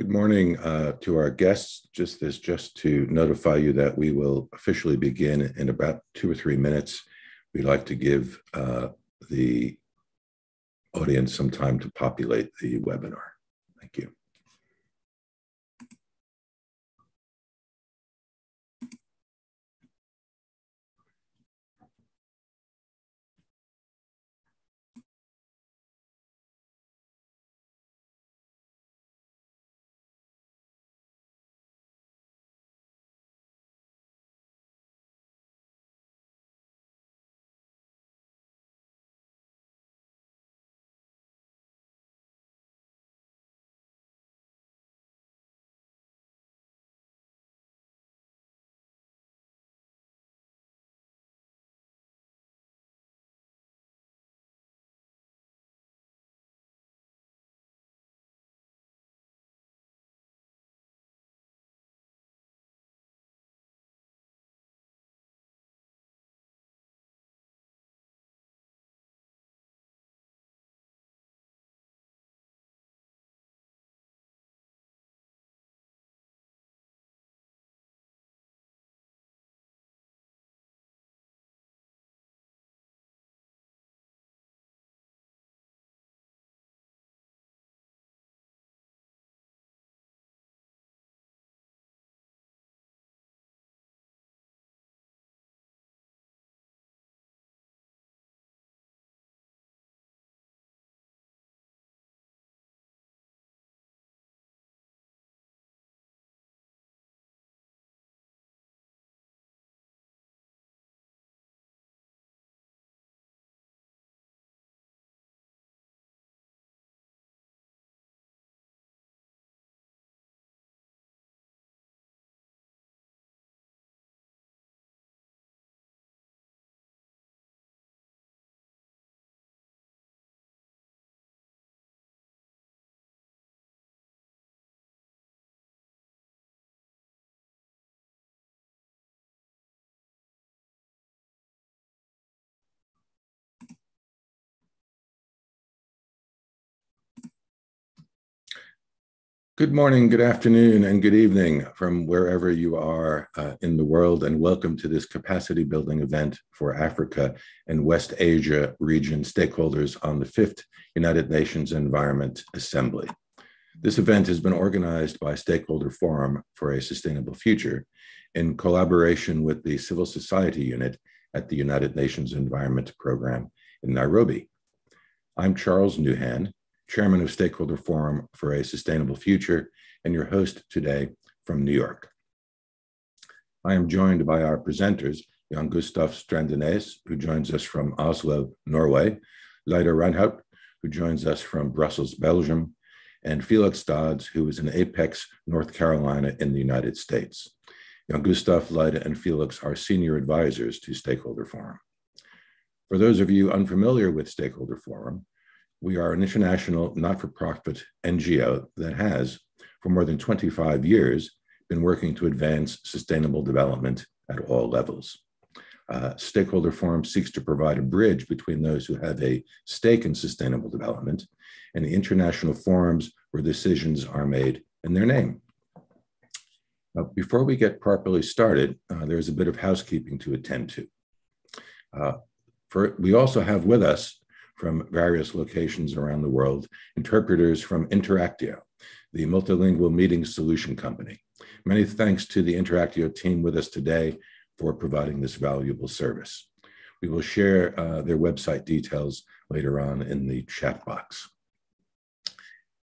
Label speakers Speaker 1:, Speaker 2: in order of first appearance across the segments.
Speaker 1: Good morning to our guests. Just to notify you that we will officially begin in about 2 or 3 minutes. We'd like to give the audience some time to populate the webinar. Thank you. Good morning, good afternoon, and good evening from wherever you are in the world, and welcome to this capacity building event for Africa and West Asia region stakeholders on the 5th United Nations Environment Assembly. This event has been organized by Stakeholder Forum for a Sustainable Future in collaboration with the Civil Society Unit at the United Nations Environment Program in Nairobi. I'm Charles Newhan, Chairman of Stakeholder Forum for a Sustainable Future, and your host today from New York. I am joined by our presenters, Jan Gustav Strandenes, who joins us from Oslo, Norway, Leida Reinhardt, who joins us from Brussels, Belgium, and Felix Dodds, who is in Apex, North Carolina in the United States. Jan Gustav, Leida, and Felix are senior advisors to Stakeholder Forum. For those of you unfamiliar with Stakeholder Forum, we are an international not-for-profit NGO that has, for more than 25 years, been working to advance sustainable development at all levels. Stakeholder Forum seeks to provide a bridge between those who have a stake in sustainable development and the international forums where decisions are made in their name. Before we get properly started, there's a bit of housekeeping to attend to. We also have with us from various locations around the world, interpreters from Interactio, the multilingual meeting solution company. Many thanks to the Interactio team with us today for providing this valuable service. We will share their website details later on in the chat box.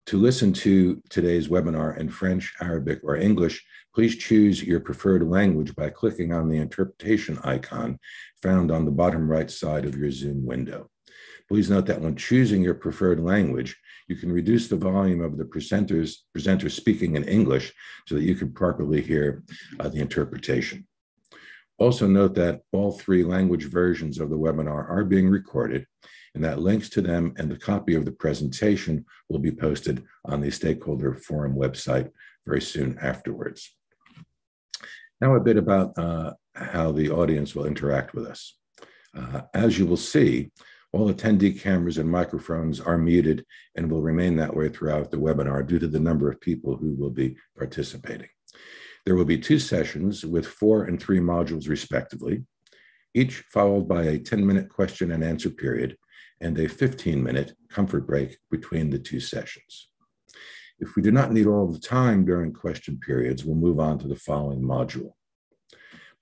Speaker 1: To listen to today's webinar in French, Arabic, or English, please choose your preferred language by clicking on the interpretation icon found on the bottom right side of your Zoom window. Please note that when choosing your preferred language, you can reduce the volume of the presenters speaking in English so that you can properly hear the interpretation. Also note that all 3 language versions of the webinar are being recorded, and that links to them and the copy of the presentation will be posted on the Stakeholder Forum website very soon afterwards. Now a bit about how the audience will interact with us. As you will see, All attendee cameras and microphones are muted and will remain that way throughout the webinar due to the number of people who will be participating. There will be 2 sessions with 4 and 3 modules respectively, each followed by a 10-minute question and answer period and a 15-minute comfort break between the 2 sessions. If we do not need all the time during question periods, we'll move on to the following module.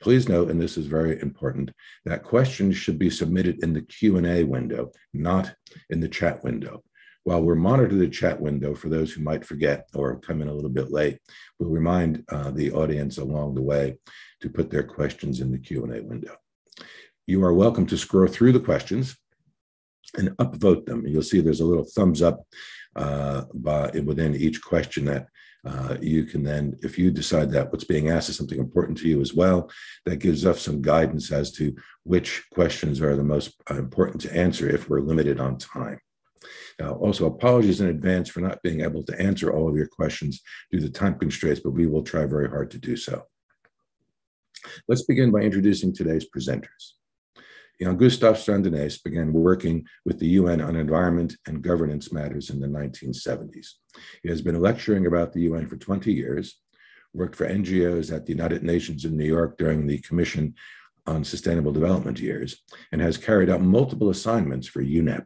Speaker 1: Please note, and this is very important, that questions should be submitted in the Q&A window, not in the chat window. While we'll monitor the chat window for those who might forget or come in a little bit late, we'll remind the audience along the way to put their questions in the Q&A window. You are welcome to scroll through the questions and upvote them. You'll see there's a little thumbs up within each question that you can then, if you decide that what's being asked is something important to you as well, that gives us some guidance as to which questions are the most important to answer if we're limited on time. Now, also apologies in advance for not being able to answer all of your questions due to time constraints, but we will try very hard to do so. Let's begin by introducing today's presenters. Jan-Gustaf Strandinnes began working with the UN on environment and governance matters in the 1970s. He has been lecturing about the UN for 20 years, worked for NGOs at the United Nations in New York during the Commission on Sustainable Development years, and has carried out multiple assignments for UNEP.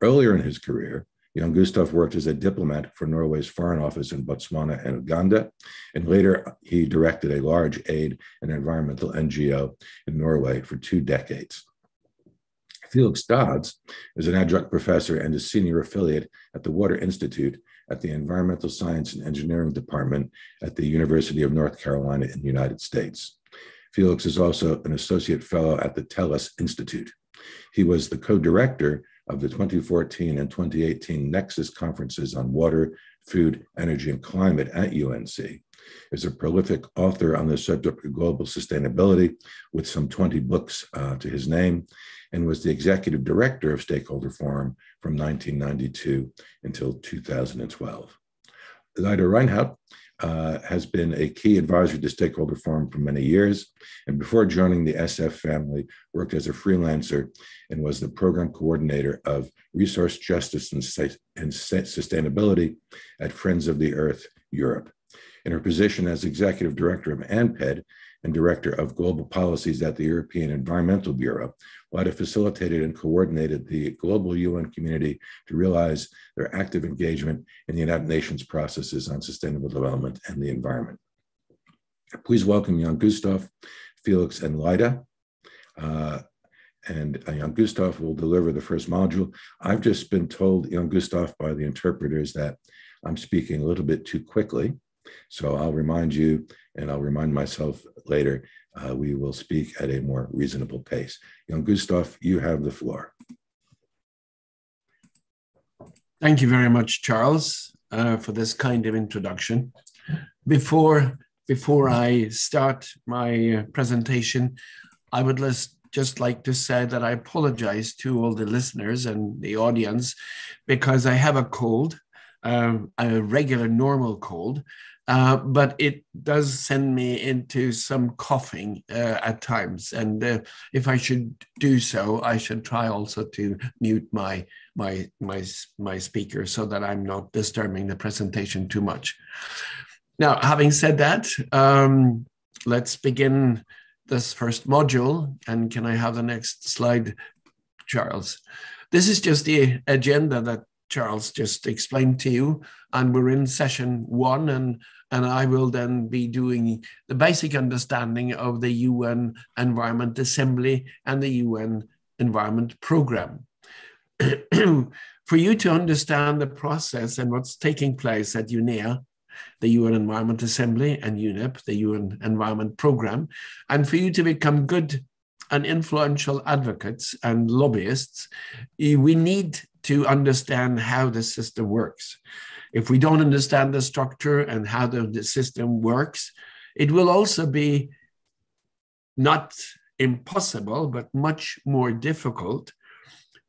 Speaker 1: Earlier in his career, Jan-Gustaf worked as a diplomat for Norway's Foreign Office in Botswana and Uganda, and later he directed a large aid and environmental NGO in Norway for 2 decades. Felix Dodds is an adjunct professor and a senior affiliate at the Water Institute at the Environmental Science and Engineering Department at the University of North Carolina in the United States. Felix is also an associate fellow at the TELUS Institute. He was the co-director of the 2014 and 2018 Nexus conferences on water, food, energy, and climate at UNC, is a prolific author on the subject of global sustainability with some 20 books to his name, and was the executive director of Stakeholder Forum from 1992 until 2012. Leida Reinhardt has been a key advisor to Stakeholder Forum for many years, and before joining the SF family, worked as a freelancer and was the program coordinator of Resource Justice and Sustainability at Friends of the Earth Europe. In her position as executive director of ANPED and director of global policies at the European Environmental Bureau, Leida facilitated and coordinated the global UN community to realize their active engagement in the United Nations processes on sustainable development and the environment. Please welcome Jan-Gustaf, Felix, and Leida. Jan-Gustaf will deliver the first module. I've just been told, Jan-Gustaf, by the interpreters that I'm speaking a little bit too quickly. So I'll remind you, and I'll remind myself later, we will speak at a more reasonable pace. Jan-Gustaf, you have the floor.
Speaker 2: Thank you very much, Charles, for this kind of introduction. Before I start my presentation, I would just like to say that I apologize to all the listeners and the audience because I have a cold, a regular normal cold, but it does send me into some coughing at times. And if I should do so, I should try also to mute my speaker so that I'm not disturbing the presentation too much. Now, having said that, let's begin this first module. And can I have the next slide, Charles? This is just the agenda that Charles just explained to you, and we're in session 1, and I will then be doing the basic understanding of the UN Environment Assembly and the UN Environment Program. For you to understand the process and what's taking place at UNEA, the UN Environment Assembly, and UNEP, the UN Environment Program, and for you to become good and influential advocates and lobbyists, we need to understand how the system works. If we don't understand the structure and how the system works, it will also be not impossible, but much more difficult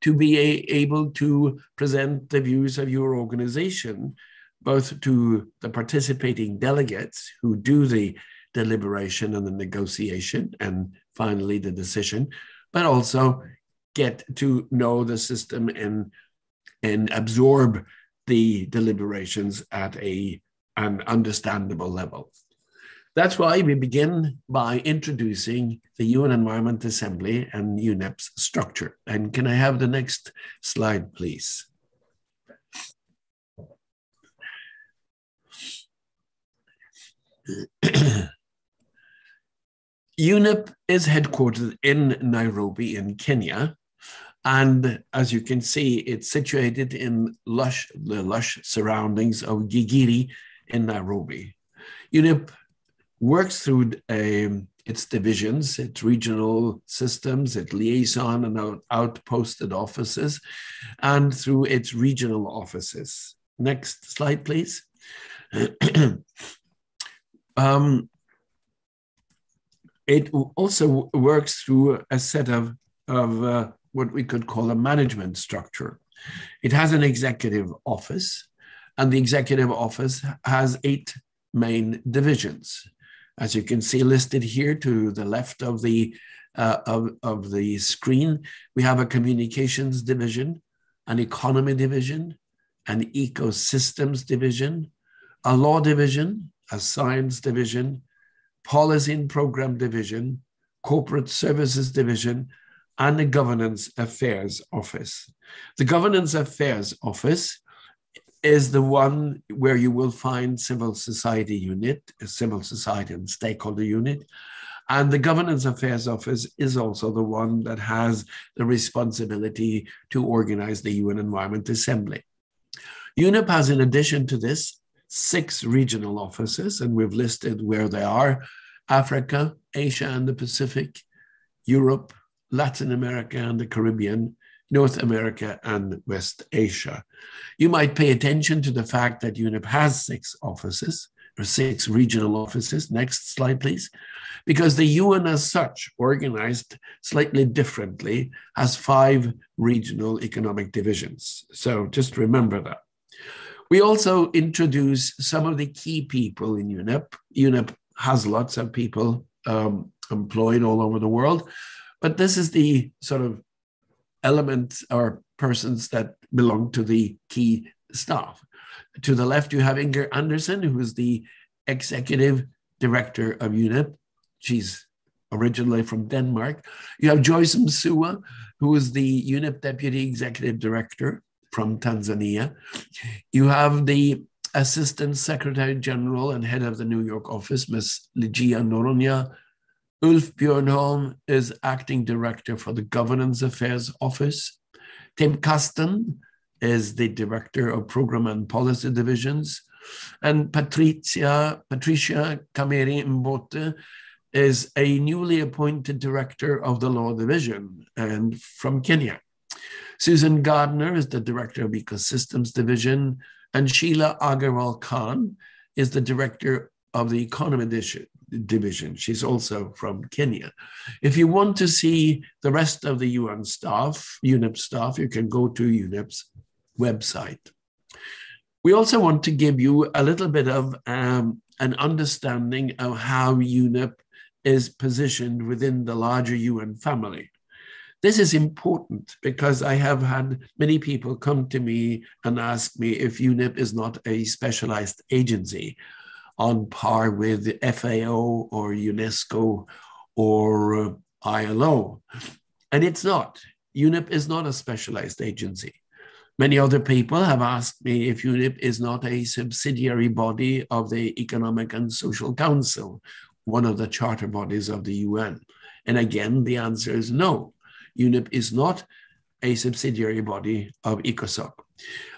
Speaker 2: to be able to present the views of your organization, both to the participating delegates who do the deliberation and the negotiation and finally the decision, but also get to know the system and absorb the deliberations at an understandable level. That's why we begin by introducing the UN Environment Assembly and UNEP's structure. And can I have the next slide, please? UNEP is headquartered in Nairobi in Kenya. And as you can see, it's situated in the lush surroundings of Gigiri in Nairobi. UNEP works through its divisions, its regional systems, its liaison and outposted offices, and through its regional offices. Next slide, please. It also works through a set of what we could call a management structure. It has an executive office, and the executive office has 8 main divisions. As you can see listed here to the left of the screen, we have a communications division, an economy division, an ecosystems division, a law division, a science division, policy and program division, corporate services division, and the governance affairs office. The governance affairs office is the one where you will find civil society unit, a civil society and stakeholder unit. And the governance affairs office is also the one that has the responsibility to organize the UN Environment Assembly. UNEP has, in addition to this, 6 regional offices, and we've listed where they are: Africa, Asia and the Pacific, Europe, Latin America and the Caribbean, North America and West Asia. You might pay attention to the fact that UNEP has 6 offices, or 6 regional offices. Next slide, please. Because the UN as such, organized slightly differently, has 5 regional economic divisions. So just remember that. We also introduce some of the key people in UNEP. UNEP has lots of people employed all over the world, but this is the sort of elements or persons that belong to the key staff. To the left, you have Inger Andersen, who is the executive director of UNEP. She's originally from Denmark. You have Joyce Msuwa, who is the UNEP deputy executive director from Tanzania. You have the Assistant Secretary General and head of the New York office, Ms. Ligia Noronia. Ulf Björnholm is acting director for the Governance Affairs Office. Tim Kasten is the director of Program and Policy Divisions. And Patricia Kameri Mbote is a newly appointed director of the Law Division and from Kenya. Susan Gardner is the director of Ecosystems Division, and Sheila Agarwal Khan is the director of the Economy Division. She's also from Kenya. If you want to see the rest of the UN staff, UNEP staff, you can go to UNEP's website. We also want to give you a little bit of an understanding of how UNEP is positioned within the larger UN family. This is important because I have had many people come to me and ask me if UNEP is not a specialized agency on par with the FAO or UNESCO or ILO. And it's not. UNEP is not a specialized agency. Many other people have asked me if UNEP is not a subsidiary body of the Economic and Social Council, one of the charter bodies of the UN. And again, the answer is no. UNEP is not a subsidiary body of ECOSOC.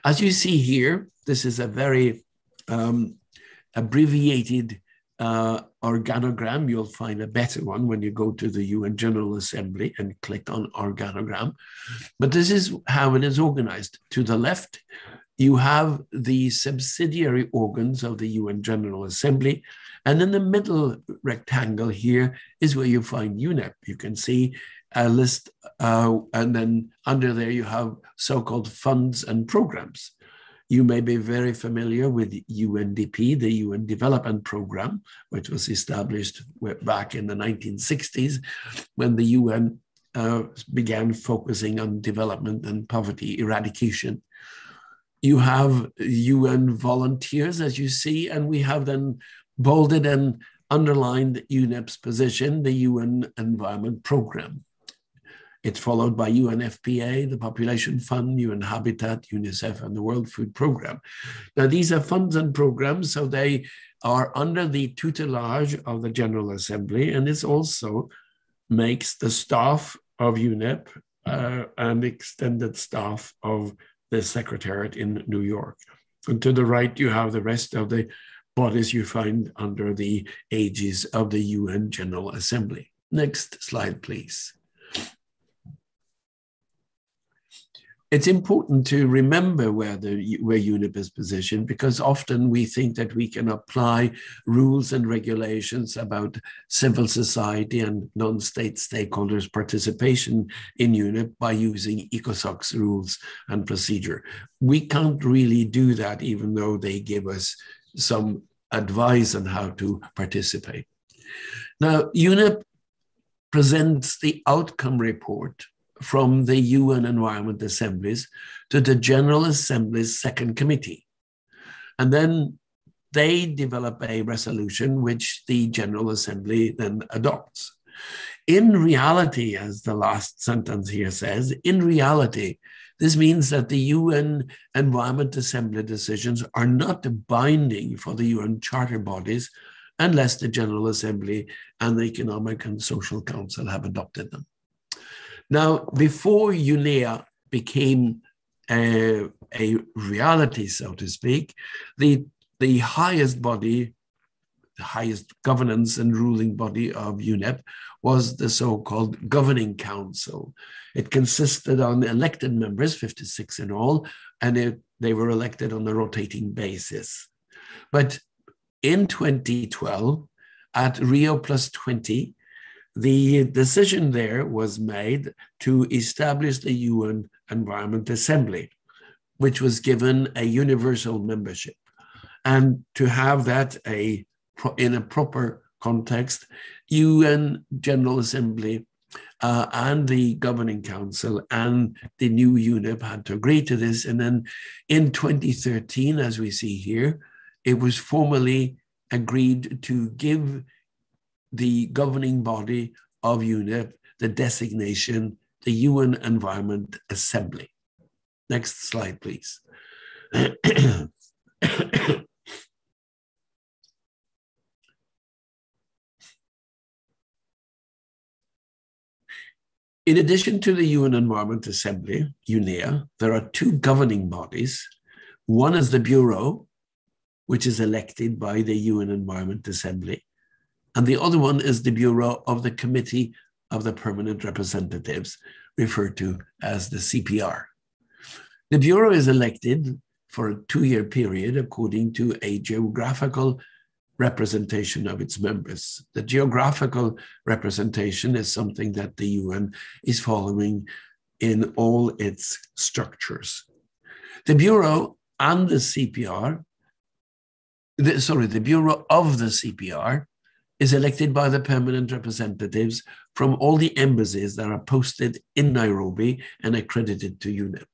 Speaker 2: As you see here, this is a very abbreviated organogram. You'll find a better one when you go to the UN General Assembly and click on organogram. But this is how it is organized. To the left, you have the subsidiary organs of the UN General Assembly. And in the middle rectangle here is where you find UNEP. You can see a list, and then under there you have so-called funds and programs. You may be very familiar with UNDP, the UN Development Program, which was established back in the 1960s when the UN began focusing on development and poverty eradication. You have UN volunteers, as you see, and we have then bolded and underlined UNEP's position, the UN Environment Programme. It's followed by UNFPA, the Population Fund, UN Habitat, UNICEF, and the World Food Programme. Now, these are funds and programs, so they are under the tutelage of the General Assembly, and this also makes the staff of UNEP and extended staff of the Secretariat in New York. And to the right, you have the rest of the bodies you find under the aegis of the UN General Assembly. Next slide, please. It's important to remember where UNEP is positioned, because often we think that we can apply rules and regulations about civil society and non-state stakeholders' participation in UNEP by using ECOSOC's rules and procedure. We can't really do that, even though they give us some advice on how to participate. Now, UNEP presents the outcome report from the UN Environment Assemblies to the General Assembly's second committee. And then they develop a resolution which the General Assembly then adopts. In reality, as the last sentence here says, in reality, this means that the UN Environment Assembly decisions are not binding for the UN Charter bodies unless the General Assembly and the Economic and Social Council have adopted them. Now, before UNEA became a reality, so to speak, the highest body, the highest governance and ruling body of UNEP was the so-called Governing Council. It consisted of elected members, 56 in all, and they were elected on a rotating basis. But in 2012, at Rio +20, the decision there was made to establish the UN Environment Assembly, which was given a universal membership. And to have that in a proper context, UN General Assembly and the Governing Council and the new UNEP had to agree to this. And then in 2013, as we see here, it was formally agreed to give the governing body of UNEP the designation, the UN Environment Assembly. Next slide, please. In addition to the UN Environment Assembly, UNEA, there are two governing bodies. One is the Bureau, which is elected by the UN Environment Assembly. And the other one is the Bureau of the Committee of the Permanent Representatives, referred to as the CPR. The Bureau is elected for a 2-year period according to a geographical representation of its members. The geographical representation is something that the UN is following in all its structures. The Bureau and the CPR, the Bureau of the CPR is elected by the permanent representatives from all the embassies that are posted in Nairobi and accredited to UNEP.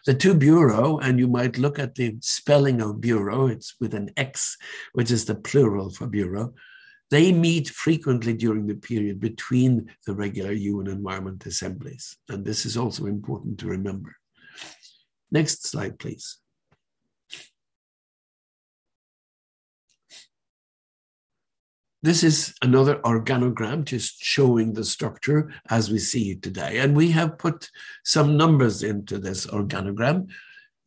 Speaker 2: The two bureau, and you might look at the spelling of bureau, it's with an X, which is the plural for bureau. They meet frequently during the period between the regular UN Environment Assemblies. And this is also important to remember. Next slide, please. This is another organogram just showing the structure as we see it today. And we have put some numbers into this organogram.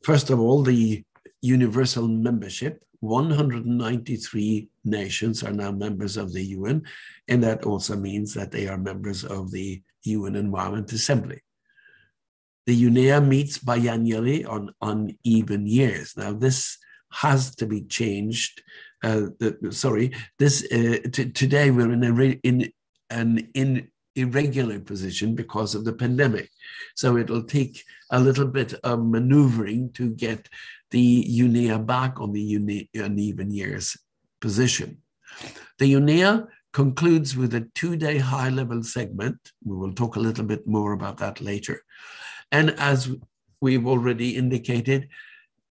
Speaker 2: First of all, the universal membership. 193 nations are now members of the UN, and that also means that they are members of the UN Environment Assembly. The UNEA meets biannually on uneven years. Now, this has to be changed. Today we're in an irregular position because of the pandemic. So it'll take a little bit of maneuvering to get the UNEA back on the uneven years position. The UNEA concludes with a 2-day high-level segment. We will talk a little bit more about that later. And as we've already indicated,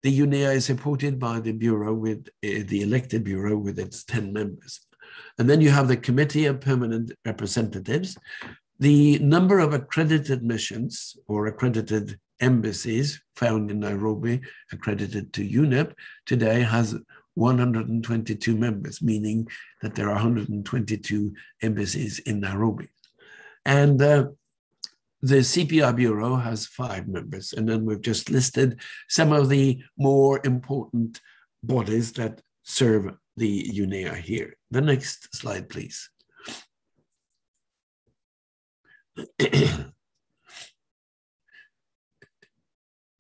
Speaker 2: the UNEA is supported by the Bureau with the elected Bureau with its 10 members. And then you have the Committee of Permanent Representatives. The number of accredited missions or accredited embassies found in Nairobi, accredited to UNEP, today has 122 members, meaning that there are 122 embassies in Nairobi. And the CPR Bureau has 5 members. And then we've just listed some of the more important bodies that serve the UNEA here. The next slide, please.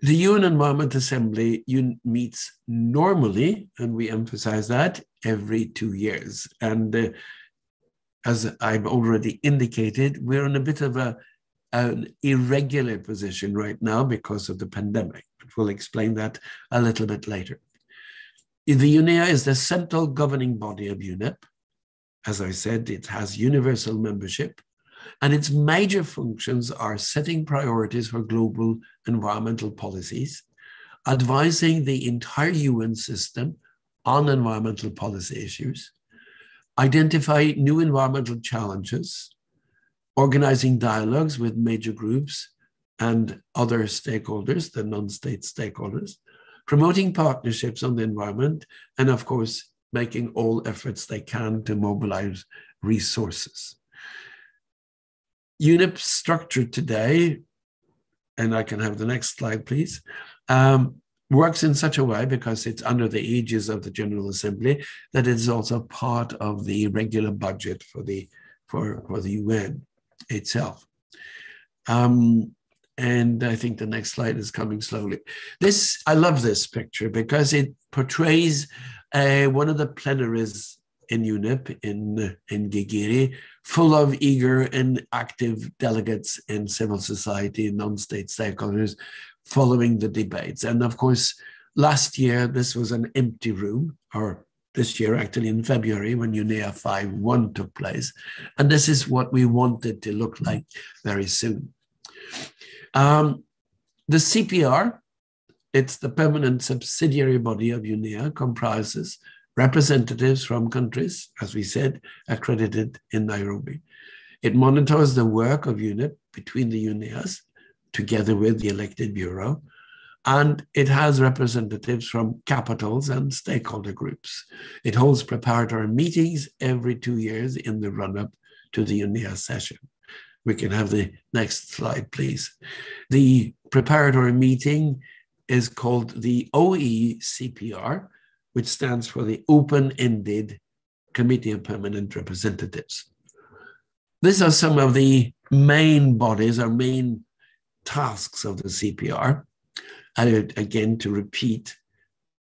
Speaker 2: The UN Environment Assembly meets normally, and we emphasize that, every 2 years. And as I've already indicated, we're in a bit of an irregular position right now because of the pandemic. We'll explain that a little bit later. The UNEA is the central governing body of UNEP. As I said, it has universal membership, and its major functions are setting priorities for global environmental policies, advising the entire UN system on environmental policy issues, identify new environmental challenges, organizing dialogues with major groups and other stakeholders, the non-state stakeholders, promoting partnerships on the environment, and of course, making all efforts they can to mobilize resources. UNEP's structure today, and I can have the next slide, please, works in such a way, because it's under the aegis of the General Assembly, that it is also part of the regular budget for the UN itself. And I think the next slide is coming slowly. I love this picture because it portrays one of the plenaries in UNEP in Gigiri, full of eager and active delegates in civil society, non-state stakeholders following the debates. And of course, last year, this was an empty room, or this year, actually in February, when UNEA 5.2 took place. And this is what we wanted to look like very soon. The CPR, it's the permanent subsidiary body of UNEA, comprises representatives from countries, as we said, accredited in Nairobi. It monitors the work of UNEP between the UNEAs, together with the elected bureau, and it has representatives from capitals and stakeholder groups. It holds preparatory meetings every 2 years in the run-up to the UNEA session. We can have the next slide, please. The preparatory meeting is called the OECPR, which stands for the Open-Ended Committee of Permanent Representatives. These are some of the main bodies or main tasks of the CPR. Again, to repeat,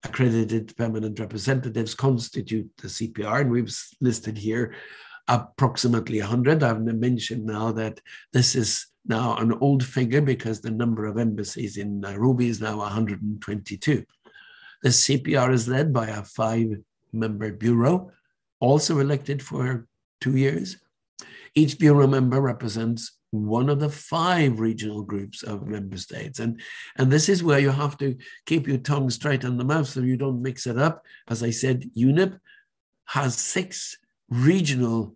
Speaker 2: accredited permanent representatives constitute the CPR, and we've listed here approximately 100. I've mentioned now that this is now an old figure because the number of embassies in Nairobi is now 122. The CPR is led by a 5-member bureau, also elected for 2 years. Each bureau member represents one of the 5 regional groups of member states. And this is where you have to keep your tongue straight in the mouth so you don't mix it up. As I said, UNEP has 6 regional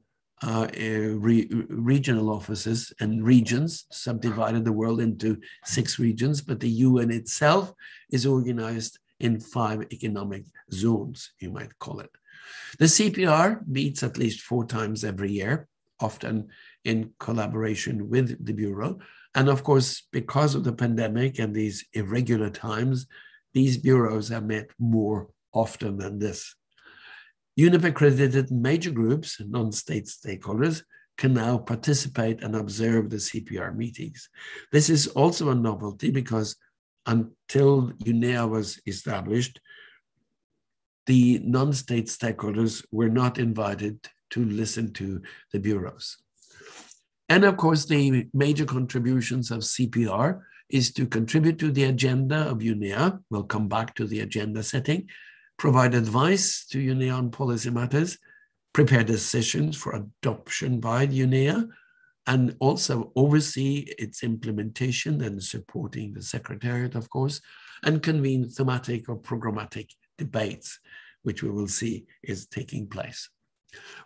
Speaker 2: regional offices and regions, subdivided the world into 6 regions, but the UN itself is organized in 5 economic zones, you might call it. The CPR meets at least 4 times every year, often in collaboration with the Bureau. And of course, because of the pandemic and these irregular times, these bureaus have met more often than this. UNEP accredited major groups, non-state stakeholders, can now participate and observe the CPR meetings. This is also a novelty because until UNEA was established, the non-state stakeholders were not invited to listen to the bureaus. And of course, the major contributions of CPR is to contribute to the agenda of UNEA. We'll come back to the agenda setting, provide advice to UNEA on policy matters, prepare decisions for adoption by the UNEA, and also oversee its implementation and supporting the Secretariat, of course, and convene thematic or programmatic debates, which we will see is taking place.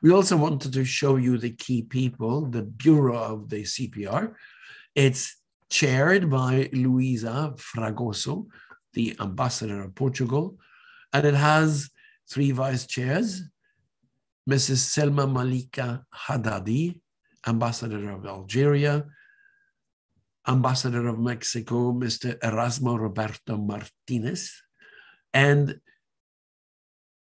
Speaker 2: We also wanted to show you the key people, the Bureau of the CPR. It's chaired by Luisa Fragoso, the Ambassador of Portugal, and it has 3 vice chairs, Mrs. Selma Malika Haddadi, Ambassador of Algeria, Ambassador of Mexico, Mr. Erasmo Roberto Martinez, and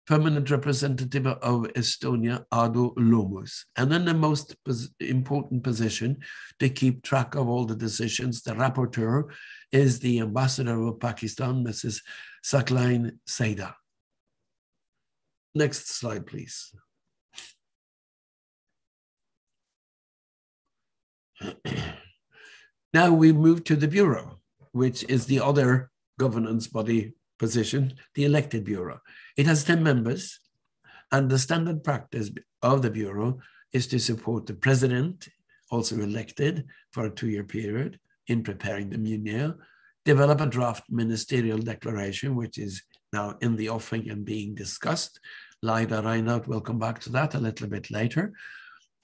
Speaker 2: Permanent Representative of Estonia, Ado Lomus. And then the most important position to keep track of all the decisions, the rapporteur is the Ambassador of Pakistan, Mrs. Saklain Saida. Next slide, please. Now we move to the Bureau, which is the other governance body position, the elected Bureau. It has 10 members, and the standard practice of the Bureau is to support the President, also elected for a 2-year period, in preparing the UNEA, develop a draft ministerial declaration, which is now in the offing and being discussed. Laida Reinhardt will come back to that a little bit later.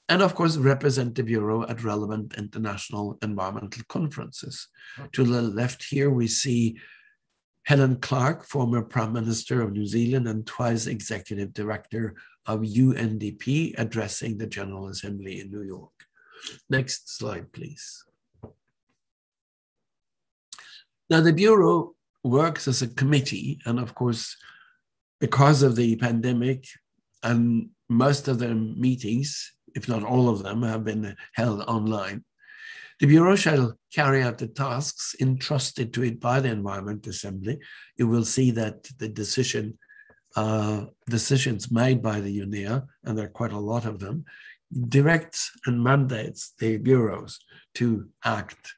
Speaker 2: And of course, represent the Bureau at relevant international environmental conferences. To the left here, we see Helen Clark, former Prime Minister of New Zealand and twice Executive Director of UNDP, addressing the General Assembly in New York. Next slide, please. Now, the Bureau works as a committee, and of course, because of the pandemic, and most of the meetings, if not all of them, have been held online. The Bureau shall carry out the tasks entrusted to it by the Environment Assembly. You will see that the decisions made by the UNEA, and there are quite a lot of them, directs and mandates the bureaus to act.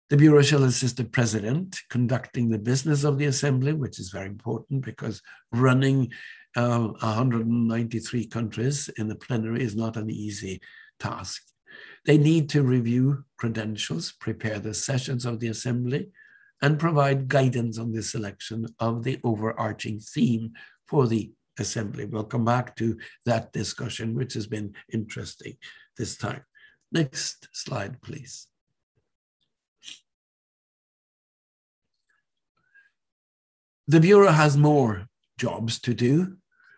Speaker 2: The Bureau shall assist the President conducting the business of the Assembly, which is very important because running 193 countries in the plenary is not an easy task. They need to review credentials, prepare the sessions of the Assembly, and provide guidance on the selection of the overarching theme for the Assembly. We'll come back to that discussion, which has been interesting this time. Next slide, please. The Bureau has more jobs to do,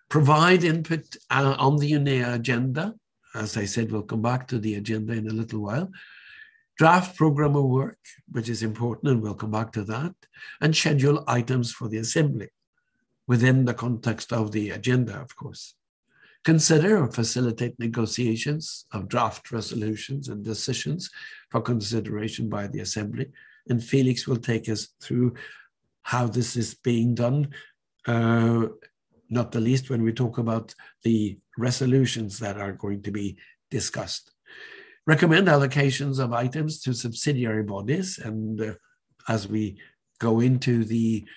Speaker 2: provide input on the UNEA agenda. As I said, we'll come back to the agenda in a little while. Draft program of work, which is important, and we'll come back to that, and schedule items for the Assembly within the context of the agenda, of course. Consider or facilitate negotiations of draft resolutions and decisions for consideration by the Assembly. And Felix will take us through how this is being done, not the least when we talk about the resolutions that are going to be discussed. Recommend allocations of items to subsidiary bodies, and as we go into the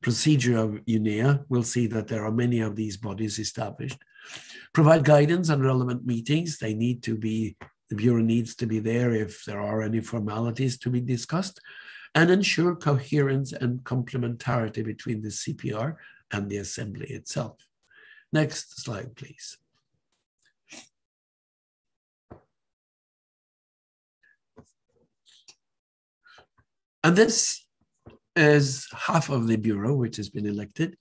Speaker 2: procedure of UNEA, we'll see that there are many of these bodies established. Provide guidance on relevant meetings. They need to be, the Bureau needs to be there if there are any formalities to be discussed, and ensure coherence and complementarity between the CPR and the Assembly itself. Next slide, please. And this is half of the Bureau, which has been elected.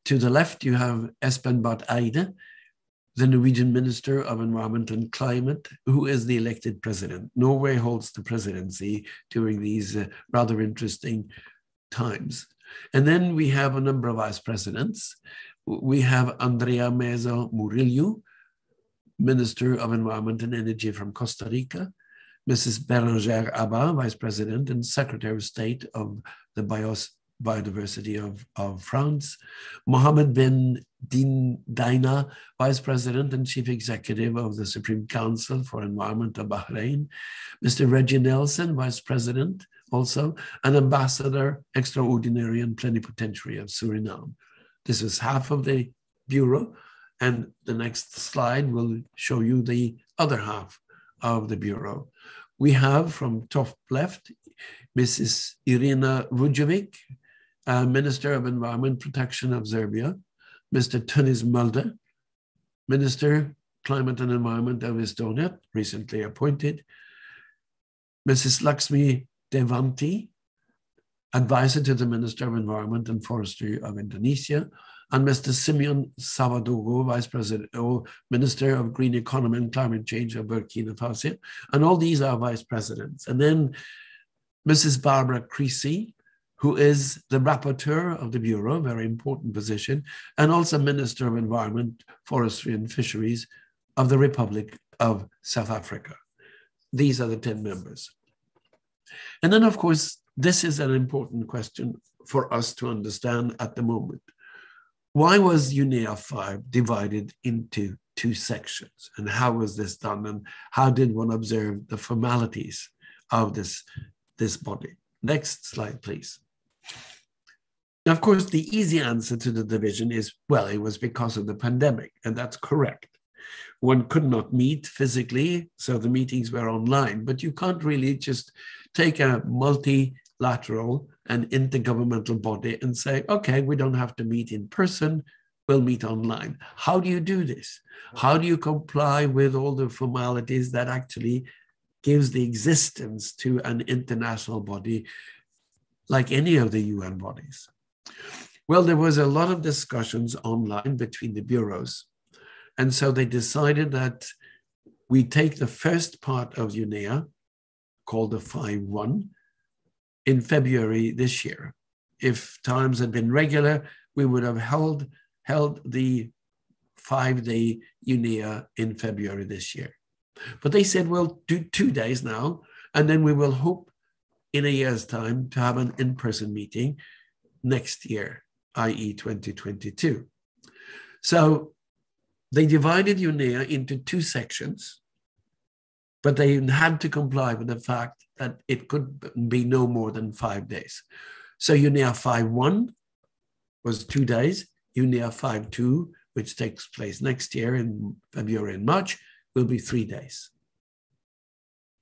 Speaker 2: To the left, you have Espen Barth Eide, the Norwegian Minister of Environment and Climate, who is the elected president. Norway holds the presidency during these rather interesting times. And then we have a number of vice presidents. We have Andrea Meza Murillo, Minister of Environment and Energy from Costa Rica, Mrs. Bérengère Abba, Vice President and Secretary of State of the Biodiversity of France, Mohammed bin Dina, Vice President and Chief Executive of the Supreme Council for Environment of Bahrain, Mr. Reggie Nelson, Vice President also, and Ambassador Extraordinary and Plenipotentiary of Suriname. This is half of the Bureau, And the next slide will show you the other half of the Bureau. We have from top left, Mrs. Irina Vujovic, Minister of Environment Protection of Serbia, Mr. Tunis Mulder, Minister Climate and Environment of Estonia, recently appointed, Mrs. Laxmi Devanti, Advisor to the Minister of Environment and Forestry of Indonesia, and Mr. Simeon Savadogo, Vice President or Minister of Green Economy and Climate Change of Burkina Faso. And all these are vice presidents. And then Mrs. Barbara Creasy, who is the rapporteur of the Bureau, very important position, and also Minister of Environment, Forestry and Fisheries of the Republic of South Africa. These are the 10 members. And then, of course, this is an important question for us to understand at the moment. Why was UNEA 5 divided into 2 sections? And how was this done? And how did one observe the formalities of this body? Next slide, please. Now, of course, the easy answer to the division is, well, it was because of the pandemic, and that's correct. One could not meet physically, so the meetings were online, but you can't really just take a multilateral and intergovernmental body and say, okay, we don't have to meet in person, we'll meet online. How do you do this? How do you comply with all the formalities that actually gives the existence to an international body like any of the UN bodies? Well, there was a lot of discussions online between the bureaus. And so they decided that we take the first part of UNEA, called the 5.1, in February this year. If times had been regular, we would have held the 5-day UNEA in February this year. But they said, we'll do 2 days now, and then we will hope in a year's time to have an in-person meeting next year, i.e. 2022. So they divided UNEA into 2 sections, but they had to comply with the fact that it could be no more than 5 days. So UNEA 5.1 was 2 days. UNEA 5.2, which takes place next year in February and March, will be 3 days.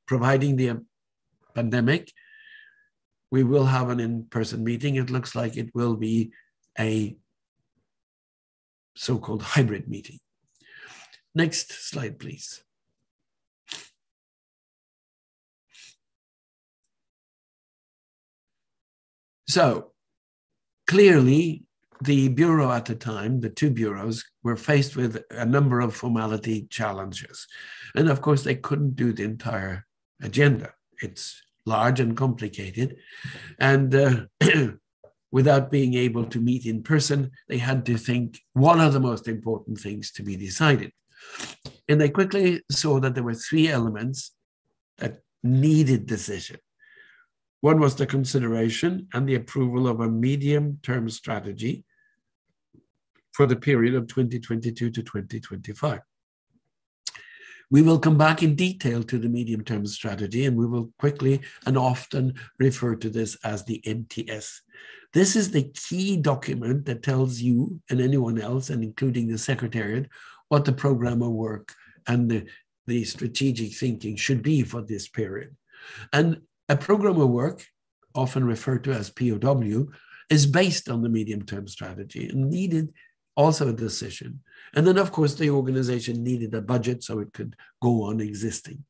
Speaker 2: Providing the pandemic, we will have an in-person meeting. It looks like it will be a so-called hybrid meeting. Next slide, please. So clearly, the Bureau at the time, the 2 bureaus, were faced with a number of formality challenges. And of course, they couldn't do the entire agenda. It's large and complicated. And without being able to meet in person, they had to think what are the most important things to be decided. And they quickly saw that there were 3 elements that needed decision. One was the consideration and the approval of a medium-term strategy for the period of 2022 to 2025. We will come back in detail to the medium-term strategy, and we will quickly and often refer to this as the MTS. This is the key document that tells you and anyone else, and including the Secretariat, what the program of work and the strategic thinking should be for this period. And a program of work, often referred to as POW, is based on the medium-term strategy and needed also a decision. And then, of course, the organization needed a budget so it could go on existing.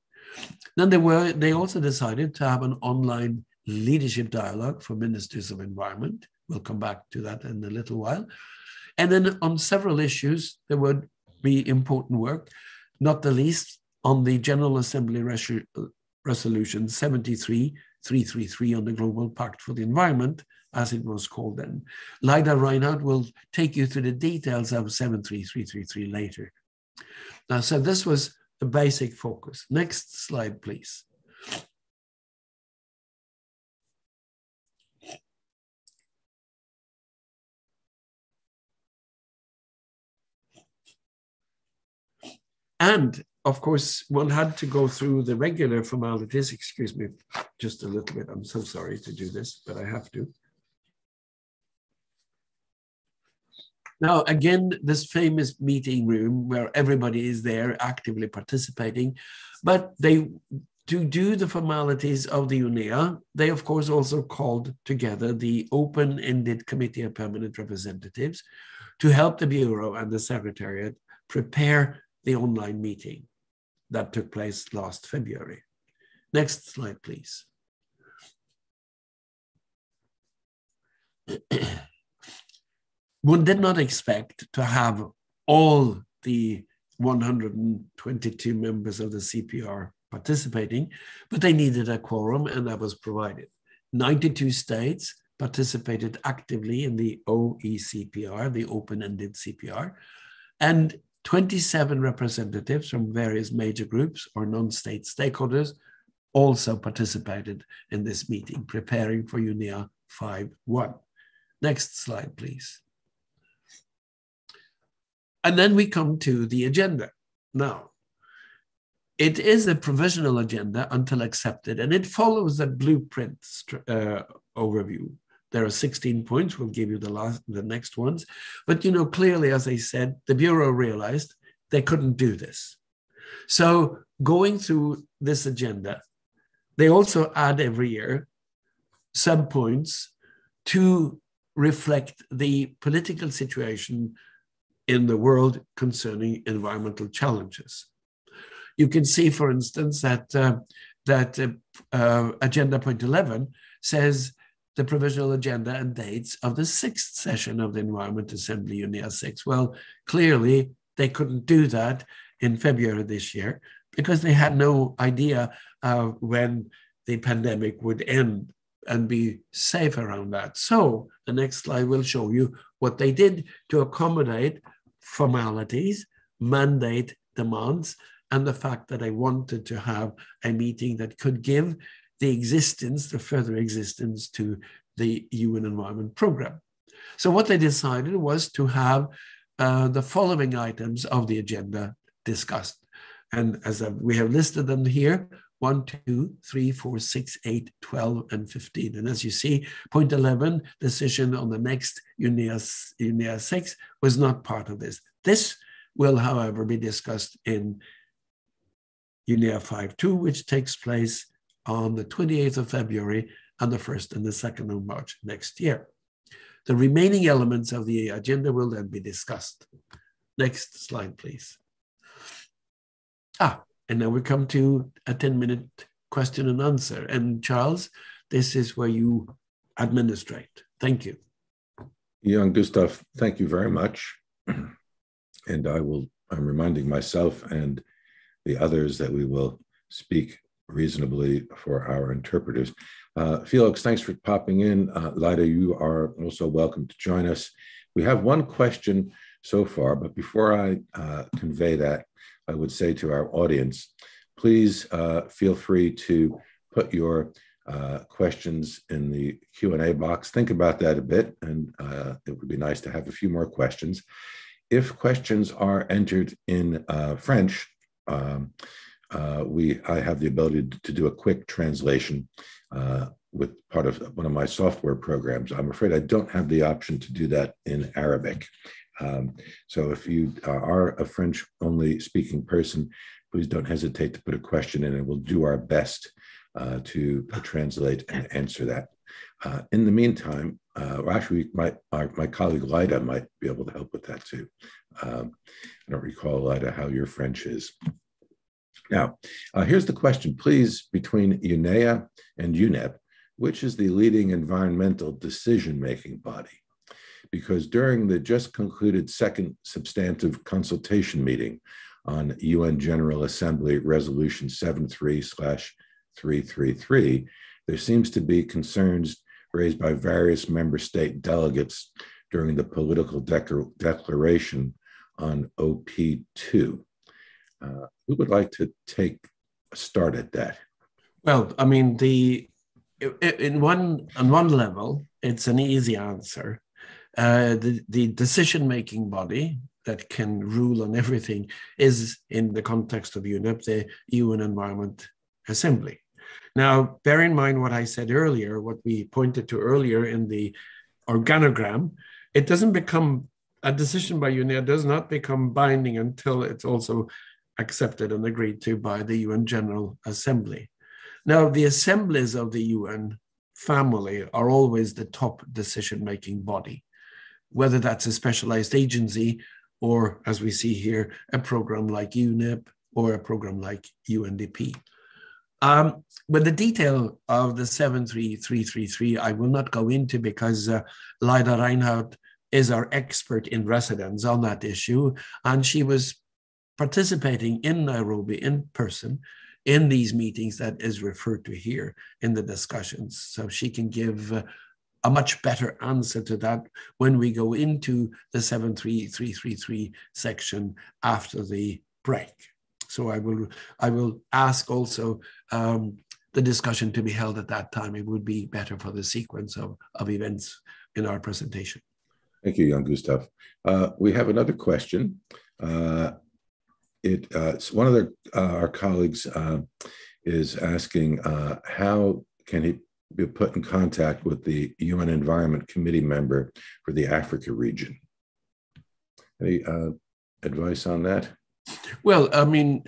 Speaker 2: Then they also decided to have an online leadership dialogue for ministers of environment. We'll come back to that in a little while. And then on several issues, there would be important work, not the least on the General Assembly Resolution 73-333 on the Global Pact for the Environment, as it was called then. Leida Reinhardt will take you through the details of 73333 later. Now, so this was the basic focus. Next slide, please. And of course, one had to go through the regular formalities. Excuse me, just a little bit. I'm so sorry to do this, but I have to. Now, again, this famous meeting room where everybody is there actively participating, but to do the formalities of the UNEA, they of course also called together the open-ended Committee of Permanent Representatives to help the Bureau and the Secretariat prepare the online meeting that took place last February. Next slide, please. One did not expect to have all the 122 members of the CPR participating, but they needed a quorum and that was provided. 92 states participated actively in the OECPR, the open-ended CPR, and 27 representatives from various major groups or non-state stakeholders also participated in this meeting, preparing for UNEA 5.1. Next slide, please. And then we come to the agenda. Now, it is a provisional agenda until accepted, and it follows a blueprint overview. There are 16 points. We'll give you the next ones. But, you know, clearly, as I said, the Bureau realized they couldn't do this. So going through this agenda, they also add every year subpoints to reflect the political situation in the world concerning environmental challenges. You can see, for instance, that agenda point 11 says the provisional agenda and dates of the 6th session of the Environment Assembly UNEA 6. Well, clearly they couldn't do that in February this year because they had no idea when the pandemic would end and be safe around that. So the next slide will show you what they did to accommodate formalities, mandate demands, and the fact that I wanted to have a meeting that could give the further existence to the UN Environment Programme. So what they decided was to have the following items of the agenda discussed. And as we have listed them here, 1, 2, 3, 4, 6, 8, 12, and 15. And as you see, point 11, decision on the next UNEA 6 was not part of this. This will, however, be discussed in UNEA 5.2, which takes place on the 28th of February and the 1st and the 2nd of March next year. The remaining elements of the agenda will then be discussed. Next slide, please. And now we come to a 10-minute question and answer. And Charles, this is where you administrate. Thank you.
Speaker 1: Jan Gustav, thank you very much. And I'm reminding myself and the others that we will speak reasonably for our interpreters. Felix, thanks for popping in. Lida, you are also welcome to join us. We have one question so far, but before I convey that, I would say to our audience, please feel free to put your questions in the Q&A box. Think about that a bit, and it would be nice to have a few more questions. If questions are entered in French, I have the ability to do a quick translation with part of one of my software programs. I'm afraid I don't have the option to do that in Arabic. So if you are a French-only speaking person, please don't hesitate to put a question in, and we'll do our best to translate and answer that. In the meantime, actually, my colleague Lida might be able to help with that too. I don't recall, Lida, how your French is. Now, here's the question. Please, between UNEA and UNEP, which is the leading environmental decision-making body? Because during the just concluded second substantive consultation meeting on UN General Assembly Resolution 73/333, there seems to be concerns raised by various member state delegates during the political declaration on OP2. Who would like to take a start at that?
Speaker 2: Well, I mean, on one level, it's an easy answer. The decision-making body that can rule on everything is, in the context of UNEP, the UN Environment Assembly. Now, bear in mind what I said earlier, what we pointed to earlier in the organogram. It doesn't become a decision by UNEA does not become binding until it's also accepted and agreed to by the UN General Assembly. Now, the assemblies of the UN family are always the top decision-making body, whether that's a specialized agency or, as we see here, a program like UNEP or a program like UNDP. But the detail of the 73333, I will not go into because Leila Reinhardt is our expert in residence on that issue, and she was participating in Nairobi in person in these meetings that is referred to here in the discussions. So she can give a much better answer to that when we go into the 73333 section after the break. So I will ask also the discussion to be held at that time. It would be better for the sequence of events in our presentation.
Speaker 1: Thank you, Jan Gustav. We have another question. One of our colleagues is asking how can he be put in contact with the UN Environment Committee member for the Africa region? Any advice on that?
Speaker 2: Well, I mean,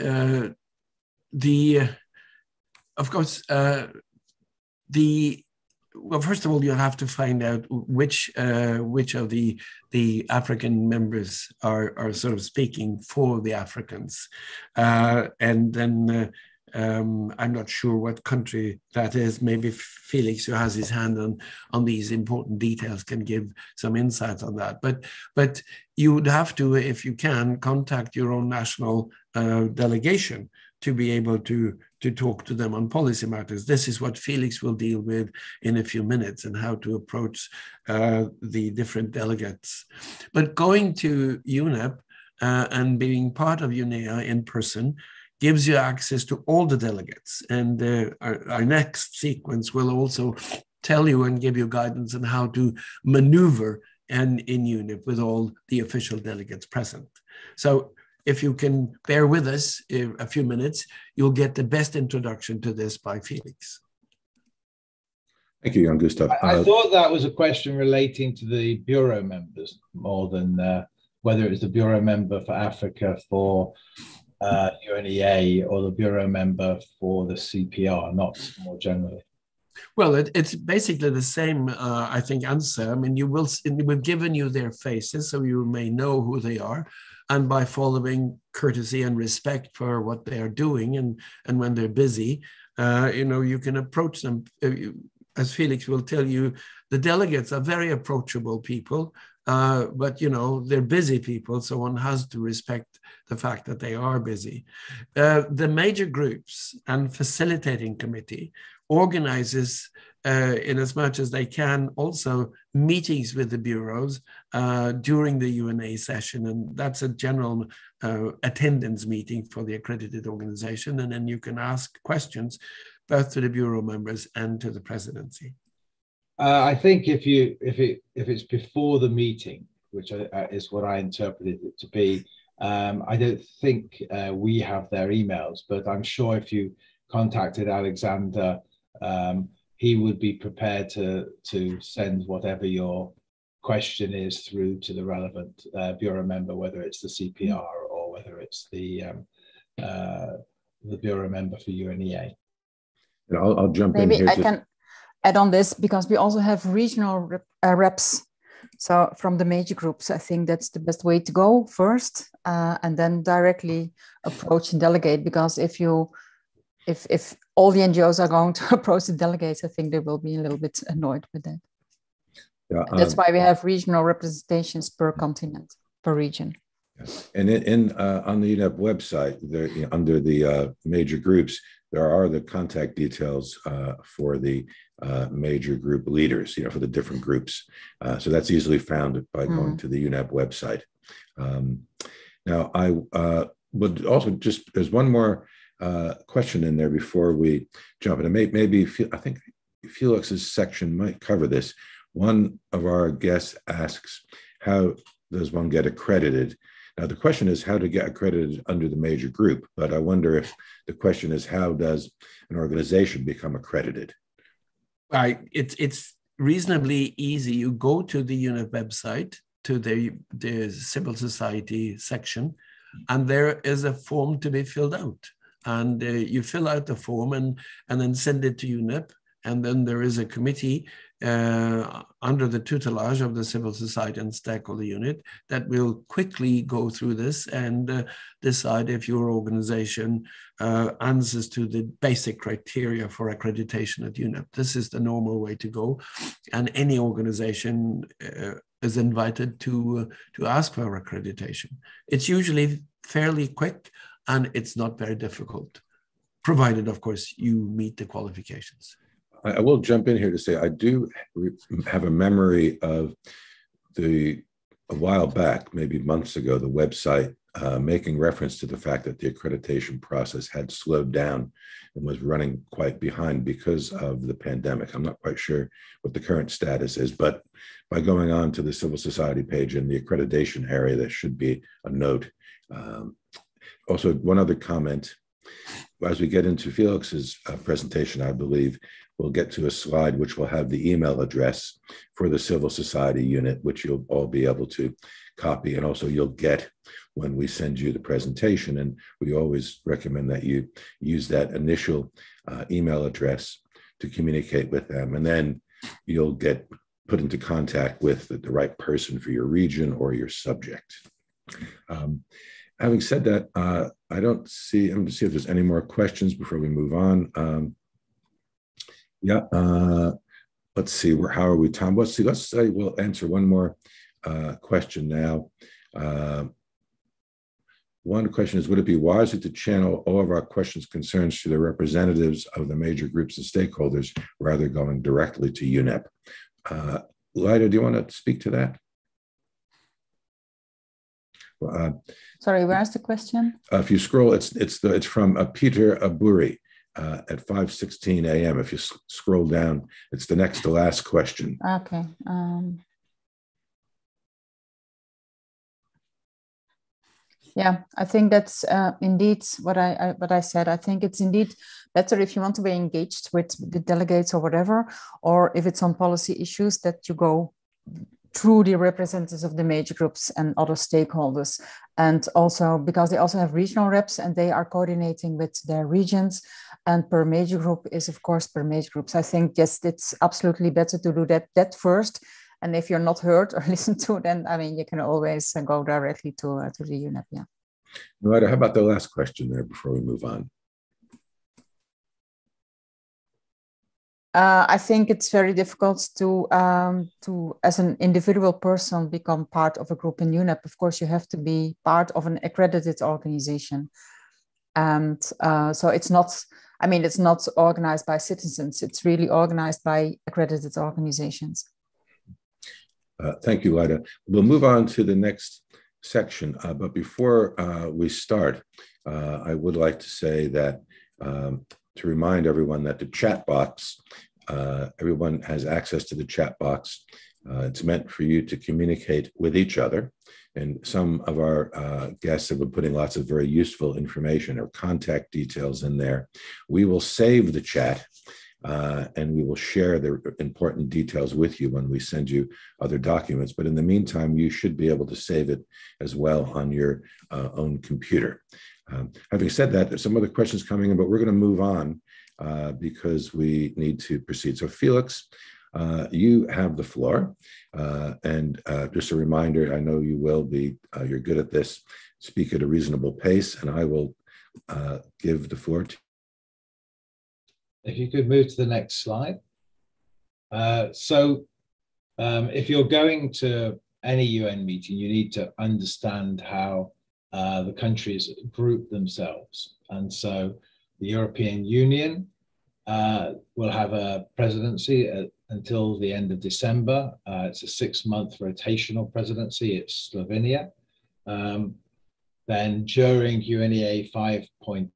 Speaker 2: well, first of all, you'll have to find out which of the African members are sort of speaking for the Africans, and then I'm not sure what country that is. Maybe Felix, who has his hand on these important details, can give some insights on that. But you would have to, if you can, contact your own national delegation to be able to talk to them on policy matters. This is what Felix will deal with in a few minutes, and how to approach the different delegates. But going to UNEP and being part of UNEA in person gives you access to all the delegates. And our next sequence will also tell you and give you guidance on how to maneuver in UNEP with all the official delegates present. So if you can bear with us a few minutes, you'll get the best introduction to this by Felix.
Speaker 1: Thank you, Jan Gustav.
Speaker 3: I thought that was a question relating to the Bureau members more than whether it was the Bureau member for Africa for UNEA or the Bureau member for the CPR, not more generally.
Speaker 2: Well, it's basically the same, I think, answer. I mean, we've given you their faces, so you may know who they are. And by following courtesy and respect for what they are doing, and when they're busy, you can approach them. As Felix will tell you, the delegates are very approachable people, but they're busy people, so one has to respect the fact that they are busy. The major groups and facilitating committee organizes, in as much as they can, also meetings with the bureaus during the UNA session, and that's a general attendance meeting for the accredited organization, and then you can ask questions both to the bureau members and to the presidency.
Speaker 3: I think if it's before the meeting, which is what I interpreted it to be, I don't think we have their emails, but I'm sure if you contacted Alexander, he would be prepared to send whatever your question is through to the relevant bureau member, whether it's the CPR or whether it's the bureau member for UNEA.
Speaker 1: And I'll jump in
Speaker 4: Maybe
Speaker 1: here.
Speaker 4: I can add on this, because we also have regional reps. So from the major groups, I think that's the best way to go first, and then directly approach and delegate. Because if all the NGOs are going to approach the delegates, I think they will be a little bit annoyed with that. Yeah, that's why we have regional representations per continent, per region.
Speaker 1: And on the UNEP website, there, under the major groups, there are the contact details for the major group leaders, for the different groups. So that's easily found by going to the UNEP website. Now, I would also there's one more question in there before we jump in. And maybe I think Felix's section might cover this. One of our guests asks, how does one get accredited? Now, the question is how to get accredited under the major group, but I wonder if the question is how does an organization become accredited?
Speaker 2: Right, it's reasonably easy. You go to the UNEP website to the civil society section, and there is a form to be filled out. And you fill out the form and then send it to UNEP. And then there is a committee under the tutelage of the civil society and stakeholder unit that will quickly go through this and decide if your organization answers to the basic criteria for accreditation at UNEP. This is the normal way to go. And any organization is invited to ask for accreditation. It's usually fairly quick and it's not very difficult, provided, of course, you meet the qualifications.
Speaker 1: I will jump in here to say I do have a memory of a while back, maybe months ago, the website making reference to the fact that the accreditation process had slowed down and was running quite behind because of the pandemic. I'm not quite sure what the current status is, but by going on to the civil society page in the accreditation area, there should be a note. Also, one other comment. As we get into Felix's presentation, I believe, we'll get to a slide which will have the email address for the civil society unit, which you'll all be able to copy. And also you'll get when we send you the presentation. And we always recommend that you use that initial email address to communicate with them. And then you'll get put into contact with the right person for your region or your subject. Having said that, I'm going to see if there's any more questions before we move on. Let's see, how are we, Tom? Let's say we'll answer one more question now. One question is, would it be wiser to channel all of our questions, concerns to the representatives of the major groups of stakeholders rather than going directly to UNEP? Lyda, do you want to speak to that?
Speaker 4: Sorry, where's the question?
Speaker 1: If you scroll, it's from Peter Aburi at 5:16 a.m. If you scroll down, it's the next to last question.
Speaker 4: Okay. Yeah, I think that's indeed what I said. I think it's indeed better if you want to be engaged with the delegates or whatever, or if it's on policy issues, that you go through the representatives of the major groups and other stakeholders. And also because they also have regional reps and they are coordinating with their regions, and per major group is of course per major groups. I think, yes, it's absolutely better to do that first. And if you're not heard or listened to, then I mean, you can always go directly to the UNEP. Yeah.
Speaker 1: Right. How about the last question there before we move on?
Speaker 4: I think it's very difficult to, as an individual person, become part of a group in UNEP. Of course, you have to be part of an accredited organization. And so it's not, I mean, it's not organized by citizens. It's really organized by accredited organizations.
Speaker 1: Thank you, Lyda. We'll move on to the next section. But before we start, I would like to say that to remind everyone that the chat box, everyone has access to the chat box. It's meant for you to communicate with each other. And some of our guests have been putting lots of very useful information or contact details in there. We will save the chat and we will share the important details with you when we send you other documents. But in the meantime, you should be able to save it as well on your own computer. Having said that, there's some other questions coming in, but we're going to move on because we need to proceed. So Felix, you have the floor. And just a reminder, I know you will be, you're good at this, speak at a reasonable pace, and I will give the floor to you.
Speaker 3: If you could move to the next slide. If you're going to any UN meeting, you need to understand how the countries group themselves. And so the European Union will have a presidency until the end of December. It's a 6-month rotational presidency. It's Slovenia. Then during UNEA 5.2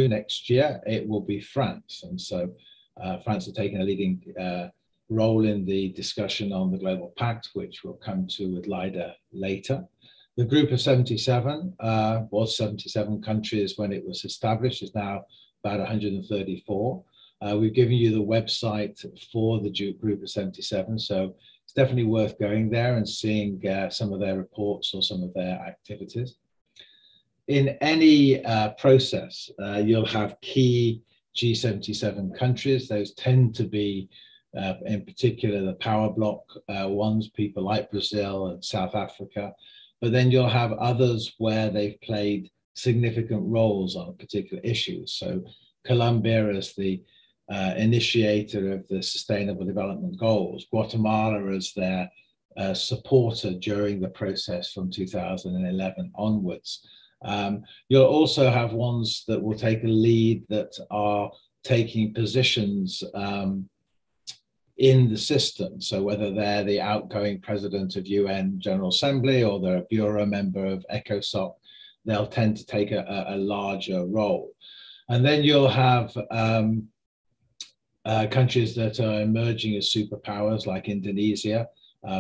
Speaker 3: next year, it will be France. And so France are taking a leading role in the discussion on the Global Pact, which we'll come to with Lyda later. The group of 77 was 77 countries when it was established. It's now about 134. We've given you the website for the group of 77. So it's definitely worth going there and seeing some of their reports or some of their activities. In any process, you'll have key G77 countries. Those tend to be, in particular, the power bloc ones, people like Brazil and South Africa. But then you'll have others where they've played significant roles on particular issues. So Colombia as the initiator of the Sustainable Development Goals, Guatemala as their supporter during the process from 2011 onwards. You'll also have ones that will take a lead that are taking positions in the system. So whether they're the outgoing president of UN General Assembly or they're a bureau member of ECOSOC, they'll tend to take a larger role. And then you'll have countries that are emerging as superpowers like Indonesia,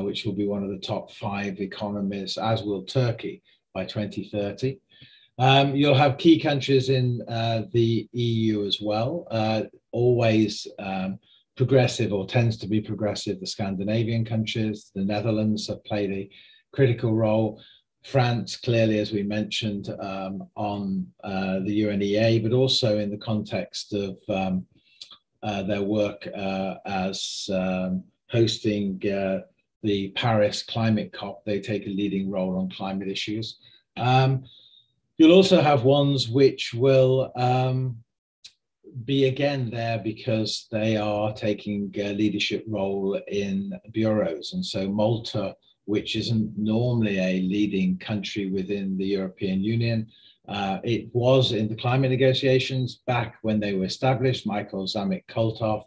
Speaker 3: which will be one of the top 5 economies, as will Turkey by 2030. You'll have key countries in the EU as well, always progressive or tends to be progressive. The Scandinavian countries, the Netherlands have played a critical role. France, clearly, as we mentioned, on the UNEA, but also in the context of their work as hosting the Paris Climate COP. They take a leading role on climate issues. You'll also have ones which will be again there because they are taking a leadership role in bureaus. And so Malta, which isn't normally a leading country within the European Union, it was in the climate negotiations back when they were established. Michael Zamek-Koltov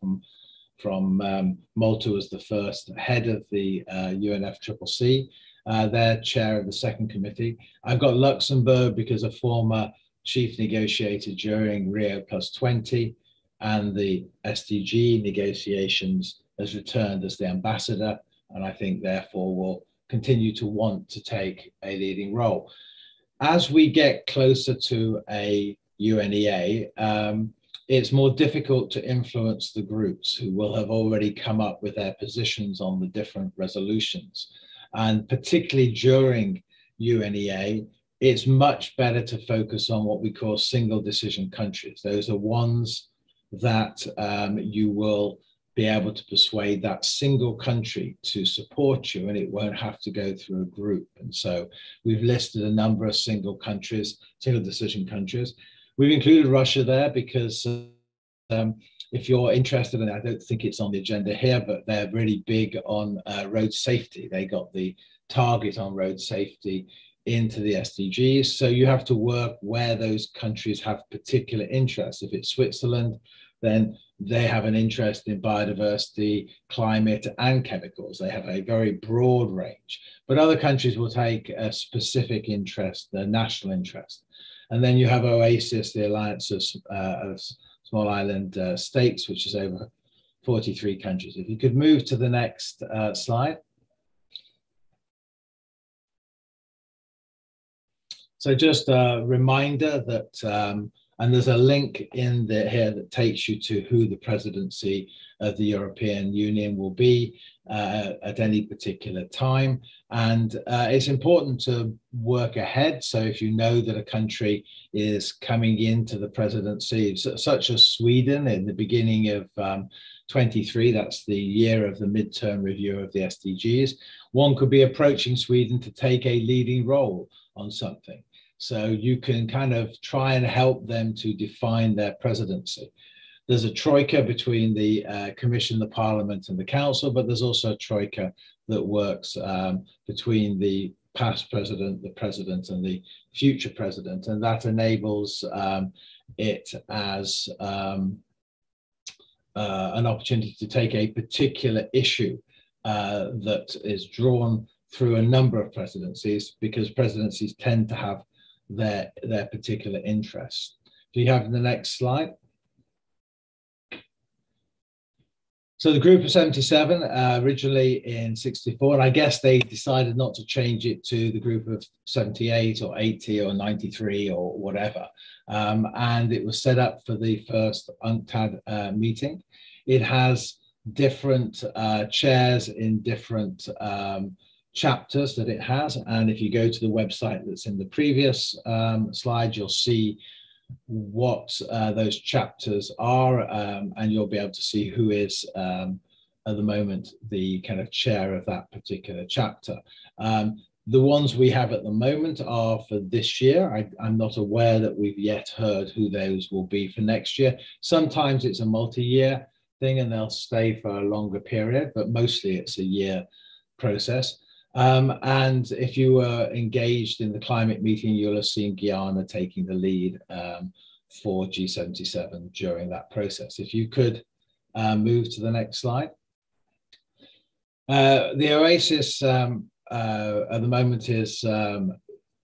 Speaker 3: from Malta was the first head of the UNFCCC. They're chair of the second committee. I've got Luxembourg because a former chief negotiator during Rio+20 and the SDG negotiations has returned as the ambassador, and I think therefore will continue to want to take a leading role. As we get closer to a UNEA, it's more difficult to influence the groups who will have already come up with their positions on the different resolutions. And particularly during UNEA, it's much better to focus on what we call single decision countries. Those are ones that you will be able to persuade that single country to support you, and it won't have to go through a group. And so we've listed a number of single decision countries. We've included Russia there because if you're interested, and I don't think it's on the agenda here, but they're really big on road safety. They got the target on road safety into the SDGs. So you have to work where those countries have particular interests. If it's Switzerland, then they have an interest in biodiversity, climate, and chemicals. They have a very broad range. But other countries will take a specific interest, their national interest. And then you have OASIS, the Alliance of Small Island States, which is over 43 countries. If you could move to the next slide. So just a reminder that, and there's a link in here that takes you to who the presidency of the European Union will be at any particular time. And it's important to work ahead. So if you know that a country is coming into the presidency, such as Sweden in the beginning of 23, that's the year of the midterm review of the SDGs, one could be approaching Sweden to take a leading role on something. So you can kind of try and help them to define their presidency. There's a troika between the Commission, the Parliament, and the Council, but there's also a troika that works between the past president, the president, and the future president, and that enables it as an opportunity to take a particular issue that is drawn through a number of presidencies, because presidencies tend to have their particular interests. Do you have the next slide? So the group of 77, originally in 64, and I guess they decided not to change it to the group of 78 or 80 or 93 or whatever. And it was set up for the first UNCTAD meeting. It has different chairs in different chapters that it has. And if you go to the website that's in the previous slide, you'll see what those chapters are, and you'll be able to see who is at the moment the kind of chair of that particular chapter. The ones we have at the moment are for this year. I'm not aware that we've yet heard who those will be for next year. Sometimes it's a multi-year thing and they'll stay for a longer period, but mostly it's a year process. And if you were engaged in the climate meeting, you'll have seen Guyana taking the lead for G77 during that process. If you could move to the next slide. The OASIS at the moment is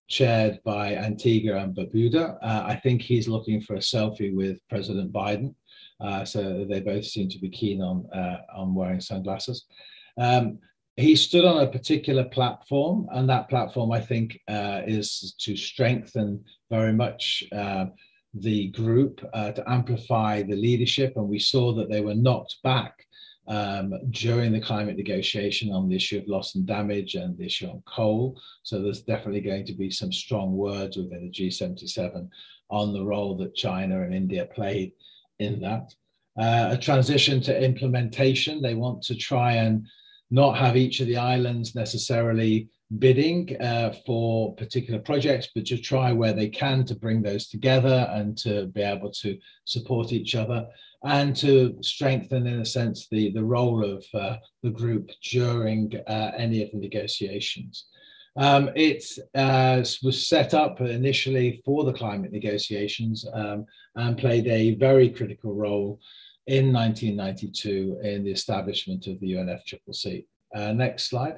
Speaker 3: chaired by Antigua and Barbuda. I think he's looking for a selfie with President Biden. So they both seem to be keen on wearing sunglasses. He stood on a particular platform, and that platform, I think, is to strengthen very much the group, to amplify the leadership. And we saw that they were knocked back during the climate negotiation on the issue of loss and damage and the issue on coal. So there's definitely going to be some strong words within the G77 on the role that China and India played in that. A transition to implementation. They want to try and not have each of the islands necessarily bidding for particular projects, but to try where they can to bring those together and to be able to support each other and to strengthen, in a sense, the role of the group during any of the negotiations. It was set up initially for the climate negotiations and played a very critical role in 1992 in the establishment of the UNFCCC. Next slide.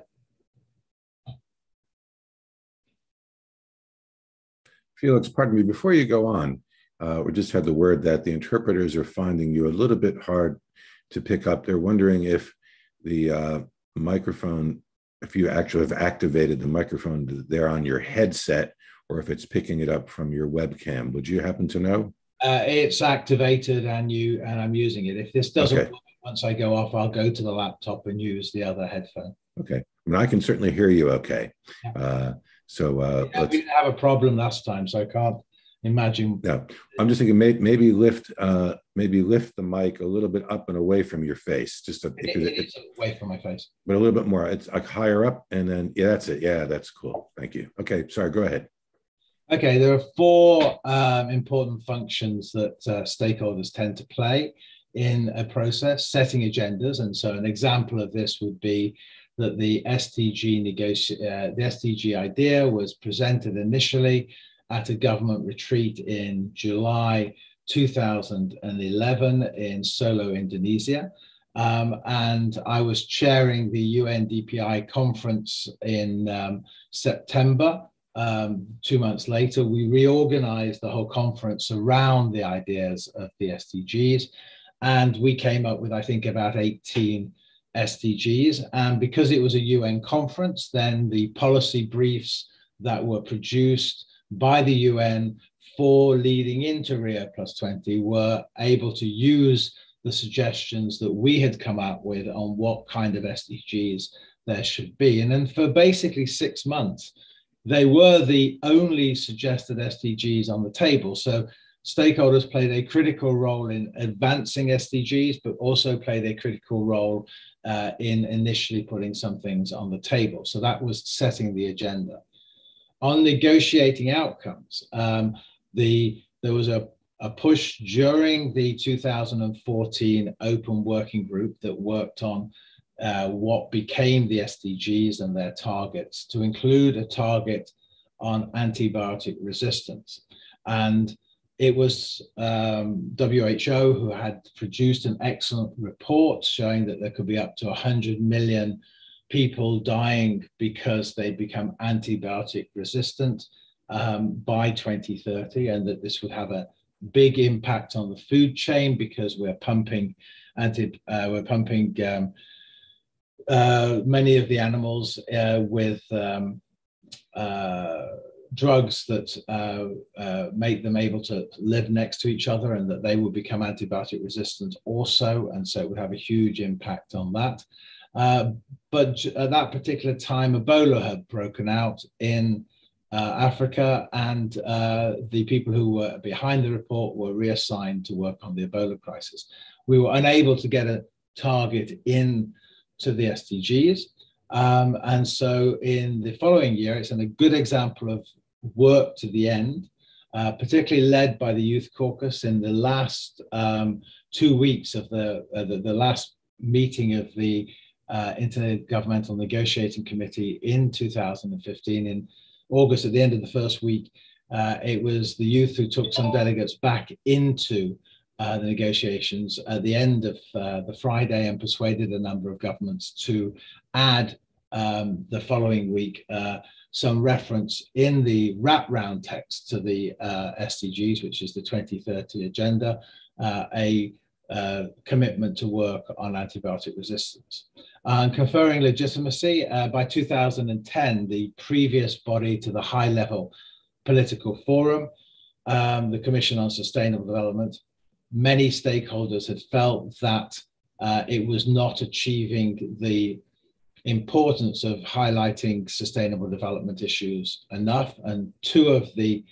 Speaker 1: Felix, pardon me, before you go on, we just had the word that the interpreters are finding you a little bit hard to pick up. They're wondering if the microphone, if you actually have activated the microphone there on your headset, or if it's picking it up from your webcam. Would you happen to know?
Speaker 3: It's activated and I'm using it. If this doesn't work, once I go off, I'll go to the laptop and use the other headphone.
Speaker 1: Okay. I mean, I can certainly hear you okay.
Speaker 3: Yeah. We didn't have a problem last time, so I can't imagine.
Speaker 1: Yeah, I'm just thinking maybe lift the mic a little bit up and away from your face, just
Speaker 3: it's away from my face,
Speaker 1: but a little bit more. It's like higher up, and then that's it. Yeah, that's cool. Thank you. Okay, sorry. Go ahead.
Speaker 3: Okay, there are four important functions that stakeholders tend to play in a process: setting agendas, and so an example of this would be that the SDG idea was presented initially at a government retreat in July 2011 in Solo, Indonesia. And I was chairing the UNDPI conference in September. 2 months later, we reorganized the whole conference around the ideas of the SDGs. And we came up with, I think, about 18 SDGs. And because it was a UN conference, then the policy briefs that were produced by the UN for leading into Rio+20 were able to use the suggestions that we had come up with on what kind of SDGs there should be. And then for basically 6 months, they were the only suggested SDGs on the table. So stakeholders played a critical role in advancing SDGs, but also played a critical role in initially putting some things on the table. So that was setting the agenda. On negotiating outcomes, there was a push during the 2014 open working group that worked on what became the SDGs and their targets, to include a target on antibiotic resistance. And it was WHO who had produced an excellent report showing that there could be up to 100 million people dying because they become antibiotic resistant by 2030, and that this would have a big impact on the food chain because we're pumping many of the animals with drugs that make them able to live next to each other, and that they would become antibiotic resistant also, and so it would have a huge impact on that. But at that particular time, Ebola had broken out in Africa, and the people who were behind the report were reassigned to work on the Ebola crisis. We were unable to get a target in to the SDGs. And so in the following year, it's a good example of work to the end, particularly led by the Youth Caucus in the last 2 weeks of the last meeting of the Intergovernmental Negotiating Committee in 2015. In August, at the end of the first week, it was the youth who took some delegates back into the negotiations at the end of the Friday and persuaded a number of governments to add the following week some reference in the wraparound text to the SDGs, which is the 2030 agenda, a commitment to work on antibiotic resistance. Conferring legitimacy, by 2010, the previous body to the high-level political forum, the Commission on Sustainable Development, many stakeholders had felt that it was not achieving the importance of highlighting sustainable development issues enough, and 2 of the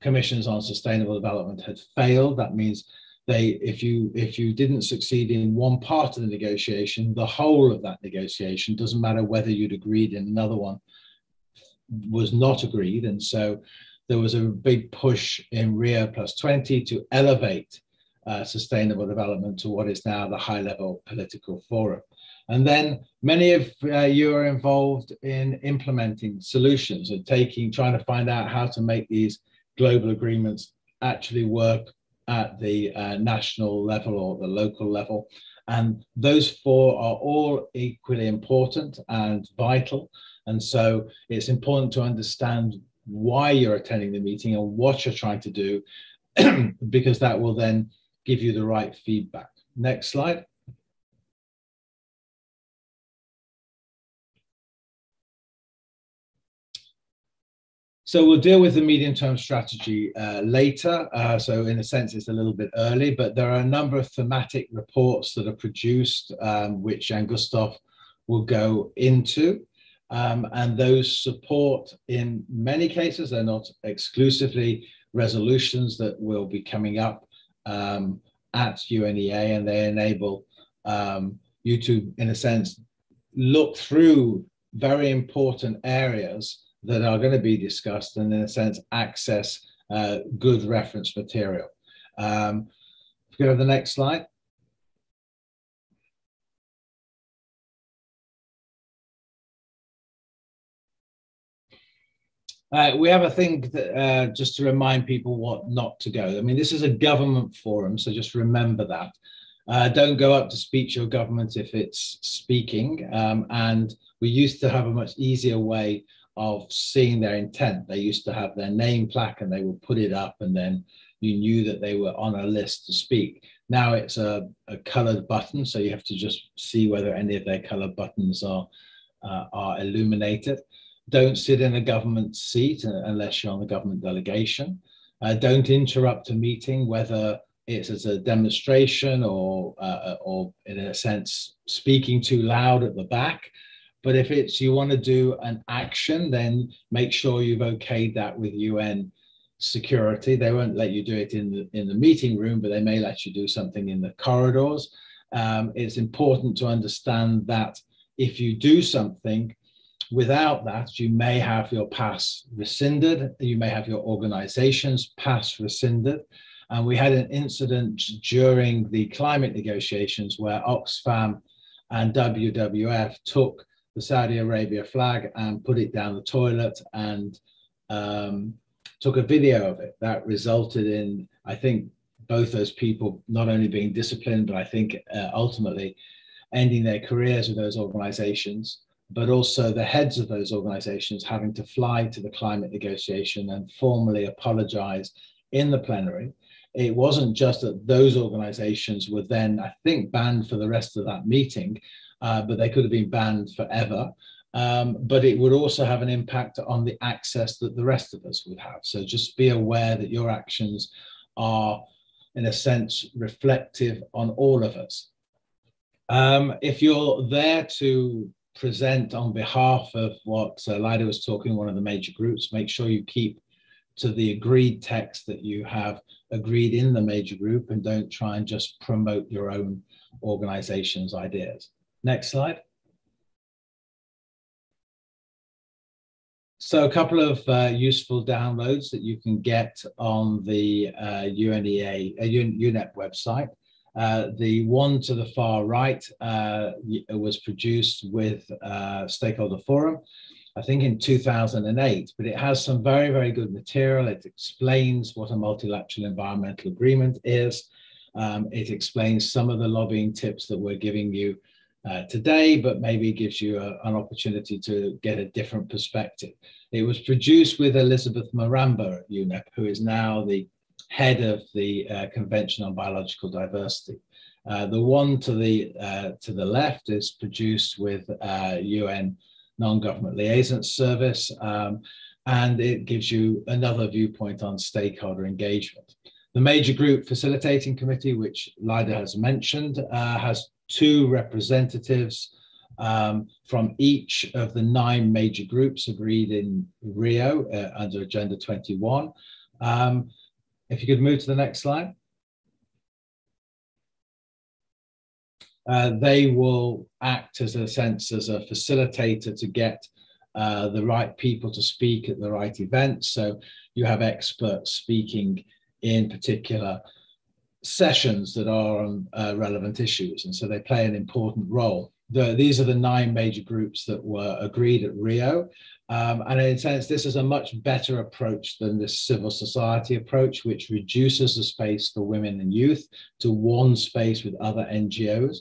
Speaker 3: commissions on sustainable development had failed. That means if you didn't succeed in one part of the negotiation, the whole of that negotiation, doesn't matter whether you'd agreed in another one, was not agreed. And so there was a big push in Rio +20 to elevate sustainable development to what is now the high-level political forum. And then many of you are involved in implementing solutions and trying to find out how to make these global agreements actually work at the national level or the local level. And those 4 are all equally important and vital. And so it's important to understand why you're attending the meeting and what you're trying to do, because that will then give you the right feedback. Next slide. So we'll deal with the medium-term strategy later. So in a sense, it's a little bit early, but there are a number of thematic reports that are produced, which Jan-Gustav will go into. And those support, in many cases, they're not exclusively resolutions that will be coming up at UNEA, and they enable you to, in a sense, look through very important areas that are going to be discussed, and in a sense access good reference material. If we go to the next slide. We have a thing that, just to remind people what not to go. I mean, this is a government forum, so just remember that. Don't go up to speak to your government if it's speaking. And we used to have a much easier way of seeing their intent. They used to have their name plaque and they would put it up, and then you knew that they were on a list to speak. Now it's a colored button, so you have to just see whether any of their colored buttons are illuminated. Don't sit in a government seat unless you're on the government delegation. Don't interrupt a meeting, whether it's as a demonstration or in a sense speaking too loud at the back. But if it's you want to do an action, then make sure you've okayed that with UN security. They won't let you do it in the meeting room, but they may let you do something in the corridors. It's important to understand that if you do something without that, you may have your pass rescinded. You may have your organization's pass rescinded. And we had an incident during the climate negotiations where Oxfam and WWF took the Saudi Arabia flag and put it down the toilet and took a video of it. That resulted in, I think, both those people not only being disciplined, but I think ultimately ending their careers with those organizations, but also the heads of those organizations having to fly to the climate negotiation and formally apologize in the plenary. It wasn't just that those organizations were then, I think, banned for the rest of that meeting, but they could have been banned forever. but it would also have an impact on the access that the rest of us would have. So just be aware that your actions are, in a sense, reflective on all of us. If you're there to present on behalf of what Lida was talking, one of the major groups, make sure you keep to the agreed text that you have agreed in the major group and don't try and just promote your own organization's ideas. Next slide. So a couple of useful downloads that you can get on the UNEP website. The one to the far right was produced with Stakeholder Forum, I think in 2008, but it has some very, very good material. It explains what a multilateral environmental agreement is. It explains some of the lobbying tips that we're giving you today, but maybe gives you an opportunity to get a different perspective. It was produced with Elizabeth Maramba at UNEP, who is now the head of the Convention on Biological Diversity. The one to the left is produced with UN Non-Government Liaison Service, and it gives you another viewpoint on stakeholder engagement. The Major Group Facilitating Committee, which Lida has mentioned, has 2 representatives from each of the 9 major groups agreed in Rio under Agenda 21. If you could move to the next slide. They will act as a facilitator to get the right people to speak at the right events. So you have experts speaking in particular sessions that are on relevant issues, and so they play an important role. These are the 9 major groups that were agreed at Rio, and in a sense this is a much better approach than this civil society approach, which reduces the space for women and youth to one space with other NGOs,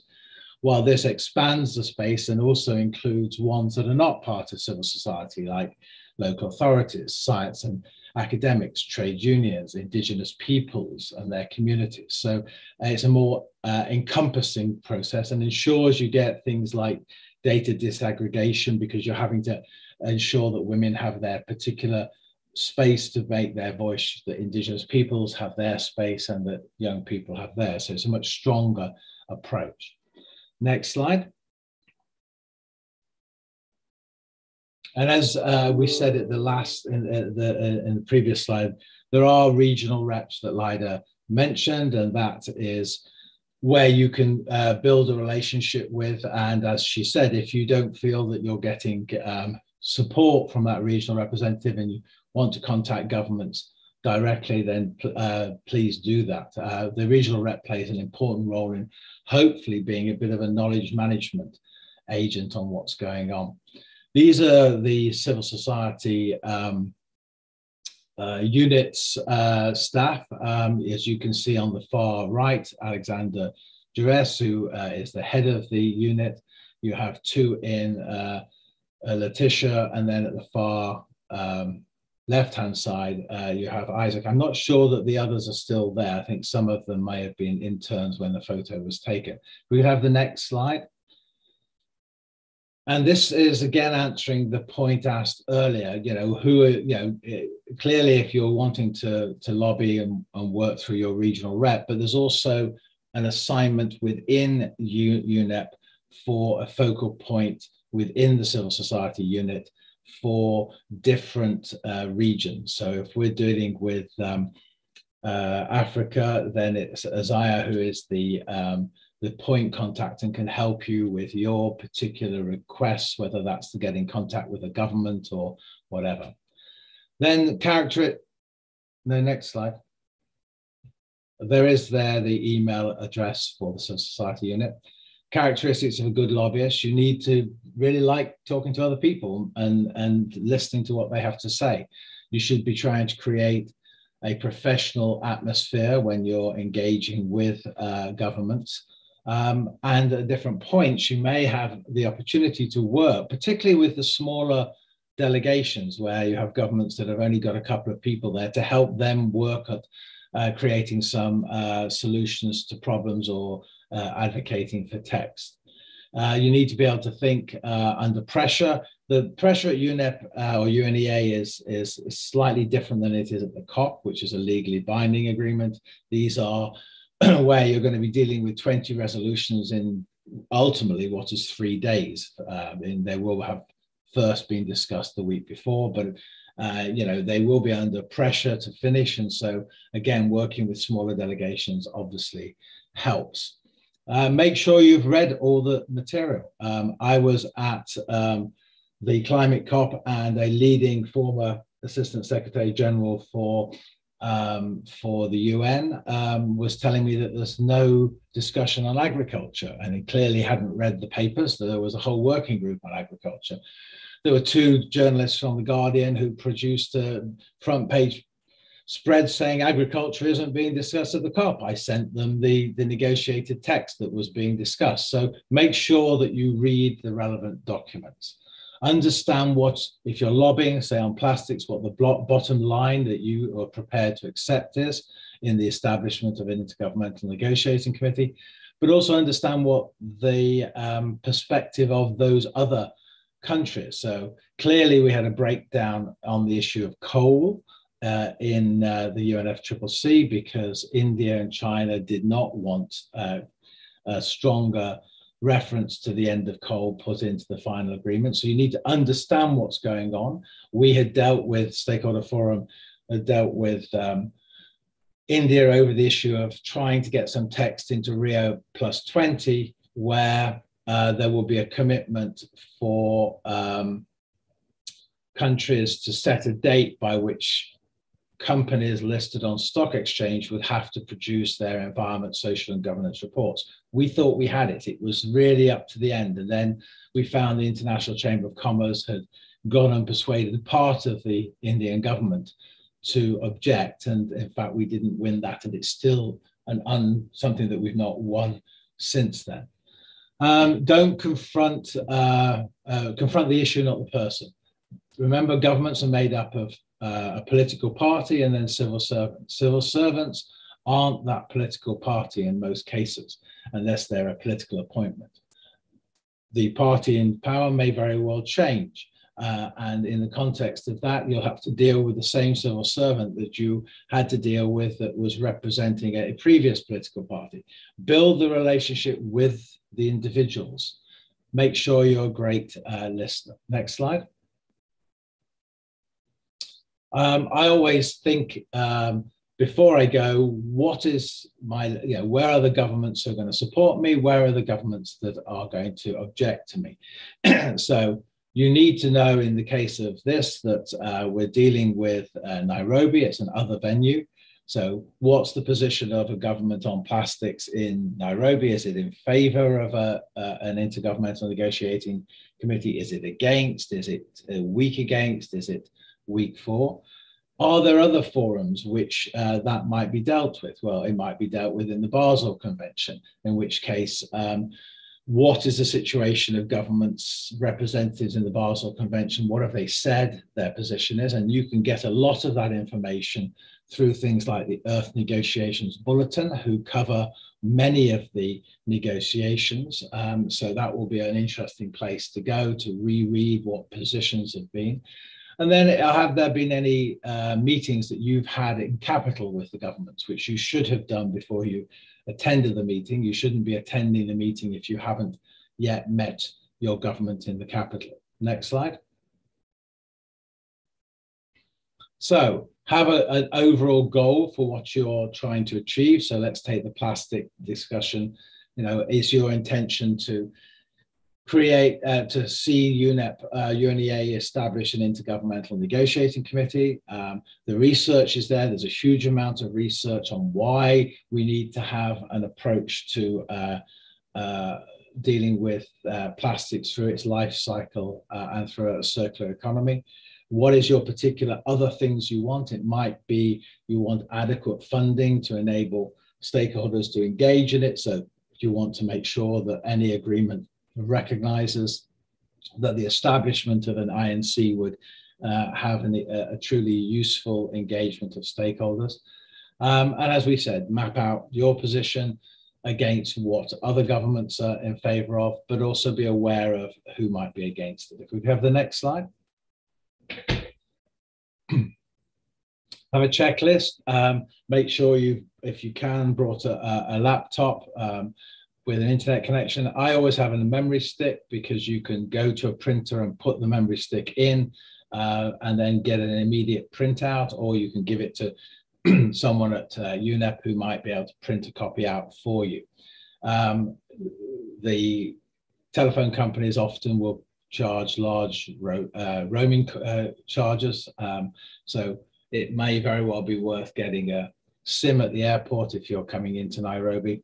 Speaker 3: while this expands the space and also includes ones that are not part of civil society, like local authorities, science and academics, trade unions, indigenous peoples and their communities. So it's a more encompassing process and ensures you get things like data disaggregation, because you're having to ensure that women have their particular space to make their voice, that indigenous peoples have their space and that young people have theirs. So it's a much stronger approach. Next slide. And as we said at the last, in the previous slide, there are regional reps that Lida mentioned, and that is where you can build a relationship with. And as she said, if you don't feel that you're getting support from that regional representative and you want to contact governments directly, then please do that. The regional rep plays an important role in hopefully being a bit of a knowledge management agent on what's going on. These are the civil society units staff. As you can see on the far right, Alexander Duress, who is the head of the unit. You have 2 in Letitia, and then at the far left-hand side, you have Isaac. I'm not sure that the others are still there. I think some of them may have been interns when the photo was taken. We could have the next slide. And this is again answering the point asked earlier, clearly if you're wanting to lobby and work through your regional rep, but there's also an assignment within UNEP for a focal point within the civil society unit for different regions. So if we're dealing with Africa, then it's Isaiah who is the point contact and can help you with your particular requests, whether that's to get in contact with the government or whatever. Then no, next slide. There is there the email address for the civil society unit. Characteristics of a good lobbyist: you need to really like talking to other people and listening to what they have to say. You should be trying to create a professional atmosphere when you're engaging with governments. And at different points, you may have the opportunity to work, particularly with the smaller delegations where you have governments that have only got a couple of people there, to help them work at creating some solutions to problems or advocating for text. You need to be able to think under pressure. The pressure at UNEP or UNEA is slightly different than it is at the COP, which is a legally binding agreement. These are where you're going to be dealing with 20 resolutions in ultimately what is 3 days. And they will have first been discussed the week before, but they will be under pressure to finish. And so again, working with smaller delegations obviously helps. Make sure you've read all the material. I was at the Climate COP, and a leading former Assistant Secretary General for the UN was telling me that there's no discussion on agriculture, and he clearly hadn't read the papers. There was a whole working group on agriculture. There were 2 journalists from The Guardian who produced a front page spread saying agriculture isn't being discussed at the COP. I sent them the negotiated text that was being discussed. So make sure that you read the relevant documents. Understand what, if you're lobbying, say on plastics, what the bottom line that you are prepared to accept is in the establishment of an intergovernmental negotiating committee, but also understand what the perspective of those other countries. So clearly we had a breakdown on the issue of coal in the UNFCCC because India and China did not want a stronger reference to the end of coal put into the final agreement. So you need to understand what's going on. We had dealt with, Stakeholder Forum had dealt with India over the issue of trying to get some text into Rio +20, where there will be a commitment for countries to set a date by which companies listed on stock exchange would have to produce their environment, social and governance reports. We thought we had it. It was really up to the end. And then we found the International Chamber of Commerce had gone and persuaded part of the Indian government to object. And in fact, we didn't win that. And it's still something that we've not won since then. Don't confront the issue, not the person. Remember, governments are made up of a political party and then civil servants. Civil servants aren't that political party in most cases, unless they're a political appointment. The party in power may very well change. And in the context of that, you'll have to deal with the same civil servant that you had to deal with that was representing a previous political party. Build the relationship with the individuals. Make sure you're a great listener. Next slide. I always think before I go, what is my, where are the governments who are going to support me? Where are the governments that are going to object to me? So you need to know in the case of this that we're dealing with Nairobi. It's an other venue. So what's the position of a government on plastics in Nairobi? Is it in favor of an intergovernmental negotiating committee? Is it against? Is it weak against? Is it weak for? Are there other forums which that might be dealt with? Well, it might be dealt with in the Basel Convention, in which case, what is the situation of governments representatives in the Basel Convention? What have they said their position is? And you can get a lot of that information through things like the Earth Negotiations Bulletin, who cover many of the negotiations. So that will be an interesting place to go to reread what positions have been. And then have there been any meetings that you've had in capital with the governments, which you should have done before you attended the meeting? You shouldn't be attending the meeting if you haven't yet met your government in the capital. Next slide. So have an overall goal for what you're trying to achieve. So let's take the plastic discussion. Is your intention to create, to see UNEA establish an intergovernmental negotiating committee? The research is there. There's a huge amount of research on why we need to have an approach to dealing with plastics through its life cycle and through a circular economy. What is your particular other things you want? It might be you want adequate funding to enable stakeholders to engage in it. So you want to make sure that any agreement recognizes that the establishment of an INC would have a truly useful engagement of stakeholders. And as we said, map out your position. against what other governments are in favor of, but also be aware of who might be against it. If we have the next slide. Have a checklist. Make sure you, if you can, brought a laptop with an internet connection. I always have a memory stick because you can go to a printer and put the memory stick in and then get an immediate printout, or you can give it to someone at UNEP who might be able to print a copy out for you. The telephone companies often will charge large roaming charges, so it may very well be worth getting a SIM at the airport if you're coming into Nairobi.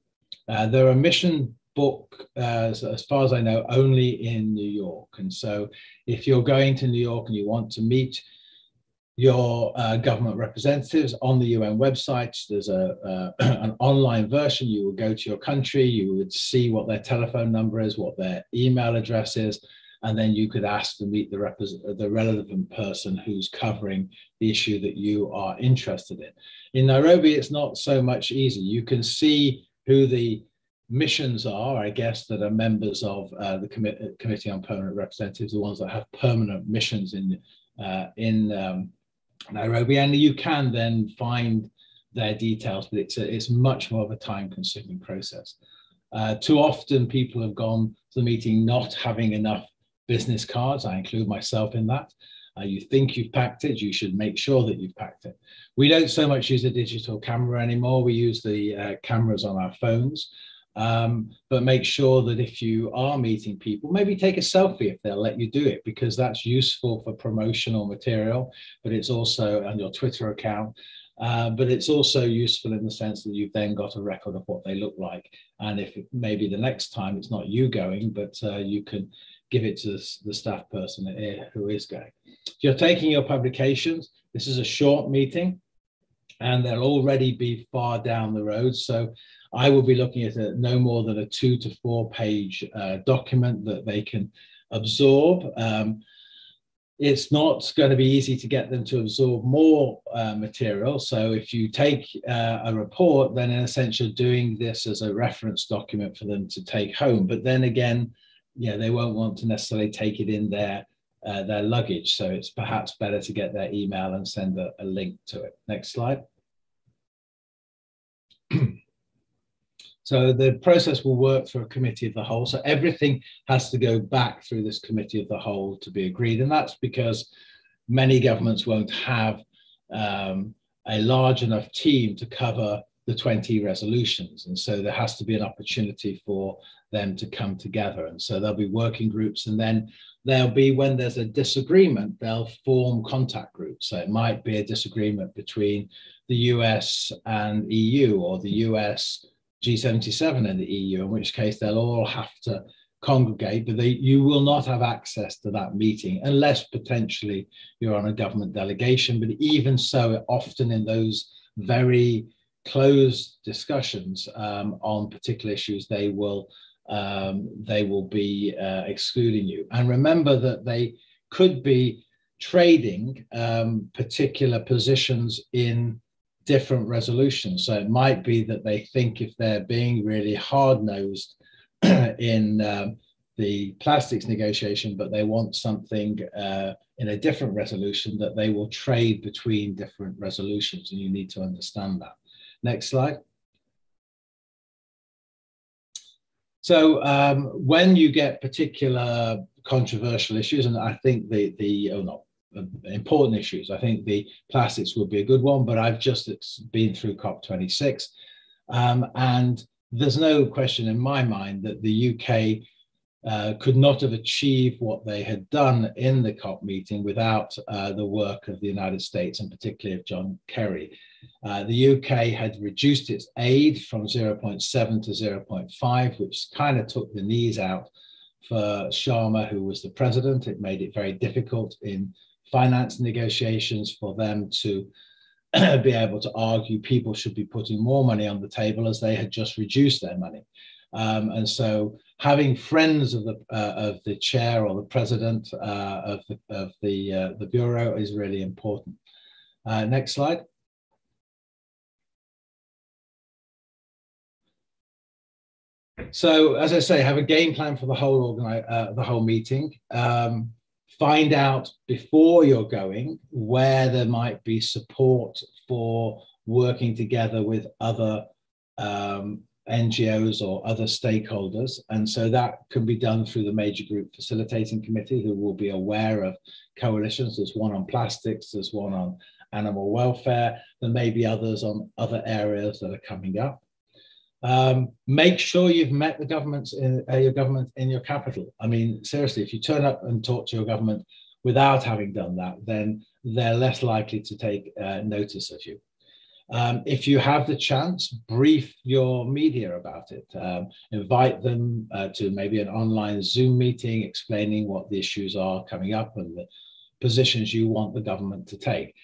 Speaker 3: There are mission book, as far as I know, only in New York, and so if you're going to New York and you want to meet your government representatives on the UN website, there's an online version. You will go to your country, you would see what their telephone number is, what their email address is, and then you could ask to meet the relevant person who's covering the issue that you are interested in. In Nairobi, it's not so much easy. You can see who the missions are, I guess, that are members of the Committee on Permanent Representatives, the ones that have permanent missions in Nairobi, and you can then find their details, but it's much more of a time-consuming process. Too often people have gone to the meeting not having enough business cards. I include myself in that. You think you've packed it, you should make sure that you've packed it. We don't so much use a digital camera anymore. We use the cameras on our phones. But make sure that if you are meeting people, maybe take a selfie if they'll let you do it, because that's useful for promotional material, but it's also on your Twitter account. But it's also useful in the sense that you've then got a record of what they look like. And if maybe the next time it's not you going, but you can give it to the staff person who is going. If you're taking your publications, this is a short meeting and they'll already be far down the road. So I will be looking at no more than a 2 to 4 page document that they can absorb. It's not going to be easy to get them to absorb more material. So if you take a report, then in a sense you're doing this as a reference document for them to take home. But then again, yeah, they won't want to necessarily take it in their luggage. So it's perhaps better to get their email and send a link to it. Next slide. So the process will work through a committee of the whole. So everything has to go back through this committee of the whole to be agreed. And that's because many governments won't have a large enough team to cover the 20 resolutions. And so there has to be an opportunity for them to come together. And so there'll be working groups, and then there'll be, when there's a disagreement, they'll form contact groups. So it might be a disagreement between the US and EU, or the US G77 and the EU, in which case they'll all have to congregate, but you will not have access to that meeting unless potentially you're on a government delegation. But even so, often in those very closed discussions on particular issues, they will be excluding you. And remember that they could be trading particular positions in different resolutions. So it might be that they think if they're being really hard-nosed in the plastics negotiation, but they want something in a different resolution, that they will trade between different resolutions, and you need to understand that. Next slide. So when you get particular controversial issues, and I think important issues, I think the plastics would be a good one, but I've just been through COP26, and there's no question in my mind that the UK could not have achieved what they had done in the COP meeting without the work of the United States, and particularly of John Kerry. The UK had reduced its aid from 0.7 to 0.5, which kind of took the knees out for Sharma, who was the president. It made it very difficult in finance negotiations for them to be able to argue people should be putting more money on the table, as they had just reduced their money. And so having friends of the chair or the president of the bureau is really important. Next slide. So, as I say, have a game plan for the whole meeting. Find out before you're going where there might be support for working together with other NGOs or other stakeholders. And so that can be done through the major group facilitating committee, who will be aware of coalitions. There's one on plastics, there's one on animal welfare, there may be others on other areas that are coming up. Make sure you've met the your government in your capital. I mean, seriously, if you turn up and talk to your government without having done that, then they're less likely to take notice of you. If you have the chance, brief your media about it. Invite them to maybe an online Zoom meeting explaining what the issues are coming up and the positions you want the government to take.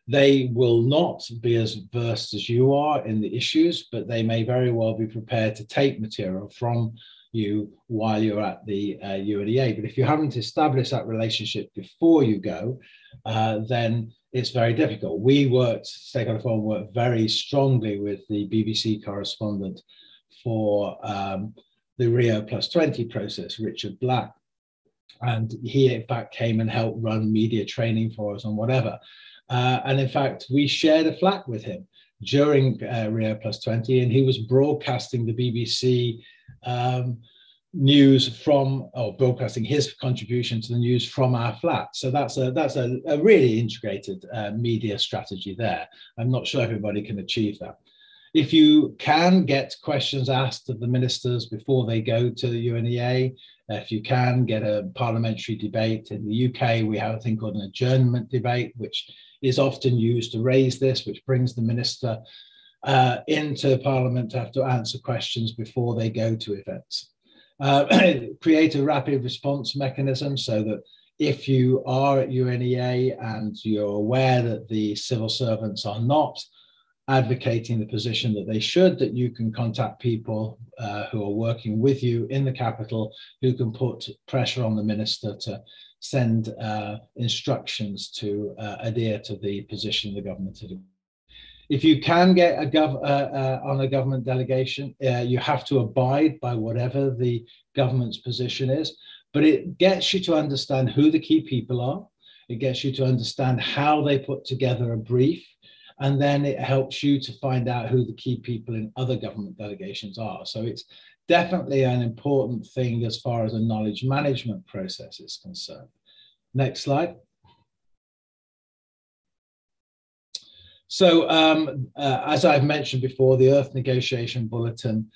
Speaker 3: They will not be as versed as you are in the issues, but they may very well be prepared to take material from you while you're at the UNEA. But if you haven't established that relationship before you go, then it's very difficult. Stakeholder Forum worked very strongly with the BBC correspondent for the Rio+20 process, Richard Black. And he, in fact, came and helped run media training for us and whatever. And in fact, we shared a flat with him during Rio+20, and he was broadcasting the BBC news broadcasting his contribution to the news from our flat. So that's a really integrated media strategy there. I'm not sure everybody can achieve that. If you can get questions asked of the ministers before they go to the UNEA, if you can get a parliamentary debate. In the UK, we have a thing called an adjournment debate, which is often used to raise this, which brings the minister into Parliament to have to answer questions before they go to events. Create a rapid response mechanism so that if you are at UNEA and you're aware that the civil servants are not advocating the position that they should, that you can contact people who are working with you in the capital, who can put pressure on the minister to send instructions to adhere to the position the government has. If you can get on a government delegation, you have to abide by whatever the government's position is, but it gets you to understand who the key people are. It gets you to understand how they put together a brief, and then it helps you to find out who the key people in other government delegations are. So it's definitely an important thing as far as a knowledge management process is concerned. Next slide. So as I've mentioned before, the Earth Negotiation Bulletin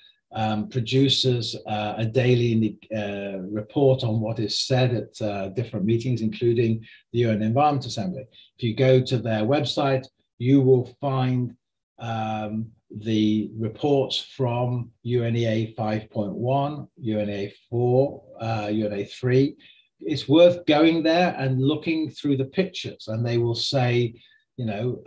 Speaker 3: produces a daily report on what is said at different meetings, including the UN Environment Assembly. If you go to their website, you will find the reports from UNEA 5.1, UNEA 4, UNEA 3. It's worth going there and looking through the pictures, and they will say, you know,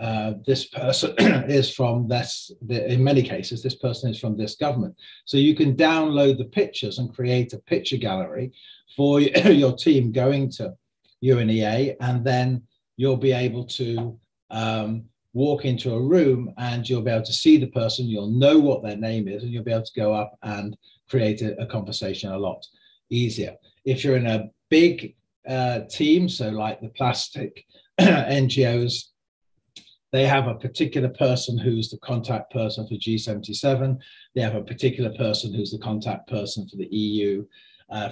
Speaker 3: this person is from this, in many cases, this person is from this government. So you can download the pictures and create a picture gallery for your team going to UNEA, and then you'll be able to walk into a room and you'll be able to see the person, you'll know what their name is, and you'll be able to go up and create a conversation a lot easier. If you're in a big team, so like the plastic NGOs, they have a particular person who's the contact person for G77. They have a particular person who's the contact person for the EU,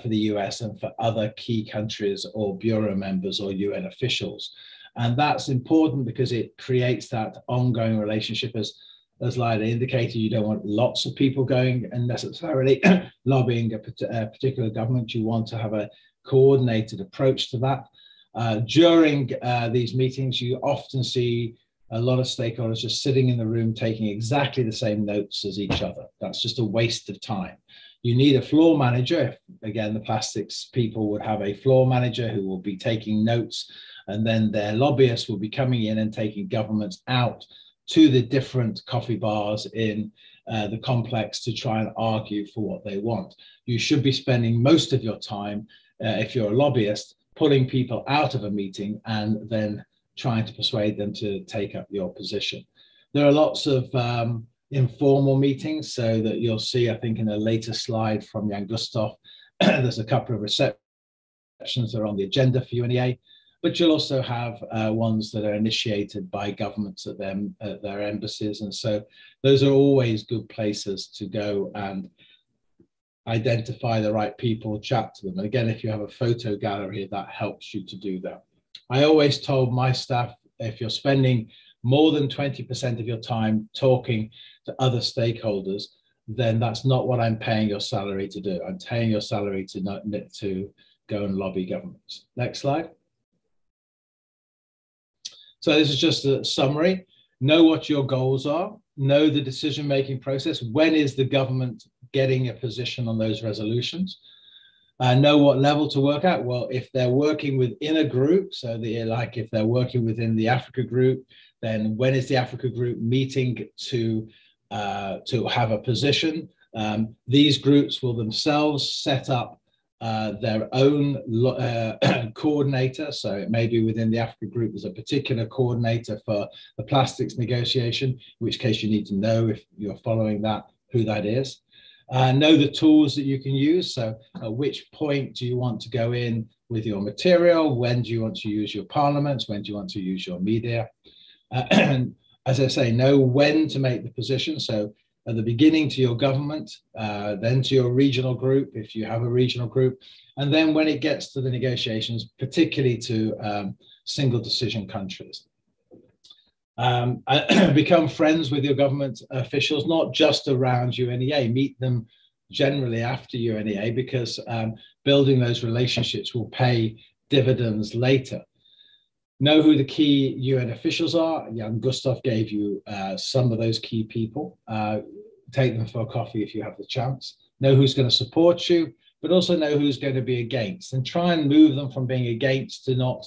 Speaker 3: for the US, and for other key countries or bureau members or UN officials. And that's important because it creates that ongoing relationship. As Lila indicated, you don't want lots of people going and necessarily lobbying a particular government. You want to have a coordinated approach to that. During these meetings, you often see a lot of stakeholders just sitting in the room taking exactly the same notes as each other. That's just a waste of time. You need a floor manager. Again, the plastics people would have a floor manager who will be taking notes, and then their lobbyists will be coming in and taking governments out to the different coffee bars in the complex to try and argue for what they want. You should be spending most of your time, if you're a lobbyist, pulling people out of a meeting and then trying to persuade them to take up your position. There are lots of informal meetings, so that you'll see, I think in a later slide from Jan Gustav, there's a couple of receptions that are on the agenda for UNEA, but you'll also have ones that are initiated by governments at their embassies. And so those are always good places to go and identify the right people, chat to them. And again, if you have a photo gallery, that helps you to do that. I always told my staff, if you're spending more than 20% of your time talking to other stakeholders, then that's not what I'm paying your salary to do. I'm paying your salary to go and lobby governments. Next slide. So this is just a summary. Know what your goals are. Know the decision-making process. When is the government getting a position on those resolutions? Know what level to work at. Well, if they're working within a group, so like if they're working within the Africa group, then when is the Africa group meeting to have a position? These groups will themselves set up their own coordinator. So it may be within the Africa group, there's a particular coordinator for the plastics negotiation, in which case you need to know, if you're following that, who that is. Know the tools that you can use. So at which point do you want to go in with your material? When do you want to use your parliaments? When do you want to use your media? And as I say, know when to make the position. So at the beginning to your government, then to your regional group, if you have a regional group, and then when it gets to the negotiations, particularly to single decision countries. Become friends with your government officials, not just around UNEA, meet them generally after UNEA, because building those relationships will pay dividends later. Know who the key UN officials are. Jan Gustav gave you some of those key people. Take them for a coffee if you have the chance. Know who's going to support you, but also know who's going to be against, and try and move them from being against to not,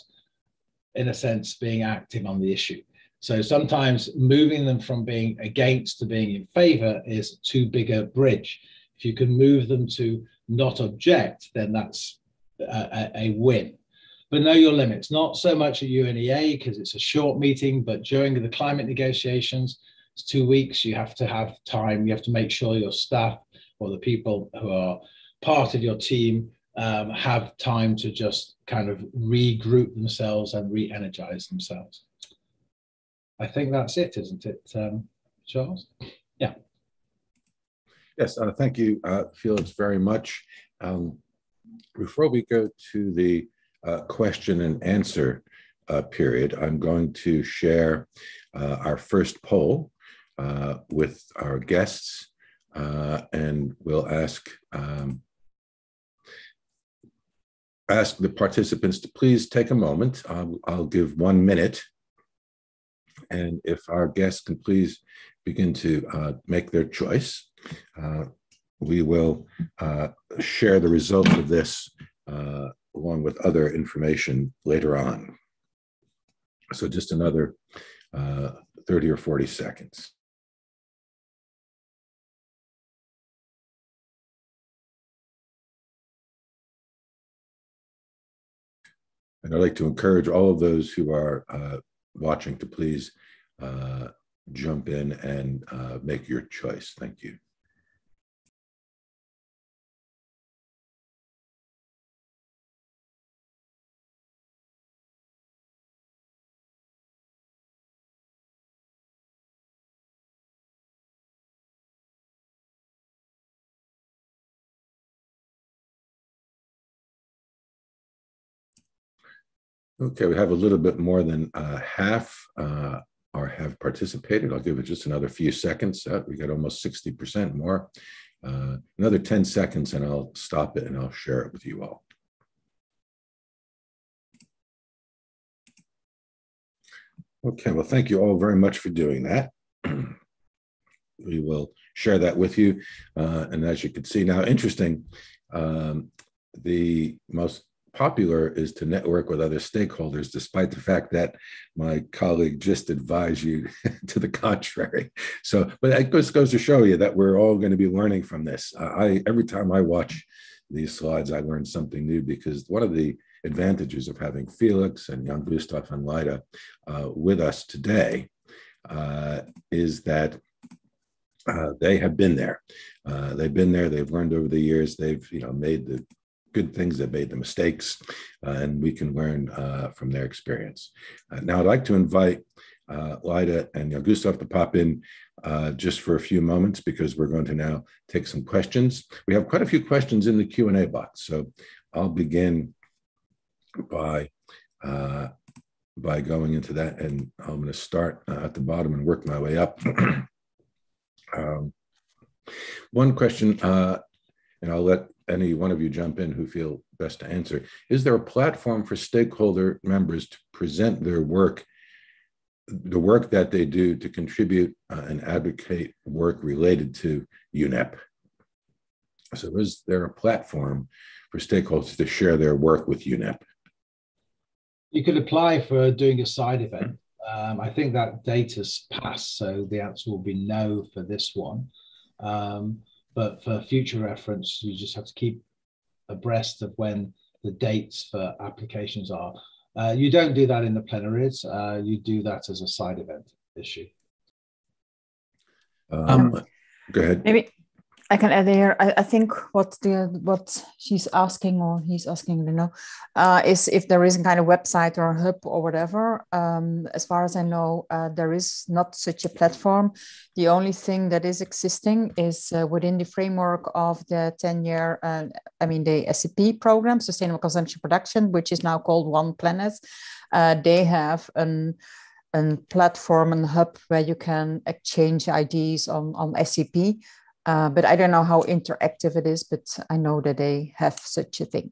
Speaker 3: in a sense, being active on the issue. So sometimes moving them from being against to being in favor is too big a bridge. If you can move them to not object, then that's a win. But know your limits, not so much at UNEA because it's a short meeting, but during the climate negotiations, it's 2 weeks, you have to have time. You have to make sure your staff or the people who are part of your team have time to just kind of regroup themselves and re-energize themselves. I think that's it, isn't it, Charles? Yeah.
Speaker 1: Yes, thank you, Felix, very much. Before we go to the question and answer period, I'm going to share our first poll with our guests, and we'll ask the participants to please take a moment. I'll give 1 minute, and if our guests can please begin to make their choice, we will share the results of this along with other information later on. So just another 30 or 40 seconds. And I'd like to encourage all of those who are watching to please jump in and make your choice. Thank you. Okay, we have a little bit more than half or have participated. I'll give it just another few seconds. We got almost 60% more. Another 10 seconds and I'll stop it and I'll share it with you all. Okay, well, thank you all very much for doing that. We will share that with you. And as you can see now, interesting, the most popular is to network with other stakeholders, despite the fact that my colleague just advised you to the contrary. So, but it just goes to show you that we're all going to be learning from this. Every time I watch these slides, I learn something new, because one of the advantages of having Felix and Jan Gustav and Leida with us today is that they have been there. They've been there. They've learned over the years. They've made the good things. They've made the mistakes, and we can learn from their experience. Now, I'd like to invite Lyda and Gustav to pop in just for a few moments, because we're going to now take some questions. We have quite a few questions in the Q&A box, so I'll begin by going into that, and I'm going to start at the bottom and work my way up. One question, and I'll let any one of you jump in who feel best to answer. Is there a platform for stakeholder members to present their work, the work that they do to contribute and advocate work related to UNEP? So is there a platform for stakeholders to share their work with UNEP?
Speaker 3: You could apply for doing a side event. I think that data's passed, so the answer will be no for this one. But for future reference, you just have to keep abreast of when the dates for applications are. You don't do that in the plenaries. You do that as a side event issue.
Speaker 1: Go ahead.
Speaker 4: Maybe I can add here. I think what she's asking, or he's asking, is if there is a kind of website or a hub or whatever. As far as I know, there is not such a platform. The only thing that is existing is within the framework of the 10-year, the SCP program, Sustainable Consumption Production, which is now called One Planet. They have a platform and hub where you can exchange ideas on SCP. But I don't know how interactive it is, but I know that they have such a thing.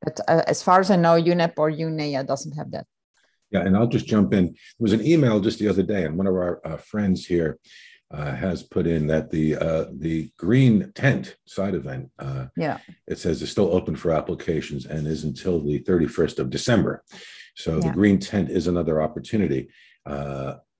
Speaker 4: But as far as I know, UNEP or UNEA doesn't have that.
Speaker 1: Yeah, and I'll just jump in. There was an email just the other day, and one of our friends here has put in that the green tent side event, it says is still open for applications and is until the 31st of December. So the green tent is another opportunity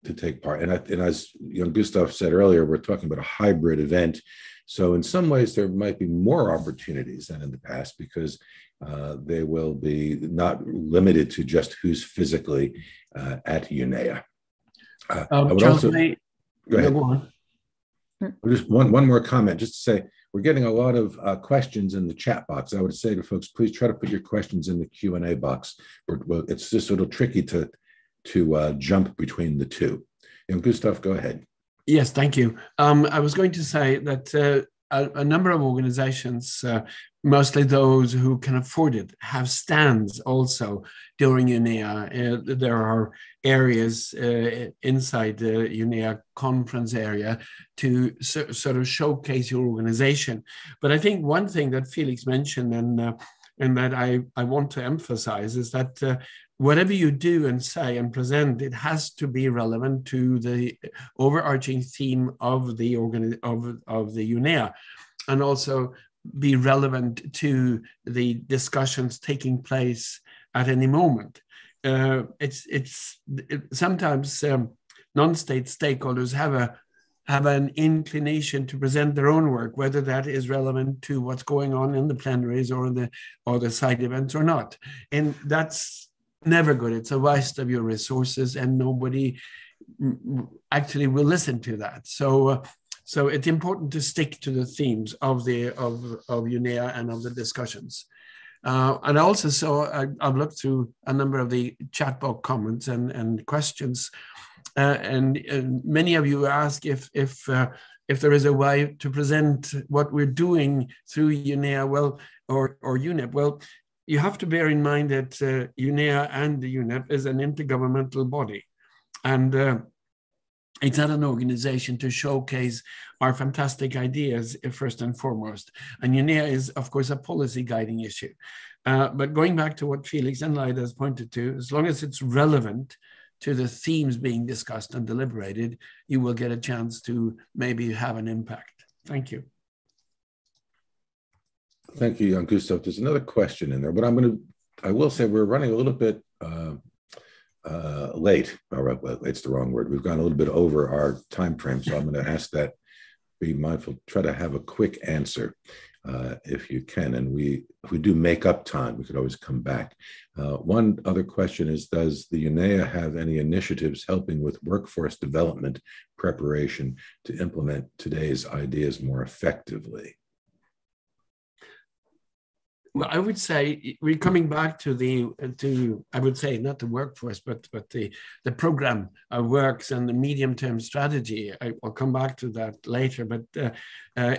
Speaker 1: to take part. And as Gustav said earlier, we're talking about a hybrid event. So in some ways, there might be more opportunities than in the past, because they will be not limited to just who's physically at UNEA. I would also go ahead.
Speaker 2: Go on.
Speaker 1: Just one more comment, just to say, we're getting a lot of questions in the chat box. I would say to folks, please try to put your questions in the Q&A box. It's just a little tricky to jump between the two. And Gustav, go ahead.
Speaker 2: Yes, thank you. I was going to say that a number of organizations, mostly those who can afford it, have stands also during UNEA. There are areas inside the UNEA conference area to sort of showcase your organization. But I think one thing that Felix mentioned and that I want to emphasize is that whatever you do and say and present, it has to be relevant to the overarching theme of the UNEA, and also be relevant to the discussions taking place at any moment. Sometimes non-state stakeholders have an inclination to present their own work, whether that is relevant to what's going on in the plenaries or the side events or not. And that's never good. It's a waste of your resources, and nobody actually will listen to that. So it's important to stick to the themes of UNEA and of the discussions. And also, I've looked through a number of the chat box comments and questions, and many of you ask if there is a way to present what we're doing through UNEA, or UNEP. Well, you have to bear in mind that UNEA and the UNEP is an intergovernmental body, and it's not an organization to showcase our fantastic ideas first and foremost. And UNEA is, of course, a policy guiding issue. But going back to what Felix and Lyda has pointed to, as long as it's relevant to the themes being discussed and deliberated, you will get a chance to maybe have an impact. Thank you.
Speaker 1: Thank you, Jan Gustav. There's another question in there, but I will say we're running a little bit late. All right, well, it's the wrong word. We've gone a little bit over our time frame, so I'm going to ask that be mindful, try to have a quick answer if you can. And if we do make up time, we could always come back. One other question is, does the UNEA have any initiatives helping with workforce development preparation to implement today's ideas more effectively?
Speaker 2: Well, I would say we're coming back to I would say not the workforce, but the program works and the medium-term strategy. I'll come back to that later. But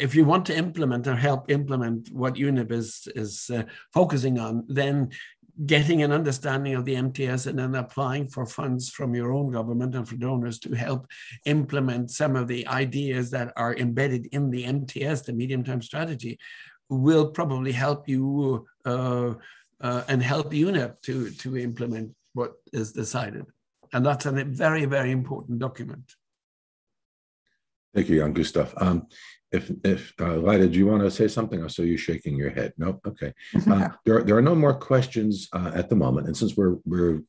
Speaker 2: if you want to implement or help implement what UNEP is focusing on, then getting an understanding of the MTS and then applying for funds from your own government and for donors to help implement some of the ideas that are embedded in the MTS, the medium-term strategy, will probably help you and help UNEP to implement what is decided. And that's a very, very important document.
Speaker 1: Thank you, Jan Gustaf. If Lyda, do you want to say something? I saw you shaking your head. No? Okay. There are no more questions at the moment. And since we're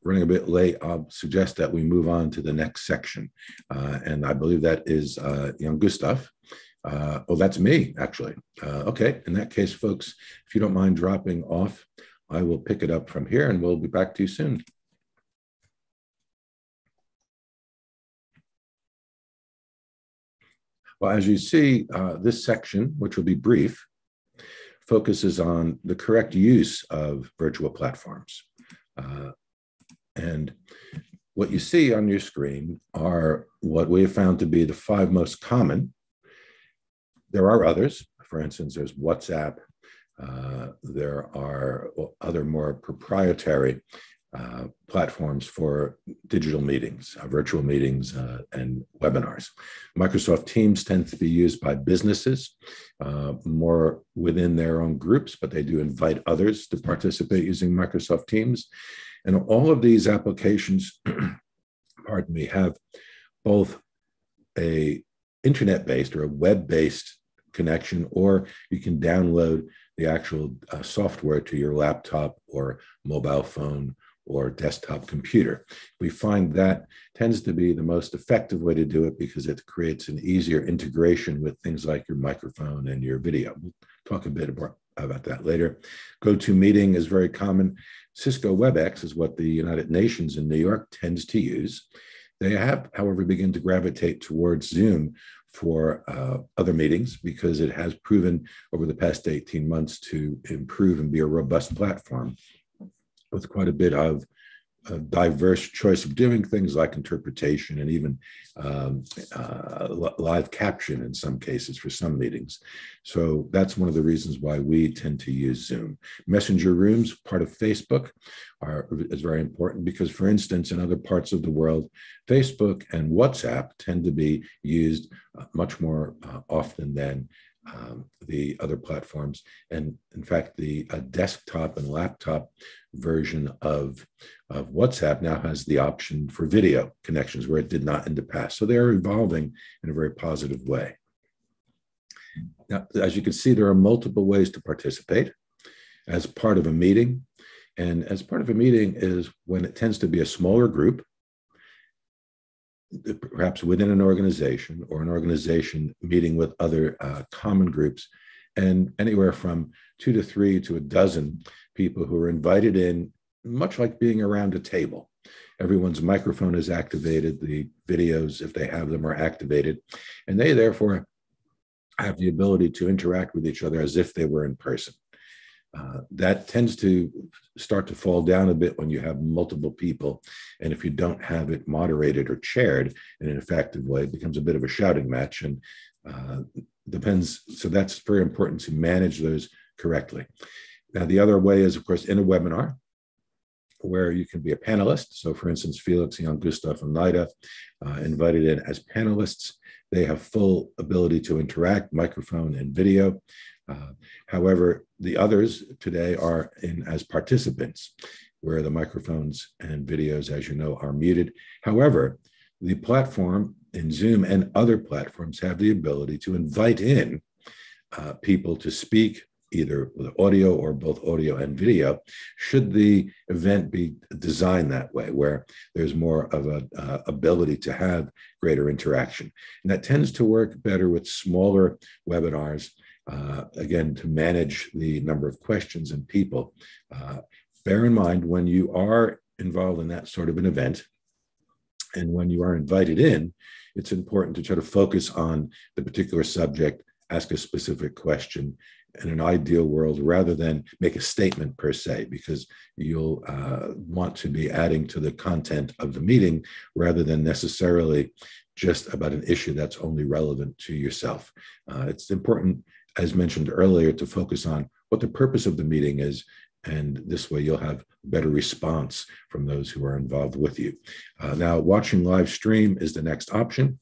Speaker 1: running a bit late, I'll suggest that we move on to the next section. And I believe that is Jan Gustaf. Oh, that's me, actually. Okay, in that case, folks, if you don't mind dropping off, I will pick it up from here and we'll be back to you soon. Well, as you see, this section, which will be brief, focuses on the correct use of virtual platforms. And what you see on your screen are what we have found to be the 5 most common. There are others. For instance, there's WhatsApp. There are other more proprietary platforms for digital meetings, virtual meetings, and webinars. Microsoft Teams tends to be used by businesses more within their own groups, but they do invite others to participate using Microsoft Teams. And all of these applications, pardon me, have both a internet-based or a web-based connection, or you can download the actual software to your laptop or mobile phone or desktop computer. We find that tends to be the most effective way to do it because it creates an easier integration with things like your microphone and your video. We'll talk a bit about that later. GoToMeeting is very common. Cisco WebEx is what the United Nations in New York tends to use. They have, however, begun to gravitate towards Zoom for other meetings because it has proven over the past 18 months to improve and be a robust platform with quite a bit of a diverse choice of doing things like interpretation and even live caption in some cases for some meetings. So that's one of the reasons why we tend to use Zoom. Messenger rooms, part of Facebook, is very important because, for instance, in other parts of the world, Facebook and WhatsApp tend to be used much more often than the other platforms. And in fact, the desktop and laptop version of WhatsApp now has the option for video connections where it did not in the past. So they're evolving in a very positive way. Now, as you can see, there are multiple ways to participate as part of a meeting. And as part of a meeting is when it tends to be a smaller group, perhaps within an organization or an organization meeting with other common groups, and anywhere from 2 to 3 to a dozen people who are invited in, much like being around a table. Everyone's microphone is activated, the videos, if they have them, are activated, and they therefore have the ability to interact with each other as if they were in person. That tends to start to fall down a bit when you have multiple people. And if you don't have it moderated or chaired in an effective way, it becomes a bit of a shouting match and depends. So that's very important to manage those correctly. Now, the other way is, of course, in a webinar where you can be a panelist. So for instance, Felix, Jan Gustaf, and Lyda invited in as panelists. They have full ability to interact, microphone and video. However, the others today are in as participants, where the microphones and videos, as you know, are muted. However, the platform in Zoom and other platforms have the ability to invite in people to speak either with audio or both audio and video, should the event be designed that way, where there's more of an ability to have greater interaction. And that tends to work better with smaller webinars, again, to manage the number of questions and people. Bear in mind, when you are involved in that sort of an event, and when you are invited in, it's important to try to focus on the particular subject, ask a specific question in an ideal world, rather than make a statement per se, because you'll want to be adding to the content of the meeting rather than necessarily just about an issue that's only relevant to yourself. It's important, as mentioned earlier, to focus on what the purpose of the meeting is, and this way you'll have better response from those who are involved with you. Now, watching live stream is the next option.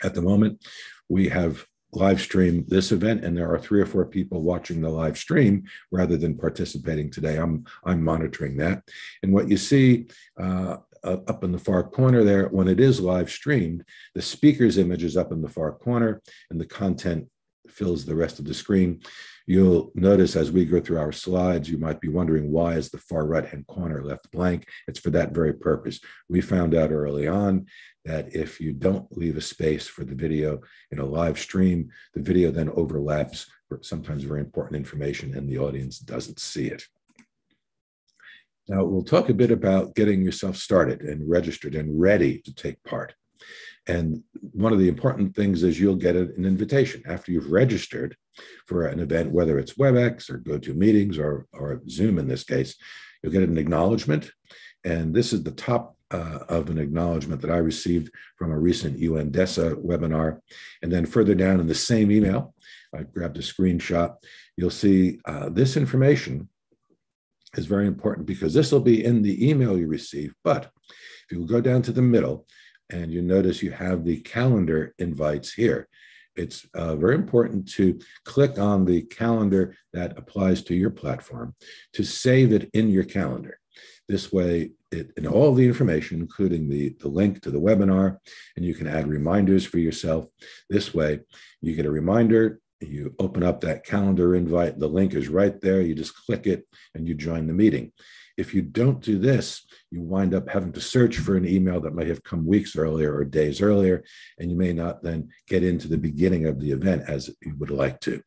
Speaker 1: At the moment, we have live stream this event, and there are 3 or 4 people watching the live stream rather than participating today. I'm monitoring that. And what you see up in the far corner there, when it is live streamed, the speaker's image is up in the far corner and the content fills the rest of the screen. You'll notice as we go through our slides, you might be wondering, why is the far right-hand corner left blank? It's for that very purpose. We found out early on that if you don't leave a space for the video in a live stream, the video then overlaps for sometimes very important information and the audience doesn't see it. Now, we'll talk a bit about getting yourself started and registered and ready to take part. And one of the important things is you'll get an invitation after you've registered for an event, whether it's WebEx or GoToMeetings or Zoom in this case. You'll get an acknowledgement. And this is the top of an acknowledgement that I received from a recent UNDESA webinar. And then further down in the same email, I grabbed a screenshot, you'll see this information is very important because this will be in the email you receive. But if you go down to the middle, and you notice you have the calendar invites here. It's very important to click on the calendar that applies to your platform to save it in your calendar. This way, in all the information, including the link to the webinar, and you can add reminders for yourself. This way, you get a reminder, you open up that calendar invite, the link is right there, you just click it and you join the meeting. If you don't do this, you wind up having to search for an email that may have come weeks earlier or days earlier, and you may not then get into the beginning of the event as you would like to.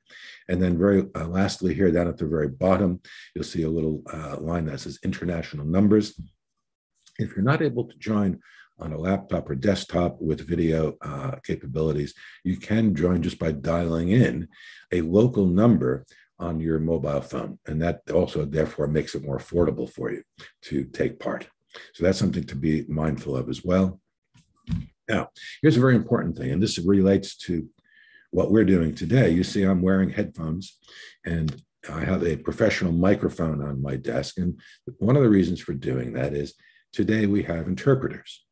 Speaker 1: And then very lastly here down at the very bottom, you'll see a little line that says international numbers. If you're not able to join on a laptop or desktop with video capabilities, you can join just by dialing in a local number on your mobile phone. And that also therefore makes it more affordable for you to take part. So that's something to be mindful of as well. Now, here's a very important thing, and this relates to what we're doing today. You see I'm wearing headphones and I have a professional microphone on my desk. And one of the reasons for doing that is today we have interpreters.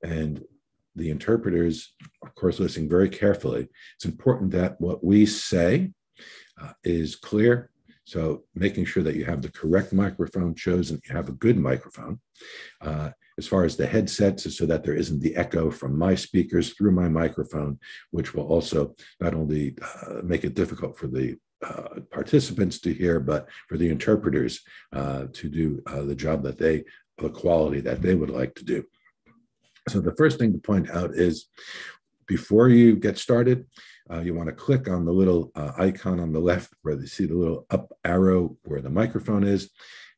Speaker 1: And the interpreters, of course, listening very carefully. It's important that what we say is clear. So making sure that you have the correct microphone chosen, you have a good microphone. As far as the headsets, so that there isn't the echo from my speakers through my microphone, which will also not only make it difficult for the participants to hear, but for the interpreters to do the job that the quality that they would like to do. So the first thing to point out is before you get started, you want to click on the little icon on the left where you see the little up arrow where the microphone is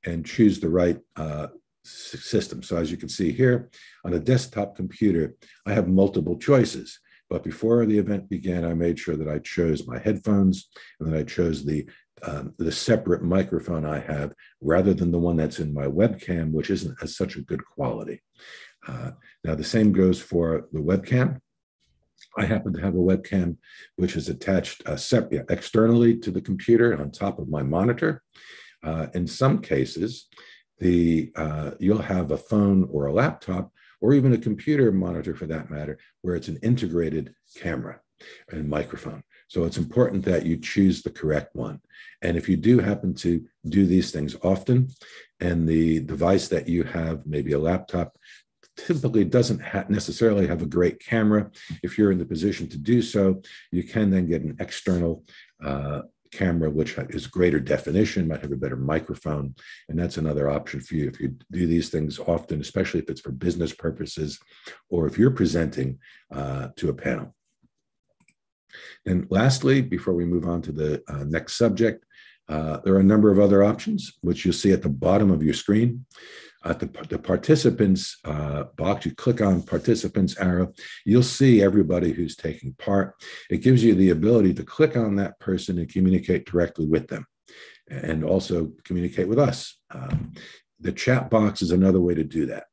Speaker 1: and choose the right system. So as you can see here on a desktop computer, I have multiple choices. But before the event began, I made sure that I chose my headphones and then I chose the separate microphone I have rather than the one that's in my webcam, which isn't as such a good quality. Now the same goes for the webcam. I happen to have a webcam which is attached externally to the computer on top of my monitor. In some cases, you'll have a phone or a laptop or even a computer monitor for that matter, where it's an integrated camera and microphone. So it's important that you choose the correct one. And if you do happen to do these things often, and the device that you have, maybe a laptop, typically doesn't necessarily have a great camera, if you're in the position to do so, you can then get an external camera, which is greater definition, might have a better microphone. And that's another option for you if you do these things often, especially if it's for business purposes or if you're presenting to a panel. And lastly, before we move on to the next subject, there are a number of other options, which you'll see at the bottom of your screen. At the participants box, you click on participants arrow, you'll see everybody who's taking part. It gives you the ability to click on that person and communicate directly with them and also communicate with us. The chat box is another way to do that.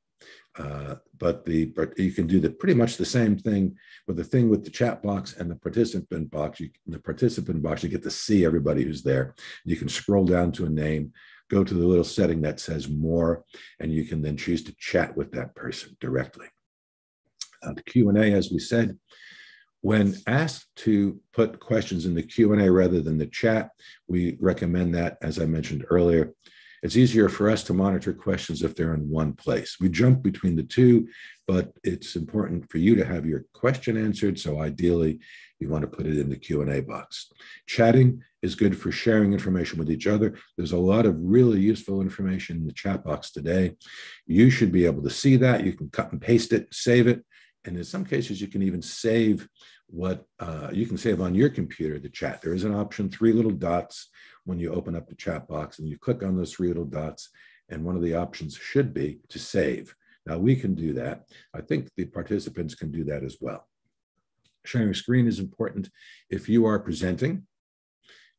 Speaker 1: But you can do pretty much the same thing with the thing with the chat box and the participant box. In the participant box, you get to see everybody who's there. You can scroll down to a name, go to the little setting that says more, and you can then choose to chat with that person directly. The Q&A, as we said, when asked to put questions in the Q&A rather than the chat, we recommend that, as I mentioned earlier. It's easier for us to monitor questions if they're in one place. We jump between the two, but it's important for you to have your question answered. So ideally, you want to put it in the Q&A box. Chatting is good for sharing information with each other. There's a lot of really useful information in the chat box today. You should be able to see that. You can cut and paste it, save it. And in some cases, you can even save what you can save on your computer, the chat. There is an option, 3 little dots when you open up the chat box, and you click on those 3 little dots, and one of the options should be to save. Now we can do that. I think the participants can do that as well. Sharing screen is important. If you are presenting,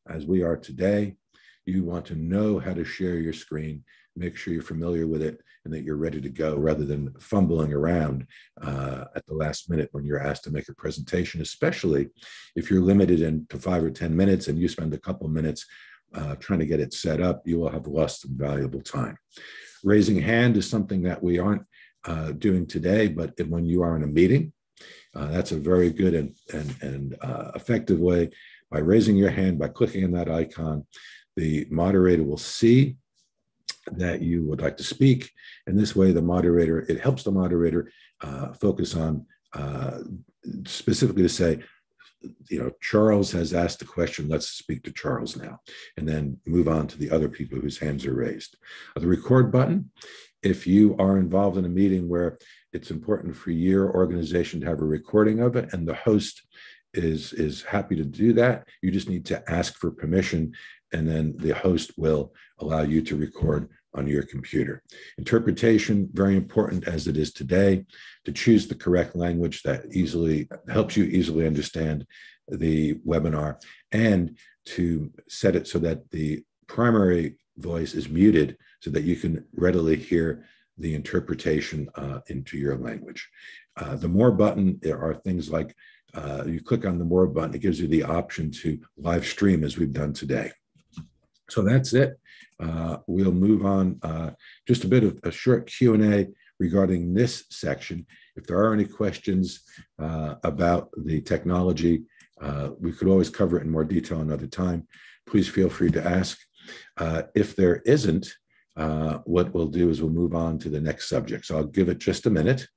Speaker 1: as we are today, you want to know how to share your screen, make sure you're familiar with it and that you're ready to go rather than fumbling around at the last minute when you're asked to make a presentation, especially if you're limited to 5 or 10 minutes and you spend a couple minutes trying to get it set up, you will have lost some valuable time. Raising hand is something that we aren't doing today, but when you are in a meeting, that's a very good and effective way. By raising your hand, by clicking on that icon, the moderator will see that you would like to speak. And this way, it helps the moderator focus on specifically to say, Charles has asked a question, let's speak to Charles now, and then move on to the other people whose hands are raised. The record button, if you are involved in a meeting where it's important for your organization to have a recording of it and the host is happy to do that, you just need to ask for permission, and then the host will allow you to record on your computer. Interpretation, very important as it is today, to choose the correct language that helps you easily understand the webinar, and to set it so that the primary voice is muted so that you can readily hear the interpretation into your language. The More button, there are things like you click on the More button, it gives you the option to live stream as we've done today. So that's it. We'll move on. Just a bit of a short Q&A regarding this section. If there are any questions about the technology, we could always cover it in more detail another time. Please feel free to ask. If there isn't, what we'll do is we'll move on to the next subject. So I'll give it just a minute.